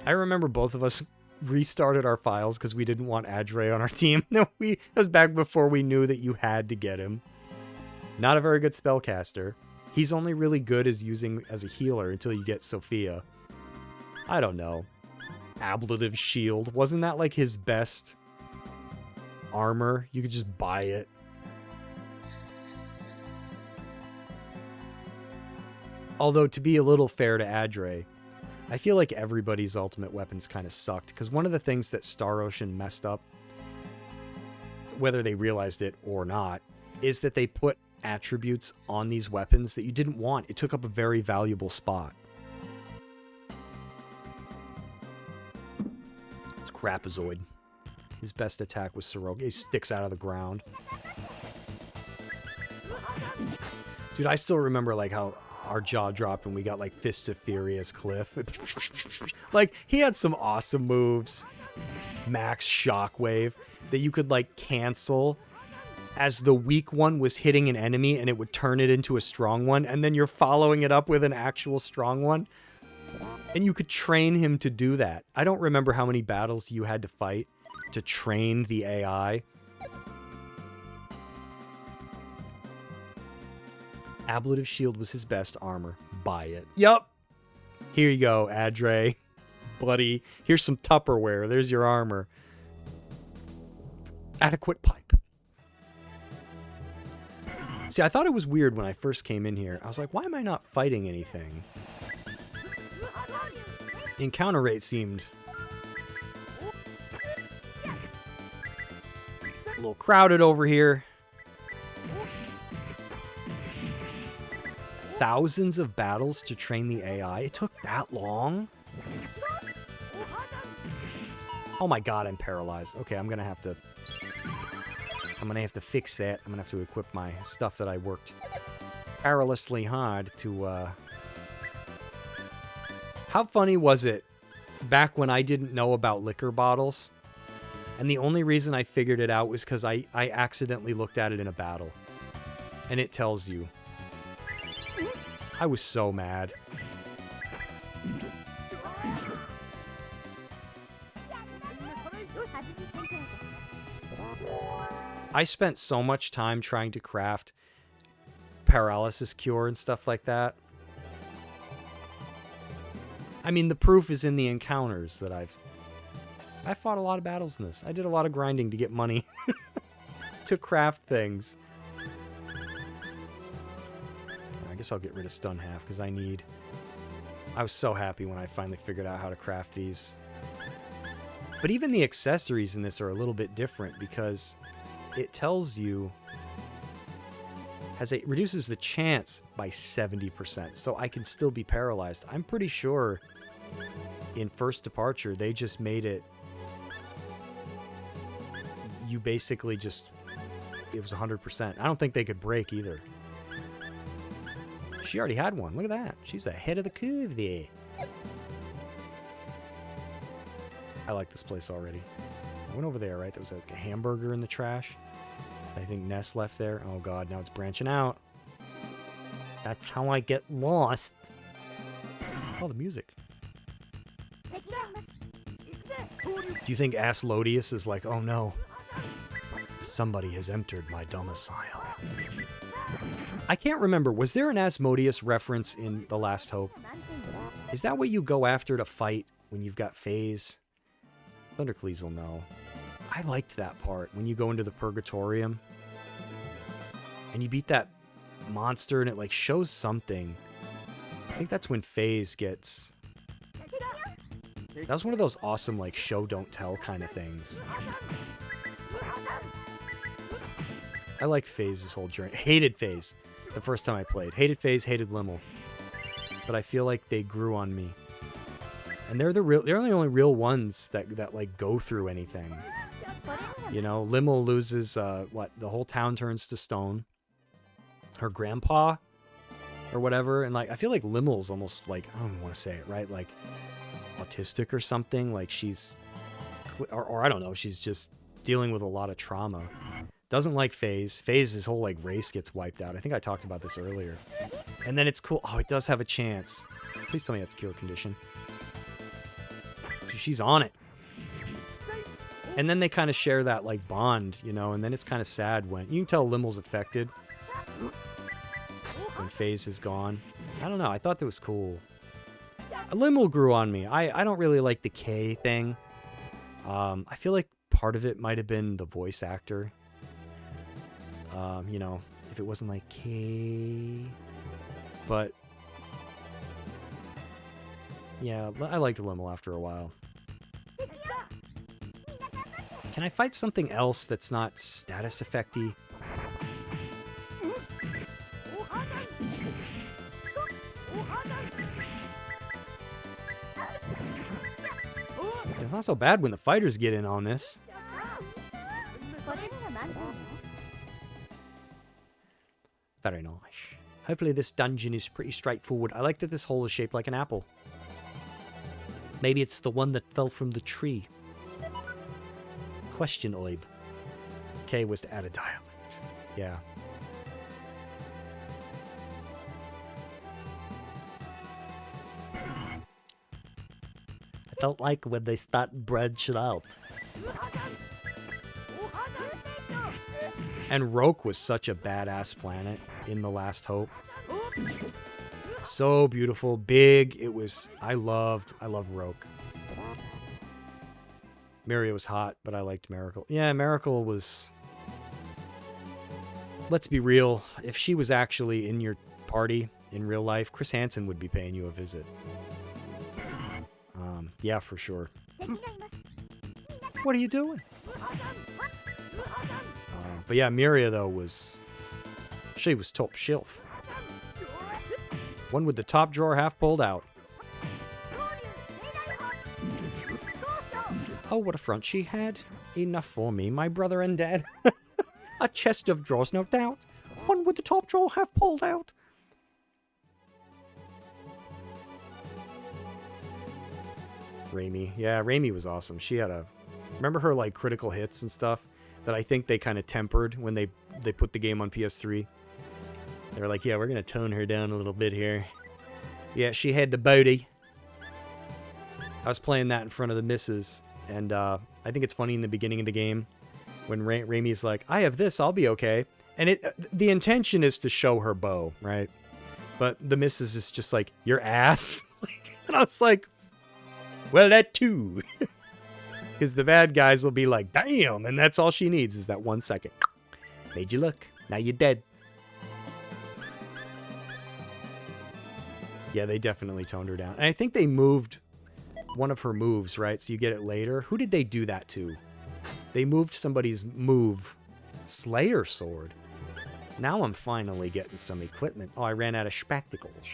I remember both of us restarted our files because we didn't want Adre on our team. No, that was back before we knew that you had to get him. Not a very good spellcaster. He's only really good as using as a healer until you get Sophia. I don't know. Ablative shield. Wasn't that like his best armor? You could just buy it. Although, to be a little fair to Adre, I feel like everybody's ultimate weapons kind of sucked, because one of the things that Star Ocean messed up, whether they realized it or not, is that they put attributes on these weapons that you didn't want. It took up a very valuable spot. It's Crapazoid. His best attack was Soroka. He sticks out of the ground. Dude, I still remember like how our jaw dropped when we got like Fists of Furious Cliff. Like, he had some awesome moves. Max Shockwave that you could like cancel as the weak one was hitting an enemy and it would turn it into a strong one, and then you're following it up with an actual strong one. And you could train him to do that. I don't remember how many battles you had to fight to train the AI. Ablative shield was his best armor. Buy it. Yup. Here you go, Adre. Buddy. Here's some Tupperware. There's your armor. Adequate pipe. See, I thought it was weird when I first came in here. I was like, why am I not fighting anything? Encounter rate seemed a little crowded over here. Thousands of battles to train the AI. It took that long? Oh my god, I'm paralyzed. Okay, I'm gonna have to fix that. I'm gonna have to equip my stuff that I worked perilously hard to, How funny was it back when I didn't know about liquor bottles? And the only reason I figured it out was because I accidentally looked at it in a battle. And it tells you. I was so mad. I spent so much time trying to craft paralysis cure and stuff like that. I mean, the proof is in the encounters that I fought a lot of battles in this. I did a lot of grinding to get money to craft things. I guess I'll get rid of stun half because I was so happy when I finally figured out how to craft these. But even the accessories in this are a little bit different because it tells you it reduces the chance by 70%, so I can still be paralyzed. I'm pretty sure in First Departure they just made it, you basically just, it was 100%. I don't think they could break either. She already had one. Look at that. She's ahead of the curve there. I like this place already. I went over there, right? There was like a hamburger in the trash. I think Ness left there. Oh god, now it's branching out. That's how I get lost. Oh, the music. Do you think Aslodius is like, oh no, somebody has entered my domicile? I can't remember. Was there an Asmodeus reference in The Last Hope? Is that what you go after to fight when you've got Phase? Thundercleese will know. I liked that part when you go into the Purgatorium and you beat that monster and it like shows something. I think that's when Phase gets... That was one of those awesome like show don't tell kind of things. I liked Phase's whole journey. Hated Phase the first time I played. Hated Phase, hated Limmel. But I feel like they grew on me. And they're the only real ones that like go through anything. You know, Limmel loses what? The whole town turns to stone. Her grandpa or whatever, and like I feel like Limmel's almost like, I don't even want to say it, right? Like autistic or something. Like she's or I don't know, she's just dealing with a lot of trauma. Doesn't like Phase. Phase's whole like race gets wiped out. I think I talked about this earlier. And then it's cool. Oh, it does have a chance. Please tell me that's cure condition. She's on it. And then they kind of share that like bond, you know, and then it's kind of sad when you can tell Limmel's affected when Phase is gone. I don't know. I thought that was cool. Limmel grew on me. I don't really like the K thing. I feel like part of it might have been the voice actor. You know, if it wasn't like K. But yeah, I liked Limmel after a while. Can I fight something else that's not status effecty? It's not so bad when the fighters get in on this. Very nice. Hopefully this dungeon is pretty straightforward. I like that this hole is shaped like an apple. Maybe it's the one that fell from the tree. Question, Oib. K was to add a dialect. Yeah. I don't like when they start branching out. And Roke was such a badass planet in The Last Hope. So beautiful, big. It was, I love Roke. Maria was hot, but I liked Miracle. Yeah, Miracle was... Let's be real. If she was actually in your party in real life, Chris Hansen would be paying you a visit. Yeah, for sure. What are you doing? But yeah, Miria, though, she was top shelf. One with the top drawer half pulled out. Oh, what a front she had. Enough for me, my brother and dad. A chest of drawers, no doubt. One with the top drawer half pulled out. Raimi. Yeah, Raimi was awesome. She had a... Remember her, like, critical hits and stuff? That I think they kind of tempered when they put the game on PS3. They were like, yeah, we're going to tone her down a little bit here. Yeah, she had the booty. I was playing that in front of the missus. And I think it's funny in the beginning of the game when Raimi's like, I have this, I'll be okay. And the intention is to show her bow, right? But the missus is just like, your ass? And I was like, well, that too. Because the bad guys will be like, damn, and that's all she needs is that 1 second. Made you look. Now you're dead. Yeah, they definitely toned her down. And I think they moved one of her moves, right? So you get it later. Who did they do that to? They moved somebody's move. Slayer sword. Now I'm finally getting some equipment. Oh, I ran out of spectacles.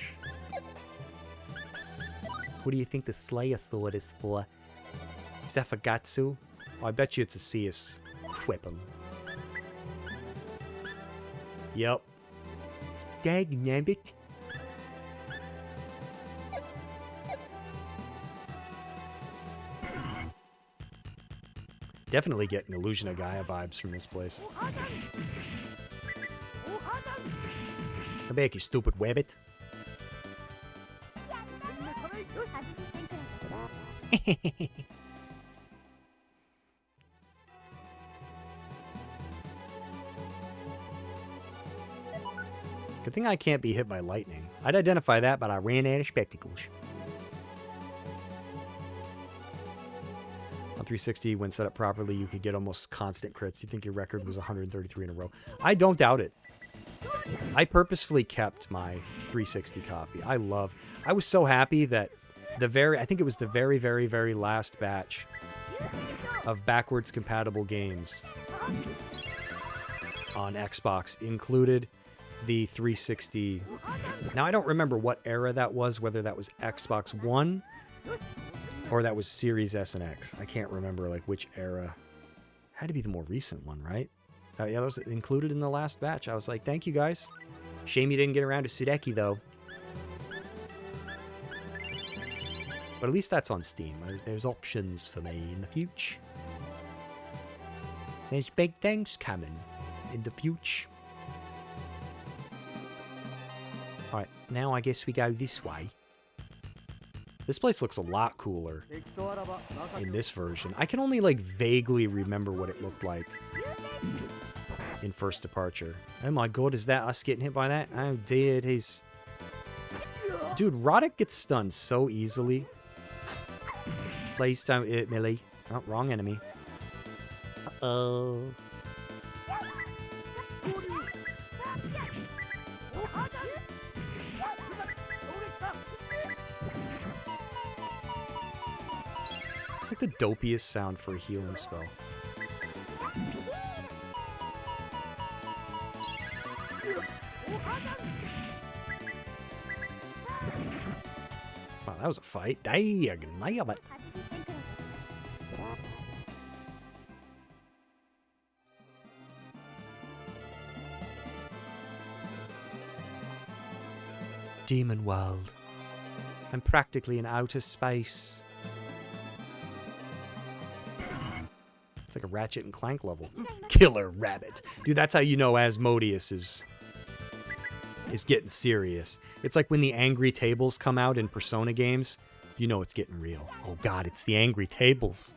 Who do you think the Slayer sword is for? Is that for Gatsu? Oh, I bet you it's a CS weapon. Yep. Dagnabbit. Definitely getting Illusion of Gaia vibes from this place. Come back, you stupid wabbit. Good thing I can't be hit by lightning. I'd identify that, but I ran out of spectacles. On 360, when set up properly, you could get almost constant crits. You think your record was 133 in a row. I don't doubt it. I purposefully kept my 360 copy. I was so happy that I think it was the very, very, very last batch of backwards compatible games on Xbox included the 360. Now, I don't remember what era that was, whether that was Xbox One or that was Series S and X. I can't remember like which era. Had to be the more recent one, right? Yeah, that was included in the last batch. I was like, thank you guys. Shame you didn't get around to Sudeki though. But at least that's on Steam. There's options for me in the future. There's big things coming in the future. Alright, now I guess we go this way. This place looks a lot cooler in this version. I can only like vaguely remember what it looked like in First Departure. Oh my god, is that us getting hit by that? Oh dear, he's... Dude, Roddick gets stunned so easily. Please don't hit Millie. Oh, wrong enemy. Uh-oh. It's like the dopiest sound for a healing spell. Wow, that was a fight. Dang, nail it. Demon world. I'm practically in outer space. It's like a Ratchet and Clank level. Killer Rabbit. Dude, that's how you know Asmodeus is getting serious. It's like when the angry tables come out in Persona games, you know it's getting real. Oh god, it's the angry tables.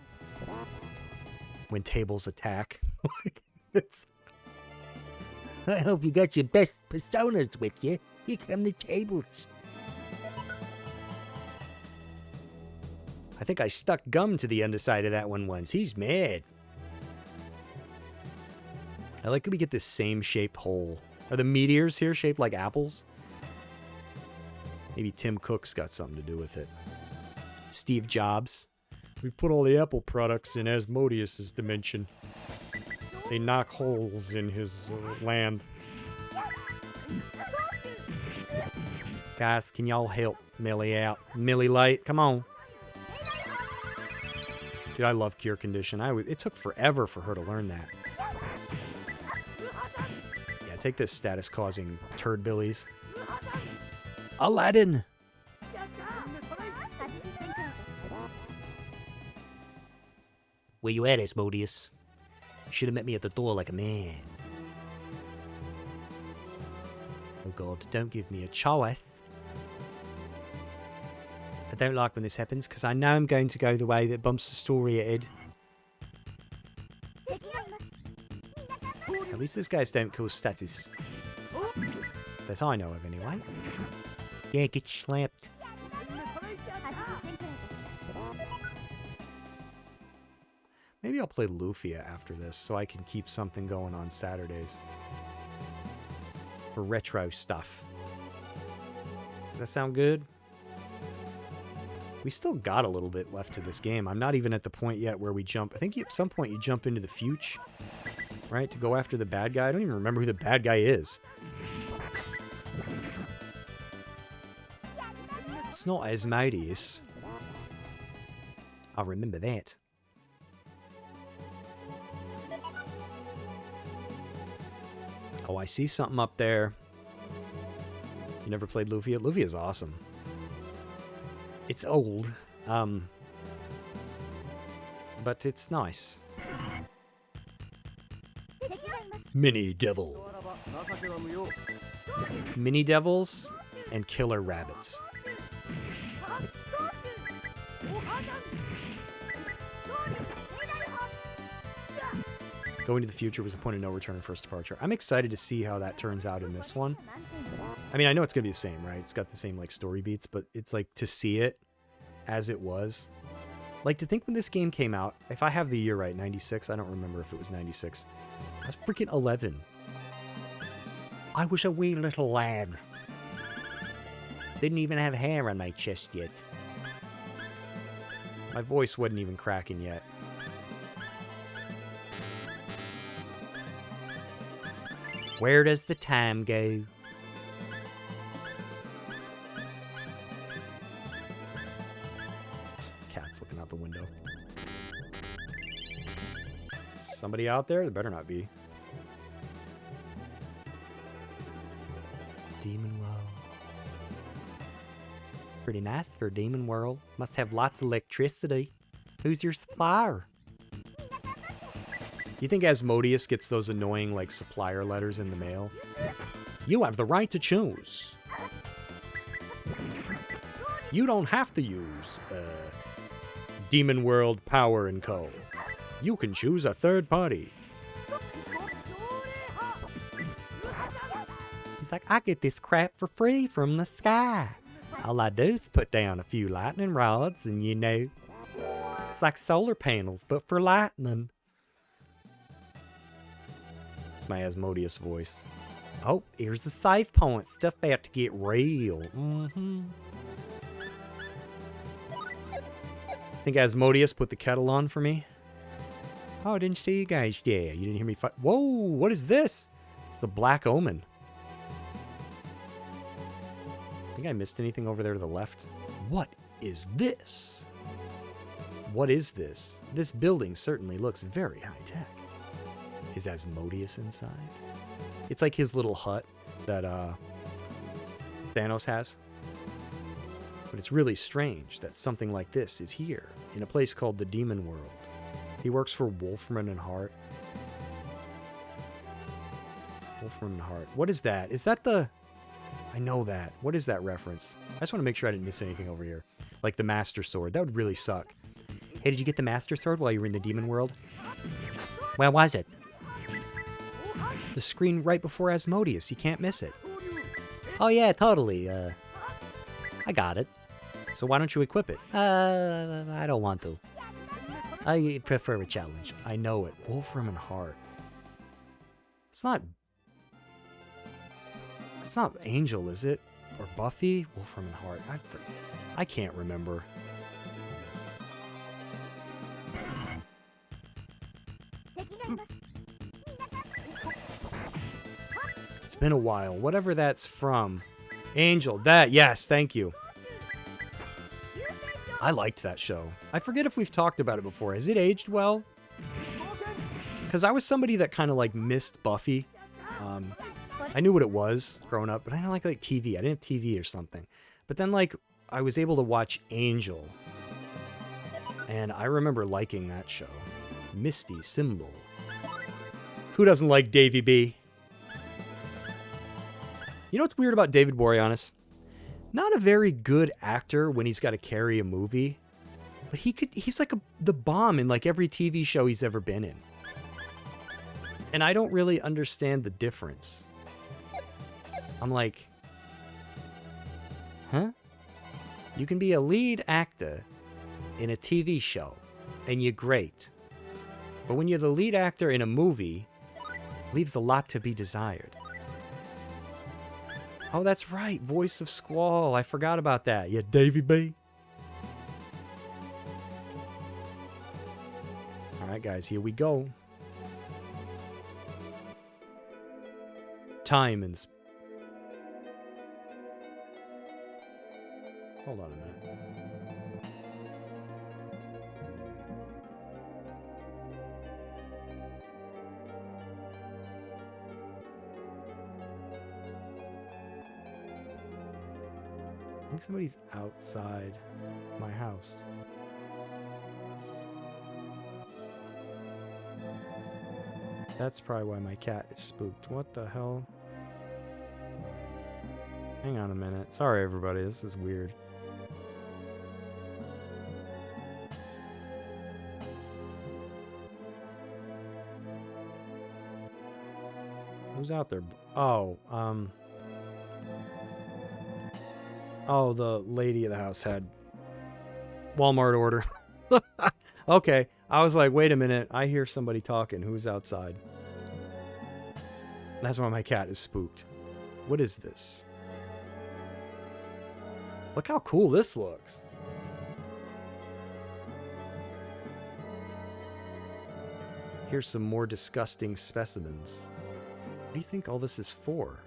When tables attack. It's... I hope you got your best Personas with you. Here come the tables. I think I stuck gum to the underside of that one once. He's mad. I like that we get this same shaped hole. Are the meteors here shaped like apples? Maybe Tim Cook's got something to do with it. Steve Jobs. We put all the Apple products in Asmodeus's dimension. They knock holes in his land. Guys, can y'all help Millie out? Millie Light, come on. Dude, I love Cure Condition. It took forever for her to learn that. Yeah, take this status-causing turd billies. Aladdin! Where you at, Asmodeus? You should have met me at the door like a man. Oh god, don't give me a choice. I don't like when this happens, because I know I'm going to go the way that bumps the story ahead. At least this guy's don't cause status. That's all I know of anyway. Yeah, get slapped. Maybe I'll play Lufia after this so I can keep something going on Saturdays. For retro stuff. Does that sound good? We still got a little bit left to this game. I'm not even at the point yet where we jump. I think at some point you jump into the future, right? To go after the bad guy. I don't even remember who the bad guy is. It's not Asmodeus. I'll remember that. Oh, I see something up there. You never played Lufia? Lufia's awesome. It's old, but it's nice. Mini Devil. Mini Devils and Killer Rabbits. Going to the future was a point of no return in First Departure. I'm excited to see how that turns out in this one. I mean, I know it's going to be the same, right? It's got the same, like, story beats, but it's, like, to see it as it was. Like, to think when this game came out, if I have the year right, 96, I don't remember if it was 96. I was freaking 11. I was a wee little lad. Didn't even have hair on my chest yet. My voice wasn't even cracking yet. Where does the time go? Cat's looking out the window. Somebody out there? There better not be. Demon World. Pretty nice for Demon World. Must have lots of electricity. Who's your supplier? You think Asmodeus gets those annoying, like, supplier letters in the mail? You have the right to choose. You don't have to use, Demon World Power & Co. You can choose a third party. He's like, I get this crap for free from the sky. All I do is put down a few lightning rods and, you know, it's like solar panels, but for lightning. My Asmodeus voice. Oh, here's the save point. Stuff about to get real. Think Asmodeus put the kettle on for me? Oh, I didn't see you guys. Yeah, You didn't hear me fight. Whoa, what is this? It's the Black Omen. Think I missed anything over there to the left? What is this? What is this? This building certainly looks very high-tech. Is Asmodeus inside? It's like his little hut that Thanos has. But it's really strange that something like this is here, in a place called the Demon World. He works for Wolfram and Hart. Wolfram and Hart. What is that? Is that the... I know that. What is that reference? I just want to make sure I didn't miss anything over here. Like the Master Sword. That would really suck. Hey, did you get the Master Sword while you were in the Demon World? Where was it? The screen right before Asmodeus. You can't miss it. Oh, yeah, totally. I got it. So why don't you equip it? I don't want to. I prefer a challenge. I know it. Wolfram and Hart. It's not Angel, is it? Or Buffy? Wolfram and Hart. I can't remember. It's been a while. Whatever that's from. Angel. That. Yes. Thank you. I liked that show. I forget if we've talked about it before. Has it aged well? Because I was somebody that kind of like missed Buffy. I knew what it was growing up, but I didn't like TV. I didn't have TV or something. But then like I was able to watch Angel. And I remember liking that show. Misty Symbol. Who doesn't like Davy B? You know what's weird about David Boreanaz? Not a very good actor when he's got to carry a movie, but he's like the bomb in like every TV show he's ever been in. And I don't really understand the difference. I'm like, huh? You can be a lead actor in a TV show, and you're great. But when you're the lead actor in a movie, it leaves a lot to be desired. Oh, that's right. Voice of Squall. I forgot about that. Yeah, Davy B. All right, guys, here we go. Time and... Hold on a minute. I think somebody's outside my house. That's probably why my cat is spooked. What the hell? Hang on a minute. Sorry, everybody. This is weird. Who's out there? Oh, oh, the lady of the house had Walmart order. Okay. I was like, wait a minute. I hear somebody talking. Who's outside? That's why my cat is spooked. What is this? Look how cool this looks. Here's some more disgusting specimens. What do you think all this is for?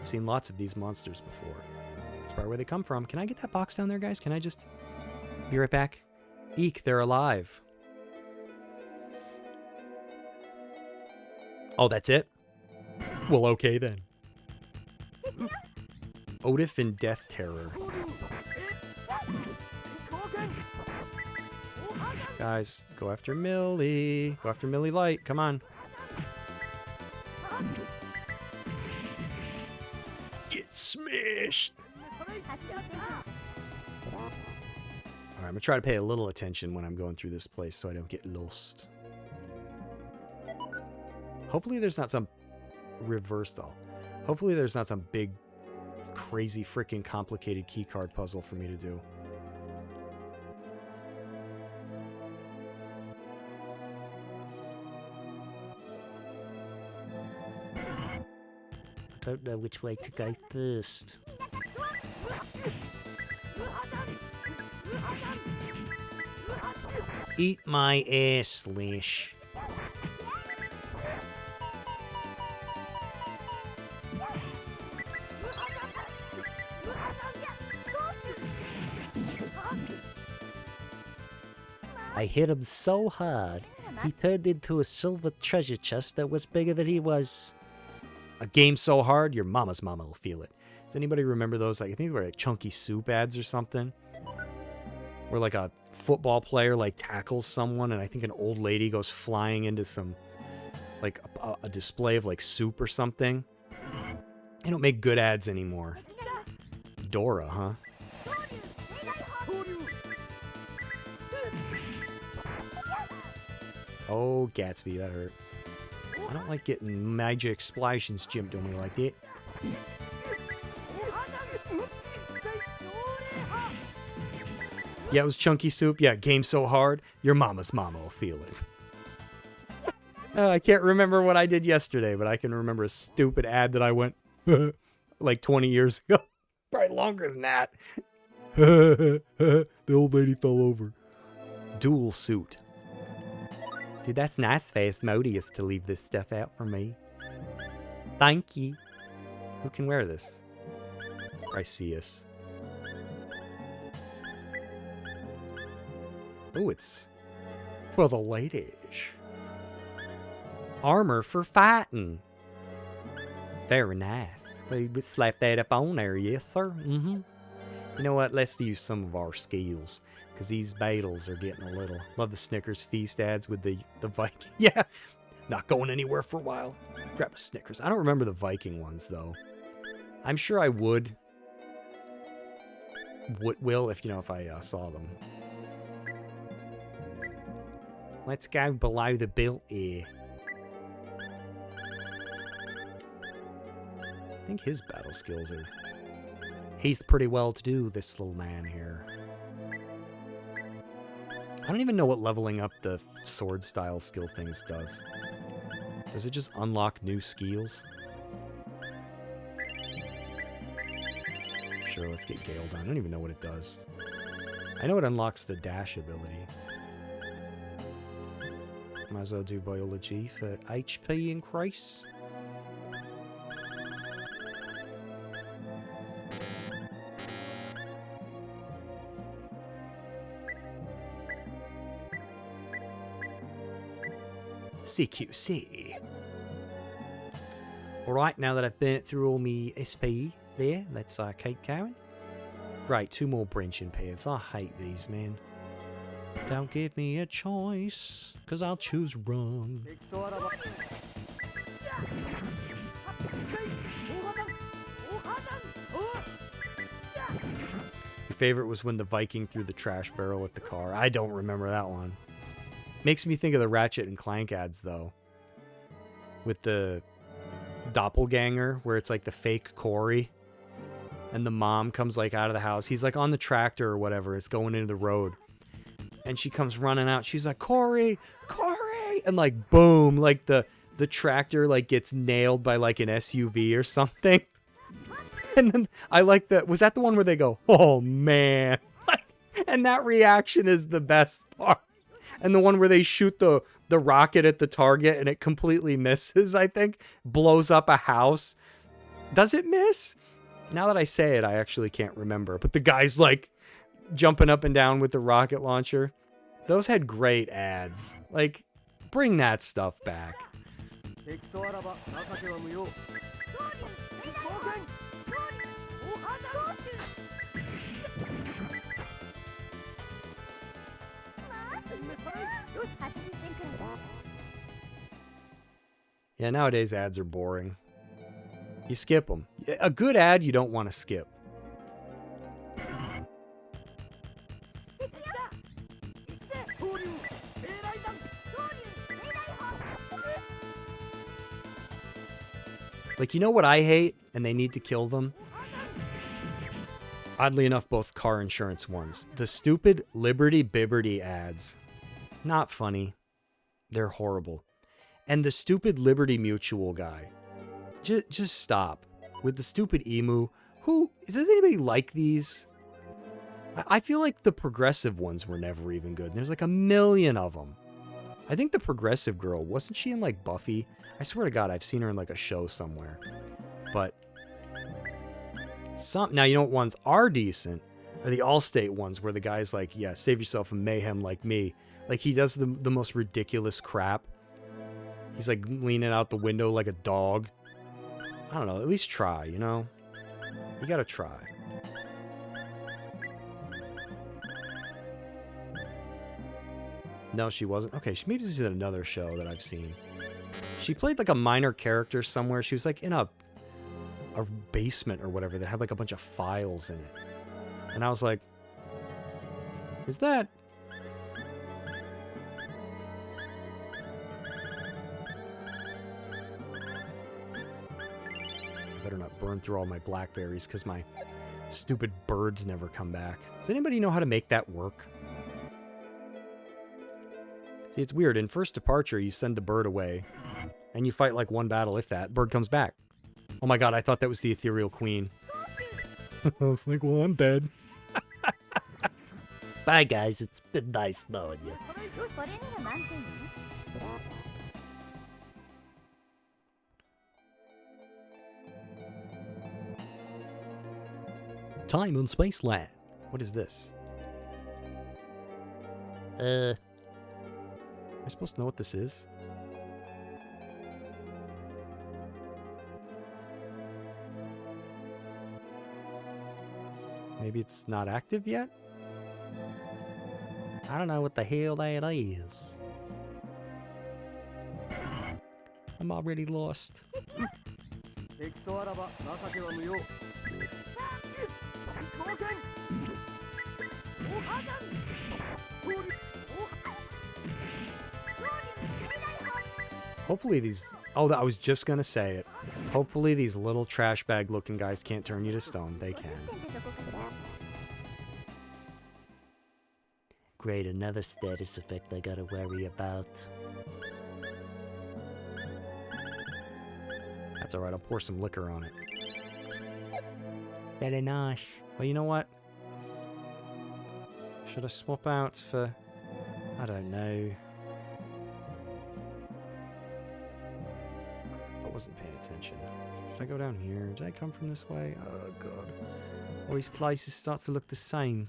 I've seen lots of these monsters before. That's probably where they come from. Can I get that box down there, guys? Can I just... Be right back. Eek, they're alive. Oh, that's it? Well, okay then. Otif and Death Terror. Guys, go after Millie. Go after Millie Light. Come on. Get smashed. Alright, I'm gonna try to pay a little attention when I'm going through this place so I don't get lost. Hopefully there's not some reverse doll. Hopefully there's not some big, crazy, freaking complicated keycard puzzle for me to do. I don't know which way to go first. Eat my ass, Slash. I hit him so hard, he turned into a silver treasure chest that was bigger than he was. A game so hard, your mama's mama will feel it. Does anybody remember those? Like, I think they were like Chunky Soup ads or something. Where like a football player like tackles someone, and I think an old lady goes flying into some like a display of like soup or something. They don't make good ads anymore. Dora, huh? Oh, Gatsby, that hurt. I don't like getting magic explosions jumped on me like that. Yeah, it was Chunky Soup. Yeah, game so hard, your mama's mama will feel it. I can't remember what I did yesterday, but I can remember a stupid ad that I went like 20 years ago. Probably longer than that. The old lady fell over. Dual suit. Dude, that's nice face Modius to leave this stuff out for me. Thank you. Who can wear this? Chryseus. Oh, it's for the ladies. Armor for fighting. Very nice. We would slap that up on there, yes, sir. Mm-hmm. You know what? Let's use some of our skills. Because these battles are getting a little... Love the Snickers Feast ads with the Viking. Yeah. Not going anywhere for a while. Grab a Snickers. I don't remember the Viking ones, though. I'm sure I would. Will, if, you know, if I saw them. Let's go below the belt here. I think his battle skills are... He's pretty well to do, this little man here. I don't even know what leveling up the sword style skill things does. Does it just unlock new skills? Sure, let's get Gale done. I don't even know what it does. I know it unlocks the dash ability. Might as well do biology for HP increase. CQC. Alright, now that I've burnt through all my SP there, let's keep going. Right, 2 more branching paths. I hate these, man. Don't give me a choice, because I'll choose wrong. Your favorite was when the Viking threw the trash barrel at the car. I don't remember that one. Makes me think of the Ratchet and Clank ads, though. With the doppelganger, where it's like the fake Corey. And the mom comes like out of the house. He's like on the tractor or whatever. It's going into the road. And she comes running out. She's like, Corey! Corey! And like, boom. Like the tractor like gets nailed by like an SUV or something. And then I like that. Was that the one where they go, oh man. And that reaction is the best part. And the one where they shoot the rocket at the target and it completely misses, I think. Blows up a house. Does it miss? Now that I say it, I actually can't remember. But the guy's like jumping up and down with the rocket launcher. Those had great ads. Like, bring that stuff back. Yeah, nowadays ads are boring. You skip them. A good ad you don't want to skip. Like, you know what I hate? And they need to kill them? Oddly enough, both car insurance ones. The stupid Liberty Bibberty ads. Not funny. They're horrible. And the stupid Liberty Mutual guy. Just stop. With the stupid emu. Does anybody like these? I feel like the progressive ones were never even good. There's like a million of them. I think the progressive girl, wasn't she in like Buffy? I swear to God, I've seen her in like a show somewhere. But now you know what ones are decent? Are the Allstate ones where the guy's like, yeah, save yourself from mayhem like me. Like he does the most ridiculous crap. He's like leaning out the window like a dog. I don't know, at least try, you know? You gotta try. No, she wasn't. Okay, maybe this is another show that I've seen. She played like a minor character somewhere. She was like in a basement or whatever that had like a bunch of files in it. And I was like, is that... I better not burn through all my blackberries because my stupid birds never come back. Does anybody know how to make that work? See, it's weird. In First Departure, you send the bird away, and you fight like one battle, if that. Bird comes back. Oh my god, I thought that was the Ethereal Queen. I was like, well, I'm dead. Bye, guys. It's been nice knowing you. Time and Space Land. What is this? Am I supposed to know what this is? Maybe it's not active yet? I don't know what the hell that is. I'm already lost. Hopefully these... Oh, I was just gonna say it. Hopefully these little trash bag looking guys can't turn you to stone. They can. Great, another status effect I gotta worry about. That's alright, I'll pour some liquor on it. Very nice. Well, you know what? Should I swap out for... I don't know. I wasn't paying attention. Should I go down here? Did I come from this way? Oh, God. All these places start to look the same.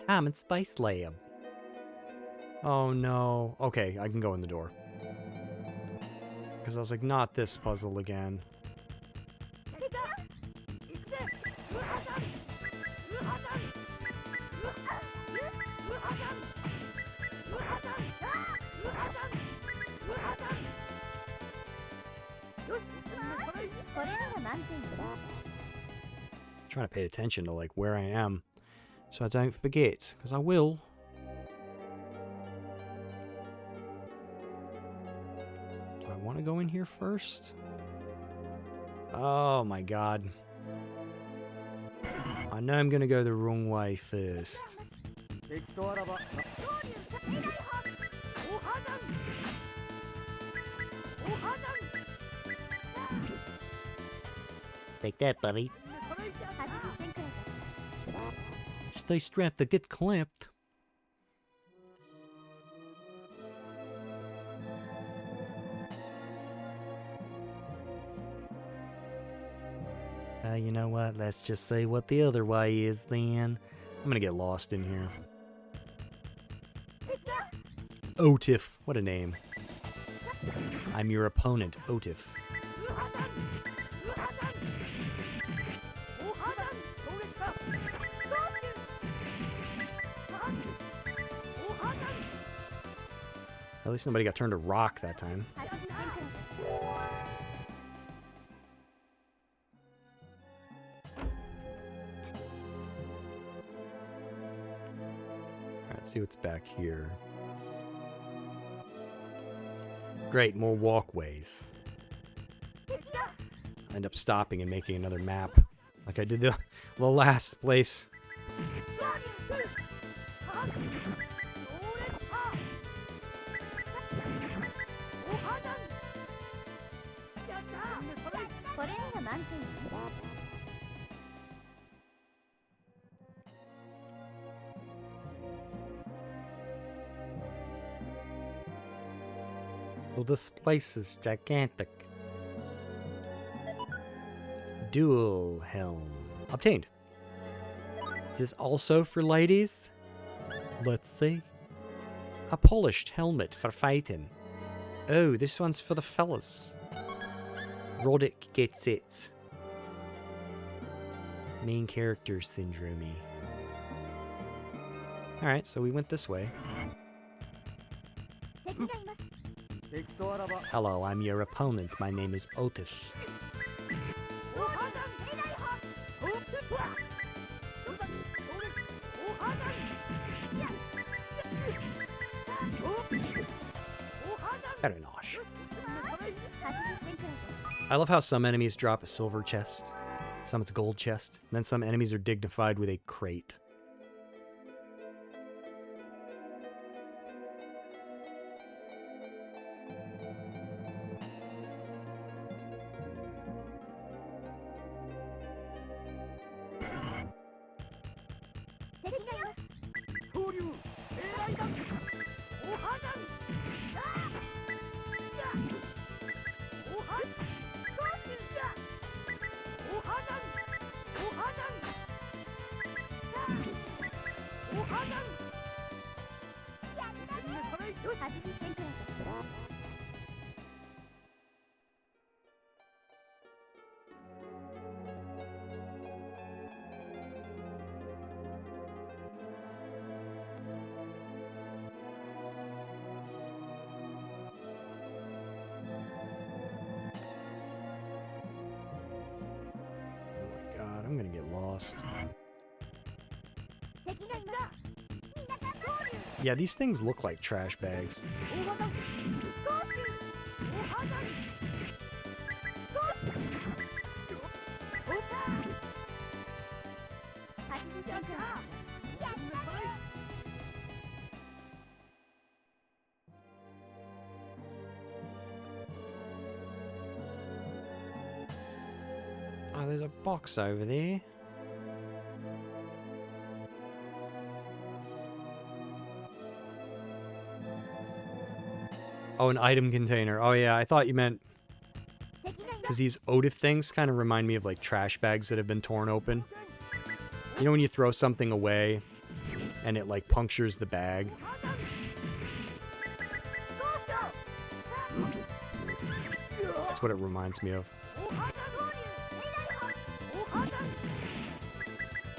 Time and Space Lab. Oh, no. Okay, I can go in the door. Because I was like, not this puzzle again. Trying to pay attention to like where I am so I don't forget, because I will. Do I want to go in here first? Oh my god. I know I'm gonna go the wrong way first. Take that, buddy. Stay strapped to get clamped. You know what? Let's just say what the other way is then. I'm gonna get lost in here. Otif. What a name. I'm your opponent, Otif. At least nobody got turned to rock that time. Alright, let's see what's back here. Great, more walkways. I end up stopping and making another map, like I did the last place. Well, this place is gigantic. Dual helm. Obtained. Is this also for ladies? Let's see. A polished helmet for fighting. Oh, this one's for the fellas. Roddick gets it. Main character syndrome. Alright, so we went this way. Hello, I'm your opponent. My name is Otis. Very nice. I love how some enemies drop a silver chest, some it's a gold chest, and then some enemies are dignified with a crate. God, I'm gonna get lost. Yeah, these things look like trash bags. Oh, there's a box over there. Oh, an item container. Oh yeah, I thought you meant... Because these OTIF things kind of remind me of like trash bags that have been torn open. You know when you throw something away and it like punctures the bag? That's what it reminds me of.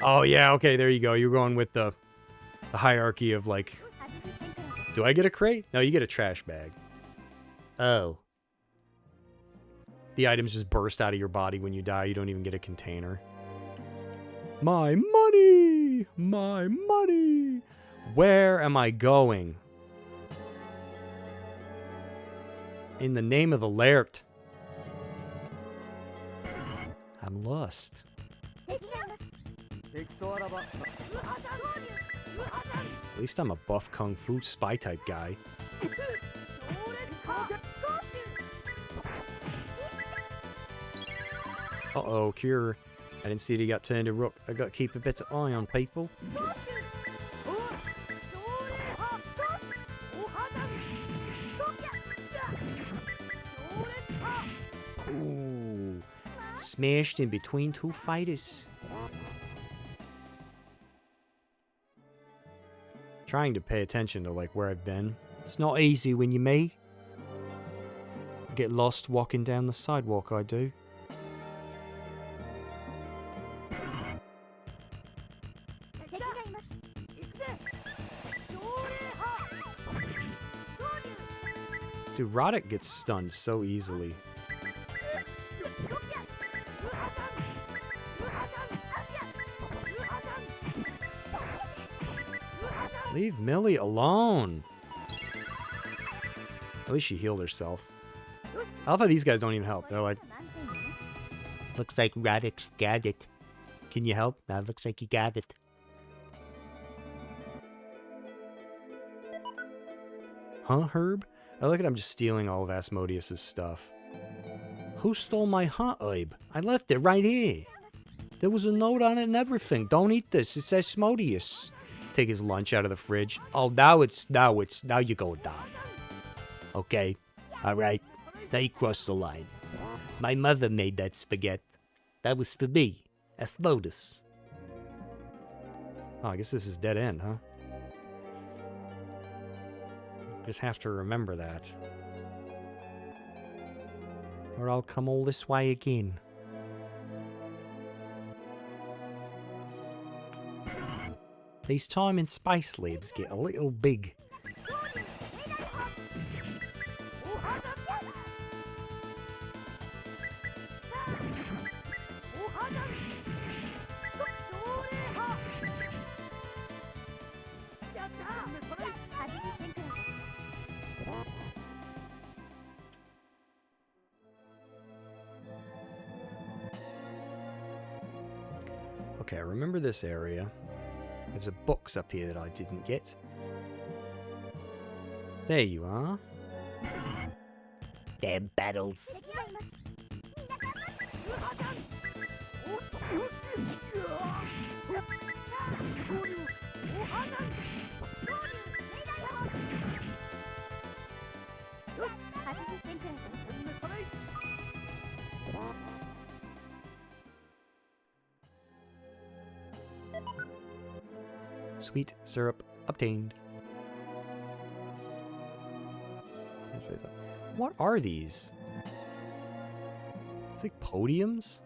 Oh yeah, okay, there you go. You're going with the hierarchy of like... Do I get a crate? No, you get a trash bag. Oh. The items just burst out of your body when you die. You don't even get a container. My money! My money! Where am I going? In the name of the Laird. I'm lost. At least I'm a buff kung fu spy type guy. Uh-oh, Cure. I didn't see that he got turned to rook. I got to keep a bit of eye on people. Ooh. Smashed in between two fighters. Trying to pay attention to like where I've been. It's not easy when you're me. I get lost walking down the sidewalk, I do. Dude, Roddick gets stunned so easily. Leave Millie alone. At least she healed herself. I love how these guys don't even help. They're like, looks like Roddick's got it. Can you help? Nah, looks like you got it. Huh, Herb? I look at him just stealing all of Asmodeus' stuff. Who stole my hot herb? I left it right here. There was a note on it and everything. Don't eat this. It's Asmodeus. Take his lunch out of the fridge. Oh, now you go die. Okay. Alright. Now you crossed the line. My mother made that spaghetti. That was for me. Asmodeus. Oh, I guess this is dead end, huh? Just have to remember that. Or I'll come all this way again. These time and space labs get a little big. Okay, I remember this area. There's a box up here that I didn't get. There you are. Damn battles. Sweet syrup obtained. What are these? It's like podiums?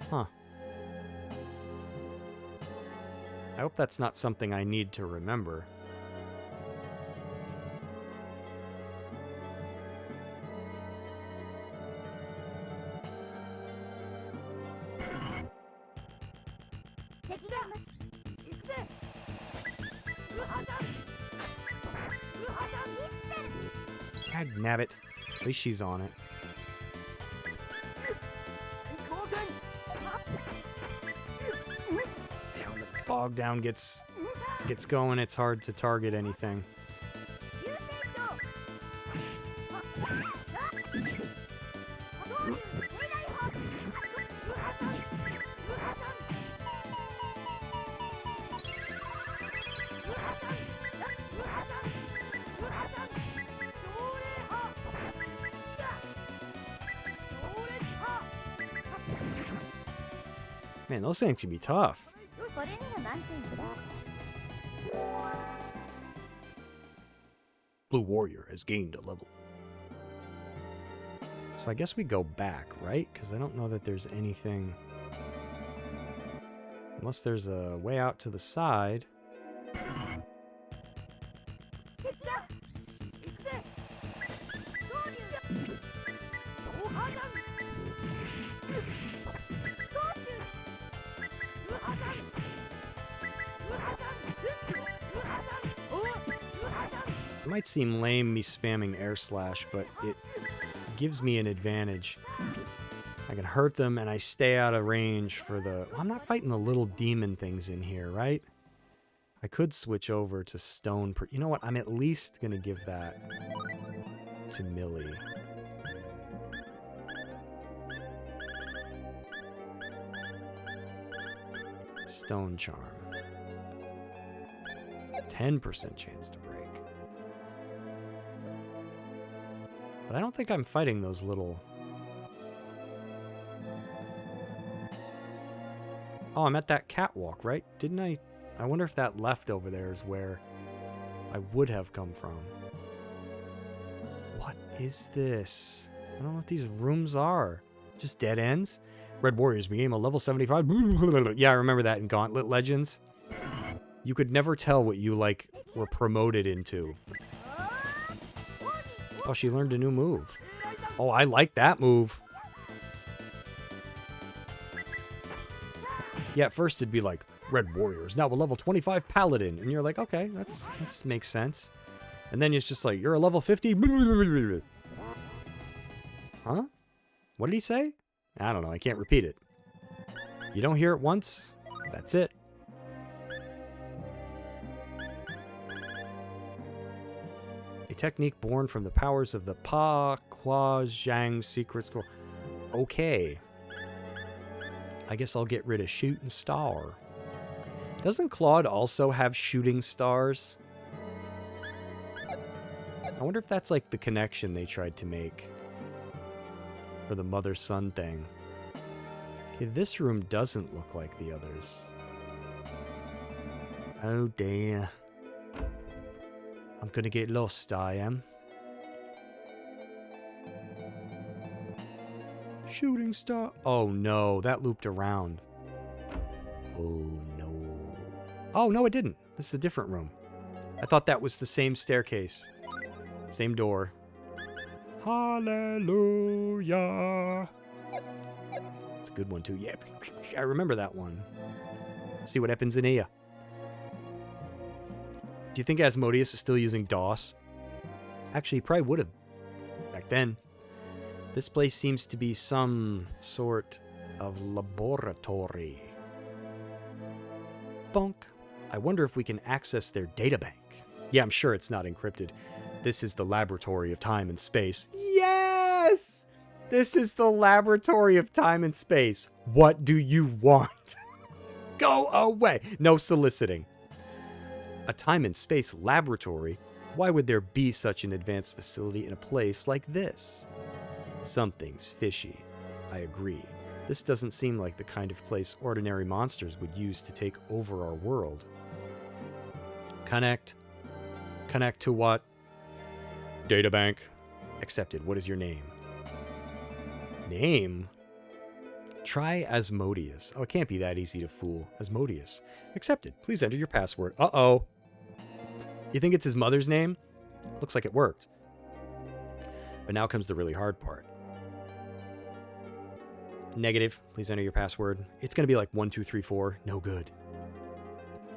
Huh. I hope that's not something I need to remember. God nabbit. At least she's on it. Yeah, when the bog down gets going, it's hard to target anything. Man, those things can be tough. Blue Warrior has gained a level. So I guess we go back, right? Because I don't know that there's anything... Unless there's a way out to the side. It might seem lame me spamming air slash, but it gives me an advantage. I can hurt them and I stay out of range for the... Well, I'm not fighting the little demon things in here, right? I could switch over to stone... You know what? I'm at least going to give that to Millie. Stone charm. 10% chance to break. But I don't think I'm fighting those little... Oh, I'm at that catwalk, right? Didn't I... I wonder if that left over there is where I would have come from. What is this? I don't know what these rooms are. Just dead ends? Red Warriors became a level 75. Yeah, I remember that in Gauntlet Legends. You could never tell what you, like, were promoted into. Oh, she learned a new move. Oh, I like that move. Yeah, at first it'd be like, Red Warriors, now a level 25 Paladin. And you're like, okay, that makes sense. And then it's just like, you're a level 50. Huh? What did he say? I don't know, I can't repeat it. You don't hear it once, that's it. A technique born from the powers of the Pa Kwa Zhang secret scroll. Okay. I guess I'll get rid of Shooting Star. Doesn't Claude also have Shooting Stars? I wonder if that's like the connection they tried to make for the mother-son thing. Okay, this room doesn't look like the others. Oh dear. I'm gonna get lost, I am. Shooting Star. Oh no, that looped around. Oh no. Oh no, it didn't. This is a different room. I thought that was the same staircase. Same door. Hallelujah. It's a good one too. Yeah, I remember that one. Let's see what happens in here. Do you think Asmodeus is still using DOS? Actually, he probably would have back then. This place seems to be some sort of laboratory. Bonk. I wonder if we can access their databank. Yeah, I'm sure it's not encrypted. This is the laboratory of time and space. Yes! This is the laboratory of time and space. What do you want? Go away. No soliciting. A time and space laboratory? Why would there be such an advanced facility in a place like this? Something's fishy. I agree. This doesn't seem like the kind of place ordinary monsters would use to take over our world. Connect. Connect to what? Databank. Accepted. What is your name? Name? Try Asmodeus. Oh, it can't be that easy to fool. Asmodeus. Accepted. Please enter your password. Uh-oh. You think it's his mother's name? Looks like it worked. But now comes the really hard part. Negative. Please enter your password. It's going to be like 1, 2, 3, 4. No good.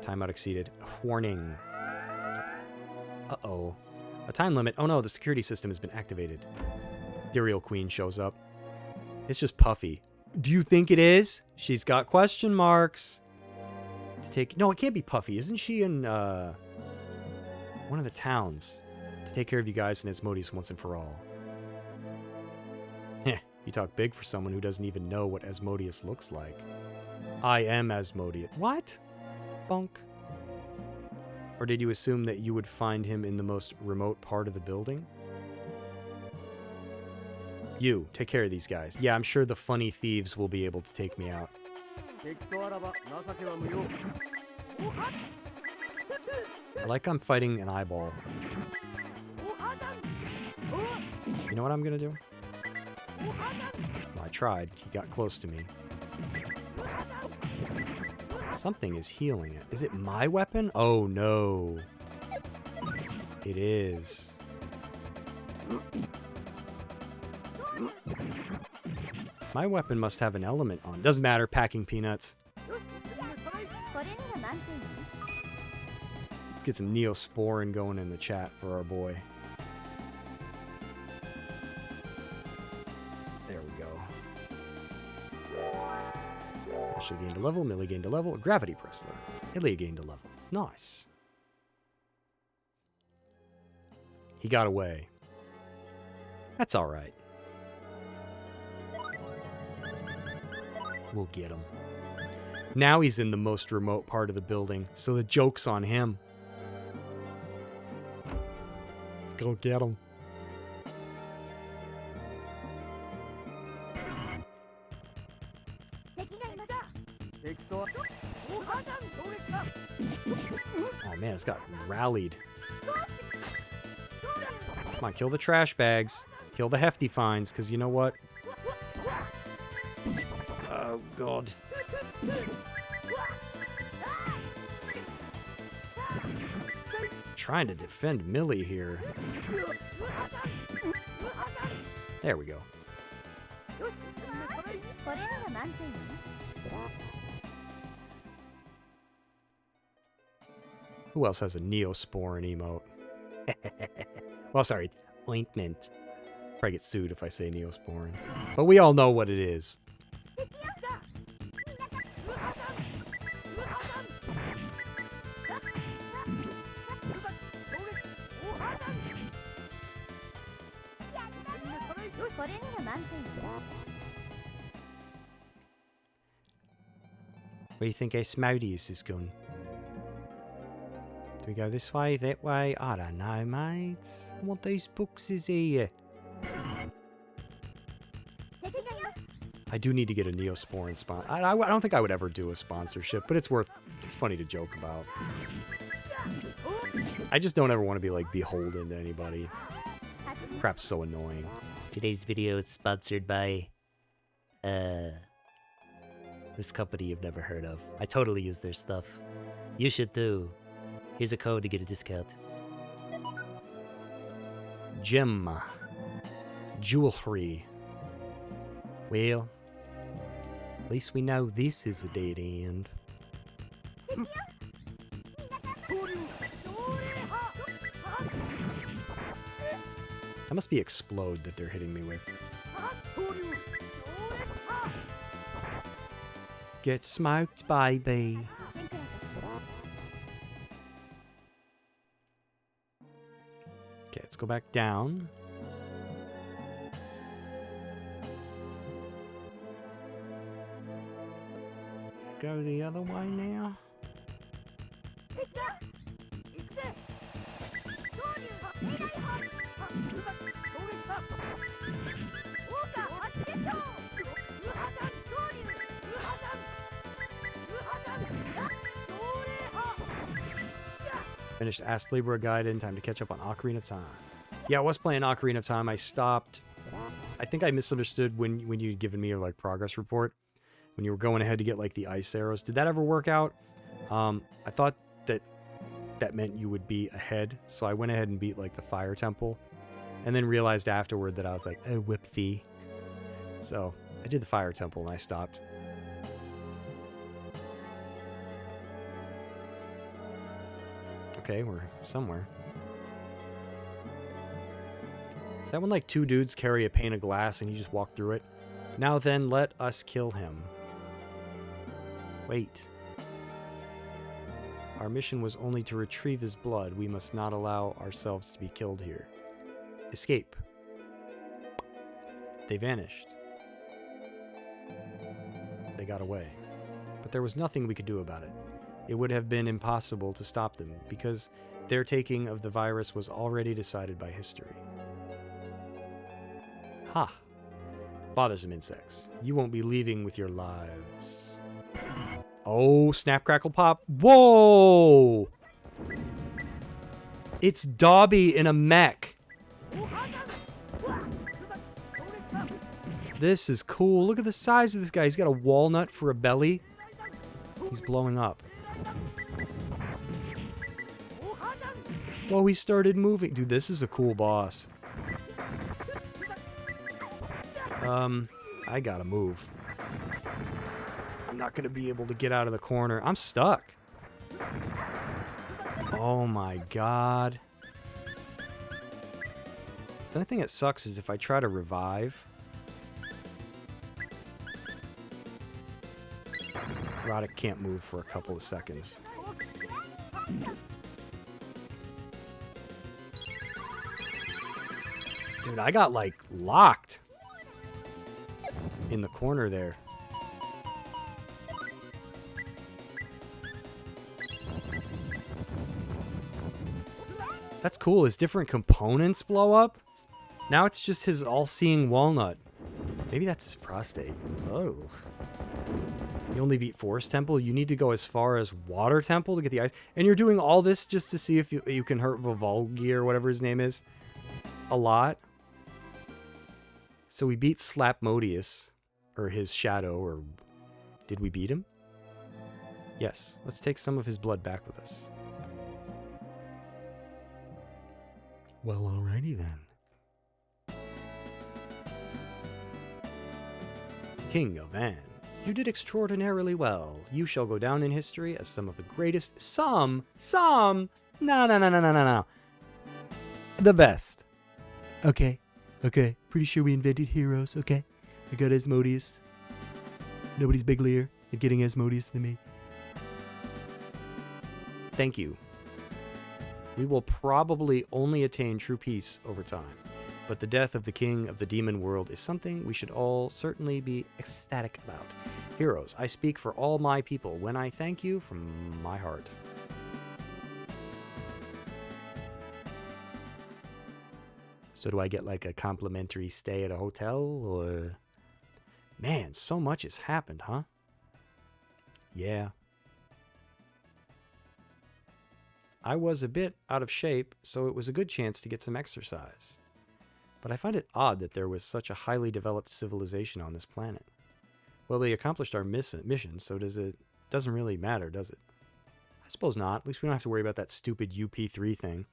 Timeout exceeded. Warning. Uh-oh. A time limit. Oh no, the security system has been activated. Ethereal Queen shows up. It's just Puffy. Do you think it is? She's got question marks. To take... No, it can't be Puffy. Isn't she in, one of the towns? To take care of you guys and Asmodeus once and for all. Heh. You talk big for someone who doesn't even know what Asmodeus looks like. I am Asmodeus. What? Bonk. Or did you assume that you would find him in the most remote part of the building? You, take care of these guys. Yeah, I'm sure the funny thieves will be able to take me out. Like I'm fighting an eyeball. You know what I'm gonna do? Well, I tried. He got close to me. Something is healing it. Is it my weapon? Oh no. It is. My weapon must have an element on. Doesn't matter, packing peanuts. Let's get some Neosporin going in the chat for our boy. There we go. Ashley gained a level, Millie gained a level, a Gravity Pressler. Ilya gained a level. Nice. He got away. That's alright. We'll get him. Now he's in the most remote part of the building, so the joke's on him. Let's go get him. Oh man, it's got rallied. Come on, kill the trash bags. Kill the hefty finds, because you know what? Oh, God. Trying to defend Millie here. There we go. Who else has a Neosporin emote? Well, sorry, ointment. Probably get sued if I say Neosporin. But we all know what it is. Where do you think Asmodeus is going? Do we go this way, that way? I don't know, mate. I want these boxes here. I do need to get a Neosporin sponsor. I don't think I would ever do a sponsorship, but it's funny to joke about. I just don't ever want to be, like, beholden to anybody. Crap's so annoying. Today's video is sponsored by, this company you've never heard of. I totally use their stuff. You should too. Here's a code to get a discount. Gem. Jewelry. Well, at least we know this is a dead end. How must be explode that they're hitting me with. Get smoked, baby. Okay, let's go back down. Go the other way now. Finished Ask Libra Gaiden. Time to catch up on Ocarina of Time. Yeah, I was playing Ocarina of Time. I stopped. I think I misunderstood when you'd given me your like progress report. When you were going ahead to get like the ice arrows. Did that ever work out? I thought that meant you would be ahead. So I went ahead and beat like the fire temple. And then realized afterward that I was like, oh, whoopsie. So I did the fire temple and I stopped. Okay, we're somewhere. Is that when like two dudes carry a pane of glass and you just walk through it? Now then, let us kill him. Wait. Our mission was only to retrieve his blood. We must not allow ourselves to be killed here. Escape. They vanished. They got away. But there was nothing we could do about it. It would have been impossible to stop them, because their taking of the virus was already decided by history. Ha! Bothersome insects. You won't be leaving with your lives. Oh, snap, crackle, pop. Whoa! It's Dobby in a mech. This is cool. Look at the size of this guy. He's got a walnut for a belly. He's blowing up. Whoa, he started moving. Dude, this is a cool boss. I gotta move. I'm not gonna be able to get out of the corner. I'm stuck. Oh my god. The only thing that sucks is if I try to revive. Roddick can't move for a couple of seconds. Dude, I got like locked in the corner there. That's cool. His different components blow up. Now it's just his all-seeing walnut. Maybe that's his prostate. Oh. You only beat Forest Temple. You need to go as far as Water Temple to get the ice. And you're doing all this just to see if you can hurt Vivalgi or whatever his name is. A lot. So we beat Slapmodius. Or his shadow. Or did we beat him? Yes. Let's take some of his blood back with us. Well, alrighty then. King of An. You did extraordinarily well. You shall go down in history as some of the greatest... No. The best. Okay. Pretty sure we invented heroes, okay? I got Asmodeus. Nobody's biglier at getting Asmodeus than me. Thank you. We will probably only attain true peace over time. But the death of the king of the demon world is something we should all certainly be ecstatic about. Heroes, I speak for all my people when I thank you from my heart. So do I get like a complimentary stay at a hotel, or... Man, so much has happened, huh? Yeah. I was a bit out of shape, so it was a good chance to get some exercise. But I find it odd that there was such a highly developed civilization on this planet. Well, we accomplished our mission, so doesn't really matter, does it? I suppose not. At least we don't have to worry about that stupid UP3 thing.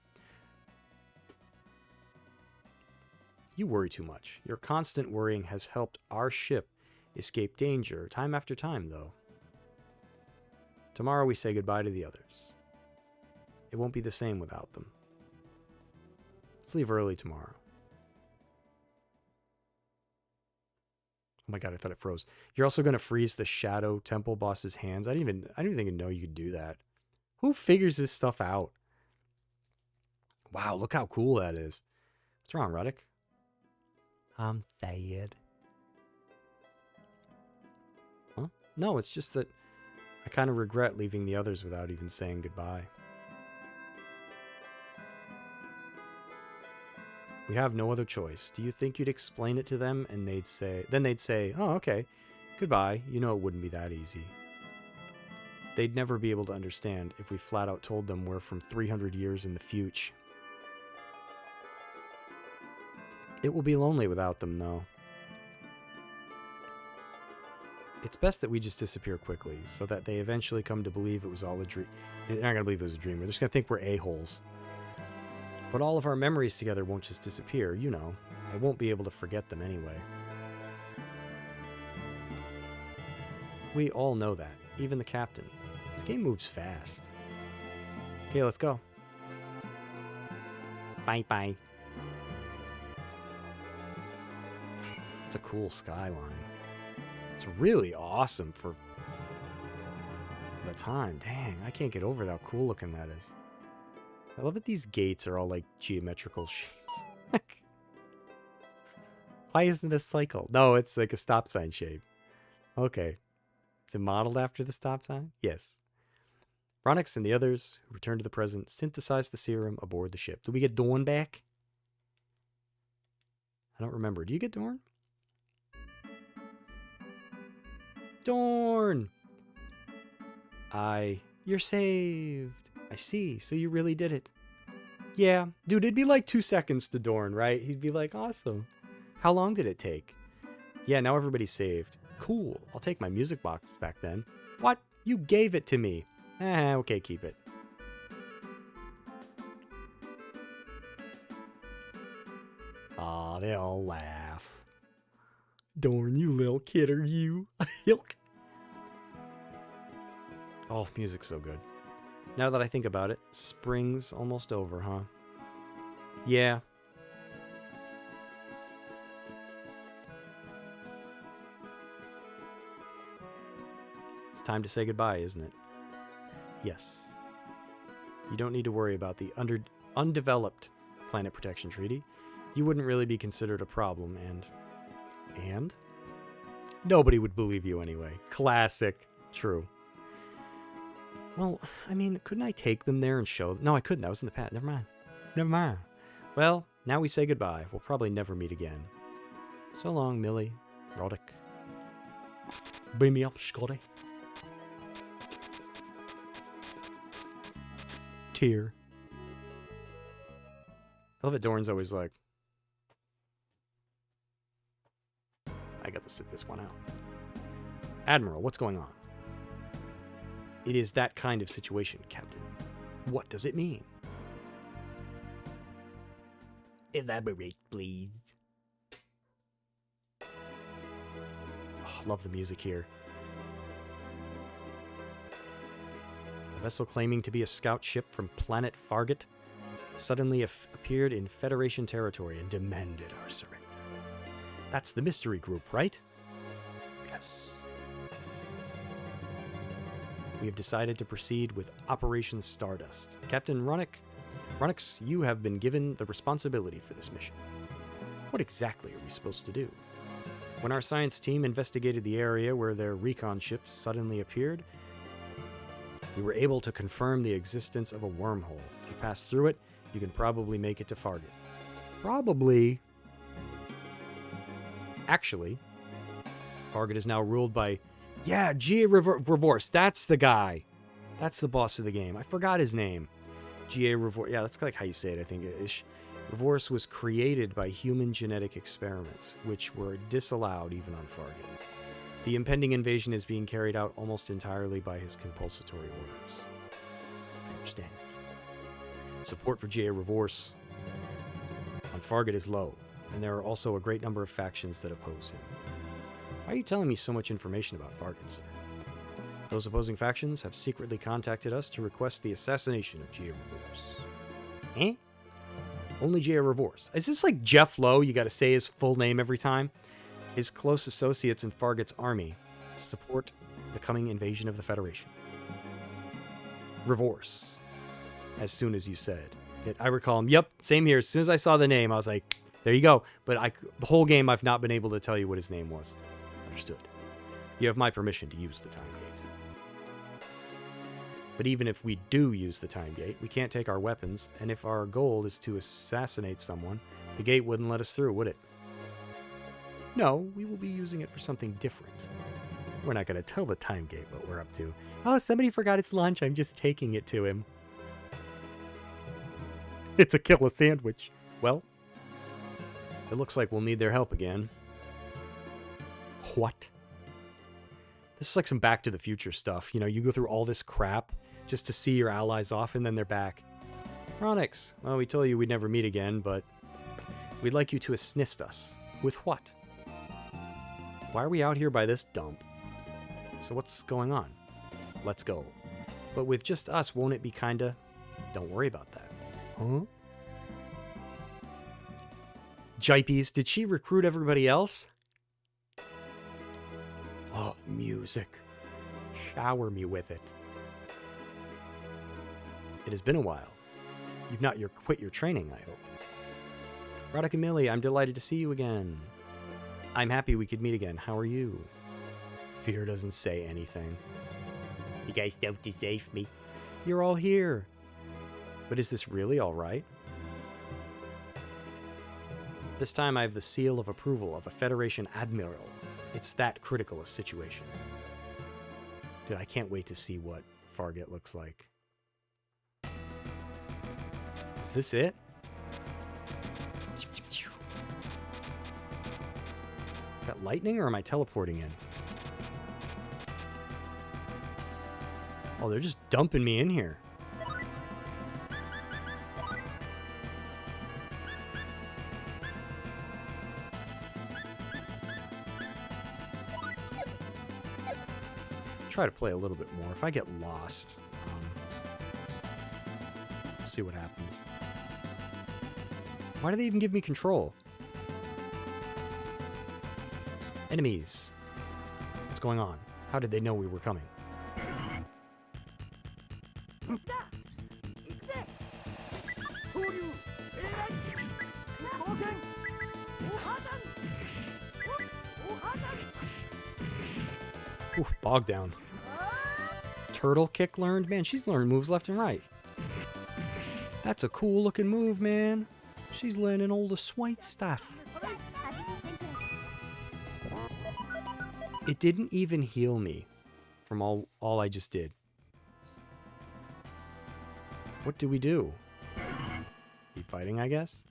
You worry too much. Your constant worrying has helped our ship escape danger time after time, though. Tomorrow we say goodbye to the others. It won't be the same without them. Let's leave early tomorrow. my god, I thought it froze. You're also going to freeze the Shadow Temple boss's hands. I didn't even know you could do that. Who figures this stuff out? Wow, look how cool that is. What's wrong, Ruddick? I'm sad. Huh? No, it's just that I kind of regret leaving the others without even saying goodbye. We have no other choice. Do you think you'd explain it to them and they'd say, oh, okay, goodbye. You know it wouldn't be that easy. They'd never be able to understand if we flat out told them we're from 300 years in the future. It will be lonely without them, though. It's best that we just disappear quickly, so that they eventually come to believe it was all a dream. They're not going to believe it was a dream. They're just going to think we're a-holes. But all of our memories together won't just disappear, you know. I won't be able to forget them anyway. We all know that, even the captain. This game moves fast. Okay, let's go. Bye-bye. It's a cool skyline. It's really awesome for the time. Dang, I can't get over how cool looking that is. I love that these gates are all like geometrical shapes. Why isn't it a cycle? No, it's like a stop sign shape. Okay. Is it modeled after the stop sign? Yes. Ronix and the others, who returned to the present, synthesized the serum aboard the ship. Did we get Dorn back? I don't remember. Do you get Dorn? Dorn! You're saved. I see. So you really did it. Yeah. Dude, it'd be like 2 seconds to Dorn, right? He'd be like, awesome. How long did it take? Yeah, now everybody's saved. Cool. I'll take my music box back then. What? You gave it to me. Okay, keep it. Aw, they all laugh. Dorn, you little kidder, you. Oh, music's so good. Now that I think about it, spring's almost over, huh? Yeah. It's time to say goodbye, isn't it? Yes. You don't need to worry about the undeveloped Planet Protection Treaty. You wouldn't really be considered a problem, and? Nobody would believe you anyway. Classic. True. Well, I mean, couldn't I take them there and show them? No, I couldn't. That was in the past. Never mind. Never mind. Well, now we say goodbye. We'll probably never meet again. So long, Millie. Roddick. Beam me up, Scotty. Tear. I love it. Dorn's always like, I got to sit this one out. Admiral, what's going on? It is that kind of situation, Captain. What does it mean? Elaborate, please. Oh, love the music here. A vessel claiming to be a scout ship from planet Fargate suddenly appeared in Federation territory and demanded our surrender. That's the mystery group, right? Yes. We have decided to proceed with Operation Stardust. Captain Ronix, you have been given the responsibility for this mission. What exactly are we supposed to do? When our science team investigated the area where their recon ships suddenly appeared, we were able to confirm the existence of a wormhole. If you pass through it, you can probably make it to Fargate. Probably. Actually, Fargate is now ruled by... Yeah, G.A. Revorse. That's the guy. That's the boss of the game. I forgot his name. G.A. Revorse. Yeah, that's like how you say it, I think. Revorse was created by human genetic experiments, which were disallowed even on Fargate. The impending invasion is being carried out almost entirely by his compulsory orders. I understand. Support for G.A. Revorse on Fargate is low, and there are also a great number of factions that oppose him. Why are you telling me so much information about Fargate, sir? Those opposing factions have secretly contacted us to request the assassination of G.A. Revorse. Eh? Only G.A. Revorse. Is this like Jeff Lowe? You gotta say his full name every time? his close associates in Fargut's army support the coming invasion of the Federation. Revorse. As soon as you said it, I recall him. Yep, same here. As soon as I saw the name, I was like, there you go. But the whole game, I've not been able to tell you what his name was. Understood. You have my permission to use the time gate. But even if we do use the time gate, we can't take our weapons, and if our goal is to assassinate someone, the gate wouldn't let us through, would it? No, we will be using it for something different. We're not going to tell the time gate what we're up to. Oh, somebody forgot its lunch. I'm just taking it to him. It's a kill a sandwich. Well, it looks like we'll need their help again. What? This is like some Back to the Future stuff. You know, you go through all this crap just to see your allies off, and then they're back. Ronix, well, we told you we'd never meet again, but we'd like you to assist us. With what? Why are we out here by this dump? So what's going on? Let's go. But with just us, won't it be kinda... Don't worry about that. Huh? Jipes, did she recruit everybody else? Oh, music. Shower me with it. It has been a while. You've not quit your training, I hope. Radek and Millie, I'm delighted to see you again. I'm happy we could meet again. How are you? Fear doesn't say anything. You guys don't deserve me. You're all here. But is this really all right? This time I have the seal of approval of a Federation Admiral. It's that critical a situation. Dude, I can't wait to see what Fargut looks like. Is this it? Is that lightning, or am I teleporting in? Oh, they're just dumping me in here. Try to play a little bit more. If I get lost, we'll see what happens. Why do they even give me control? Enemies. What's going on? How did they know we were coming? Ooh, bog down. Turtle kick learned? Man, she's learned moves left and right. That's a cool looking move, man. She's learning all the sweet stuff. It didn't even heal me from all I just did. What do we do? Keep fighting, I guess?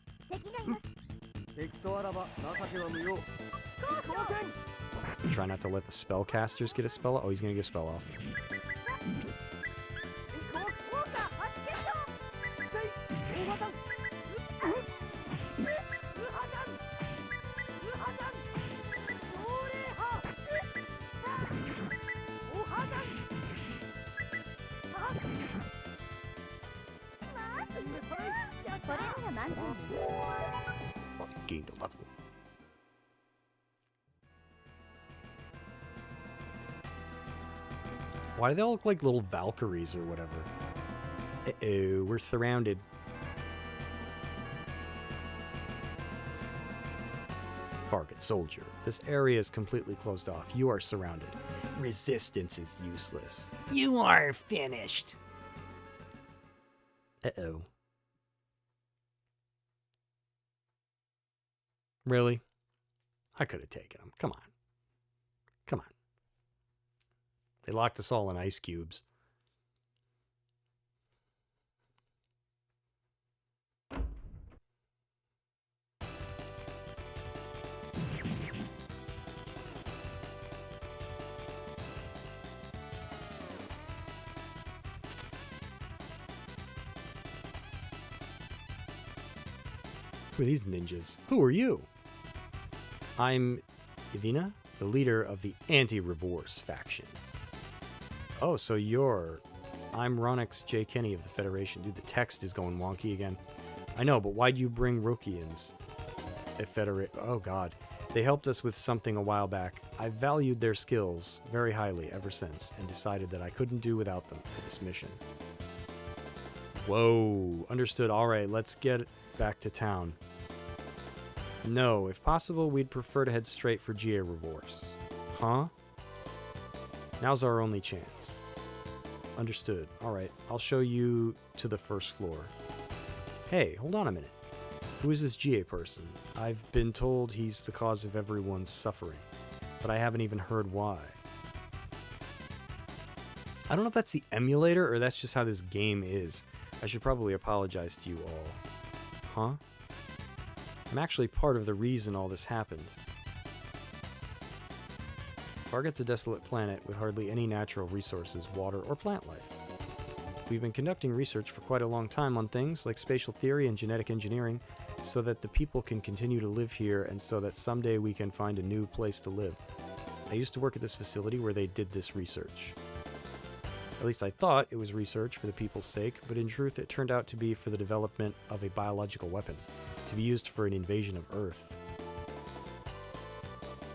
Try not to let the spellcasters get a spell off. Oh, he's gonna get a spell off. Gained a level. Why do they all look like little Valkyries or whatever? Uh-oh, we're surrounded. Fargut, soldier. This area is completely closed off. You are surrounded. Resistance is useless. You are finished. Uh-oh. Really? I could have taken him. Come on. Come on. They locked us all in ice cubes. Who are these ninjas? Who are you? I'm Ivina, the leader of the Anti-Revorse faction. Oh, so I'm Ronix J. Kenny of the Federation. Dude, the text is going wonky again. I know, but why'd you bring Rokians? Oh, God. They helped us with something a while back. I've valued their skills very highly ever since and decided that I couldn't do without them for this mission. Whoa, understood. All right, let's get back to town. No, if possible, we'd prefer to head straight for GA Revorce. Huh? Now's our only chance. Understood. All right, I'll show you to the first floor. Hey, hold on a minute. Who is this GA person? I've been told he's the cause of everyone's suffering, but I haven't even heard why. I don't know if that's the emulator or that's just how this game is. I should probably apologize to you all. Huh? I'm actually part of the reason all this happened. Target's a desolate planet with hardly any natural resources, water, or plant life. We've been conducting research for quite a long time on things like spatial theory and genetic engineering so that the people can continue to live here and so that someday we can find a new place to live. I used to work at this facility where they did this research. At least I thought it was research for the people's sake, but in truth it turned out to be for the development of a biological weapon, to be used for an invasion of Earth.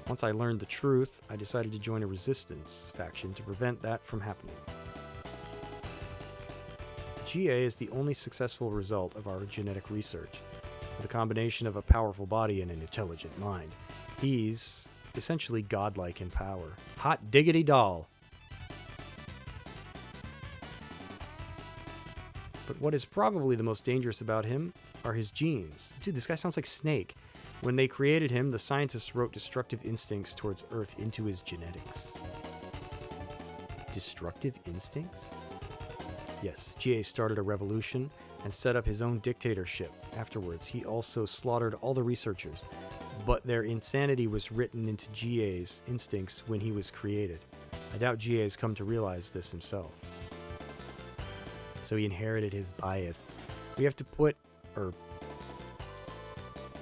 Once I learned the truth, I decided to join a resistance faction to prevent that from happening. GA is the only successful result of our genetic research. With a combination of a powerful body and an intelligent mind, he's essentially godlike in power. Hot diggity doll! But what is probably the most dangerous about him are his genes. Dude, this guy sounds like Snake. When they created him, the scientists wrote destructive instincts towards Earth into his genetics. Destructive instincts? Yes, GA started a revolution and set up his own dictatorship. Afterwards, he also slaughtered all the researchers, but their insanity was written into GA's instincts when he was created. I doubt GA has come to realize this himself. So he inherited his bias. We have to put,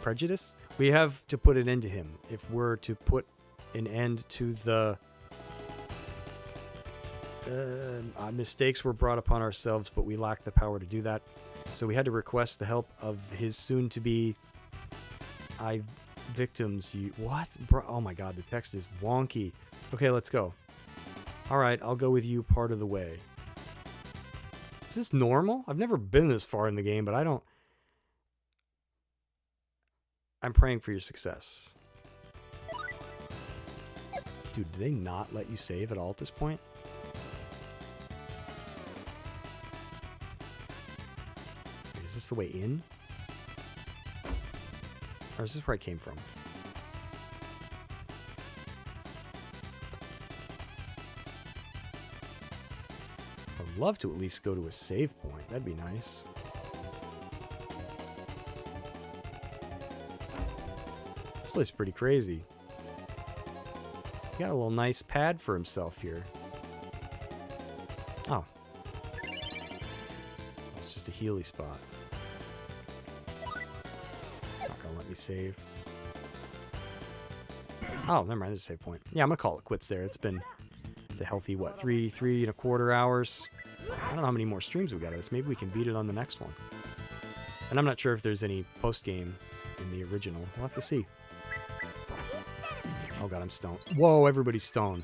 prejudice? We have to put an end to him if we're to put an end to the mistakes were brought upon ourselves, but we lack the power to do that. So we had to request the help of his soon-to-be victims. What? Bro, oh my god, the text is wonky. Okay, let's go. Alright, I'll go with you part of the way. Is this normal? I've never been this far in the game, but I'm praying for your success. Dude, do they not let you save at all at this point? Wait, is this the way in? Or is this where I came from? I'd love to at least go to a save point. That'd be nice. This place is pretty crazy. He got a little nice pad for himself here. Oh. It's just a Healy spot. Not gonna let me save. Oh, never mind, there's a save point. Yeah, I'm gonna call it quits there. It's a healthy, what, 3.25 hours. I don't know how many more streams we got of this. Maybe we can beat it on the next one. And I'm not sure if there's any post-game in the original. We'll have to see. Oh god, I'm stoned. Whoa, everybody's stoned.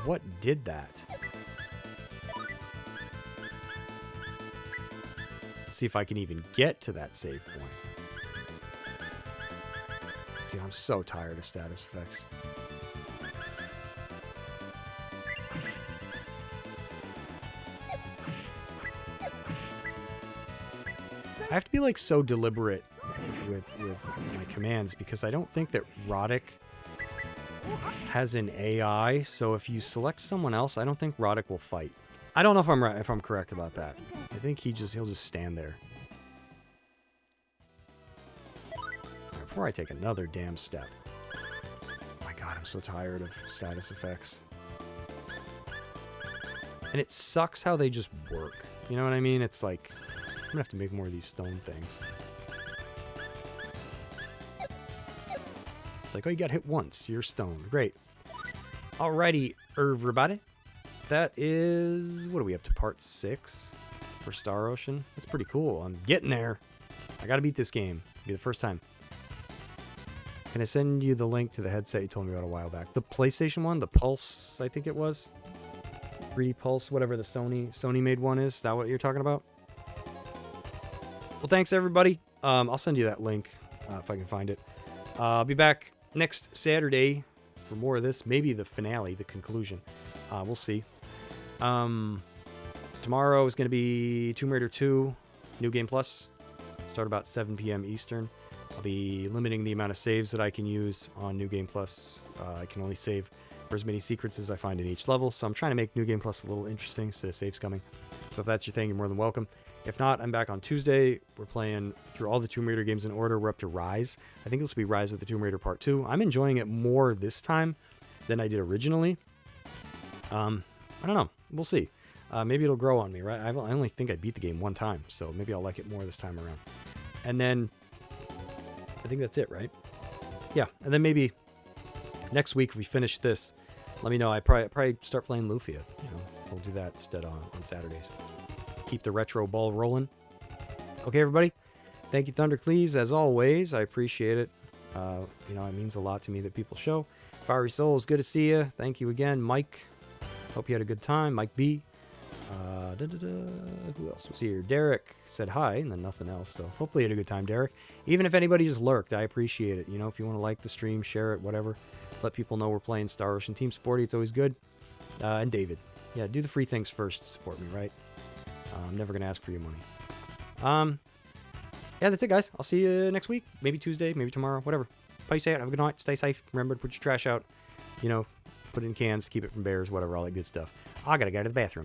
What did that? Let's see if I can even get to that save point. Dude, I'm so tired of status effects. I have to be like so deliberate with my commands because I don't think that Roddick has an AI. So if you select someone else, I don't think Roddick will fight. I don't know if I'm right, if I'm correct about that. I think he'll just stand there. Right, before I take another damn step. Oh my god, I'm so tired of status effects. And it sucks how they just work. You know what I mean? It's like, I'm gonna have to make more of these stone things. It's like, oh, you got hit once. You're stoned. Great. Alrighty, everybody. That is... What are we up to? Part 6 for Star Ocean? That's pretty cool. I'm getting there. I gotta beat this game. It'll be the first time. Can I send you the link to the headset you told me about a while back? The PlayStation one, the Pulse, I think it was. 3D Pulse, whatever the Sony made one is. Is that what you're talking about? Well, thanks everybody. I'll send you that link if I can find it. I'll be back next Saturday for more of this. Maybe the finale, the conclusion. We'll see. Tomorrow is going to be Tomb Raider 2, New Game Plus. Start about 7 p.m. Eastern. I'll be limiting the amount of saves that I can use on New Game Plus. I can only save for as many secrets as I find in each level, so I'm trying to make New Game Plus a little interesting instead of saves coming. So if that's your thing, you're more than welcome. If not, I'm back on Tuesday. We're playing through all the Tomb Raider games in order. We're up to Rise. I think this will be Rise of the Tomb Raider Part 2. I'm enjoying it more this time than I did originally. I don't know. We'll see. Maybe it'll grow on me, right? I only think I beat the game one time, so maybe I'll like it more this time around. And then I think that's it, right? Yeah, and then maybe next week if we finish this, let me know. I probably start playing Lufia. You know, we'll do that instead on Saturdays. Keep the retro ball rolling. Okay, everybody. Thank you, Thundercleese, as always. I appreciate it. You know, it means a lot to me that people show. Fiery Souls, good to see you. Thank you again, Mike. Hope you had a good time. Mike B. Who else was here? Derek said hi, and then nothing else. So hopefully you had a good time, Derek. Even if anybody just lurked, I appreciate it. You know, if you want to like the stream, share it, whatever. Let people know we're playing Star Ocean Team Sporty. It's always good. And David. Yeah, do the free things first to support me, right? I'm never going to ask for your money. Yeah, that's it, guys. I'll see you next week. Maybe Tuesday, maybe tomorrow, whatever. Peace out. Have a good night. Stay safe. Remember to put your trash out. You know, put it in cans, keep it from bears, whatever, all that good stuff. I got to go to the bathroom.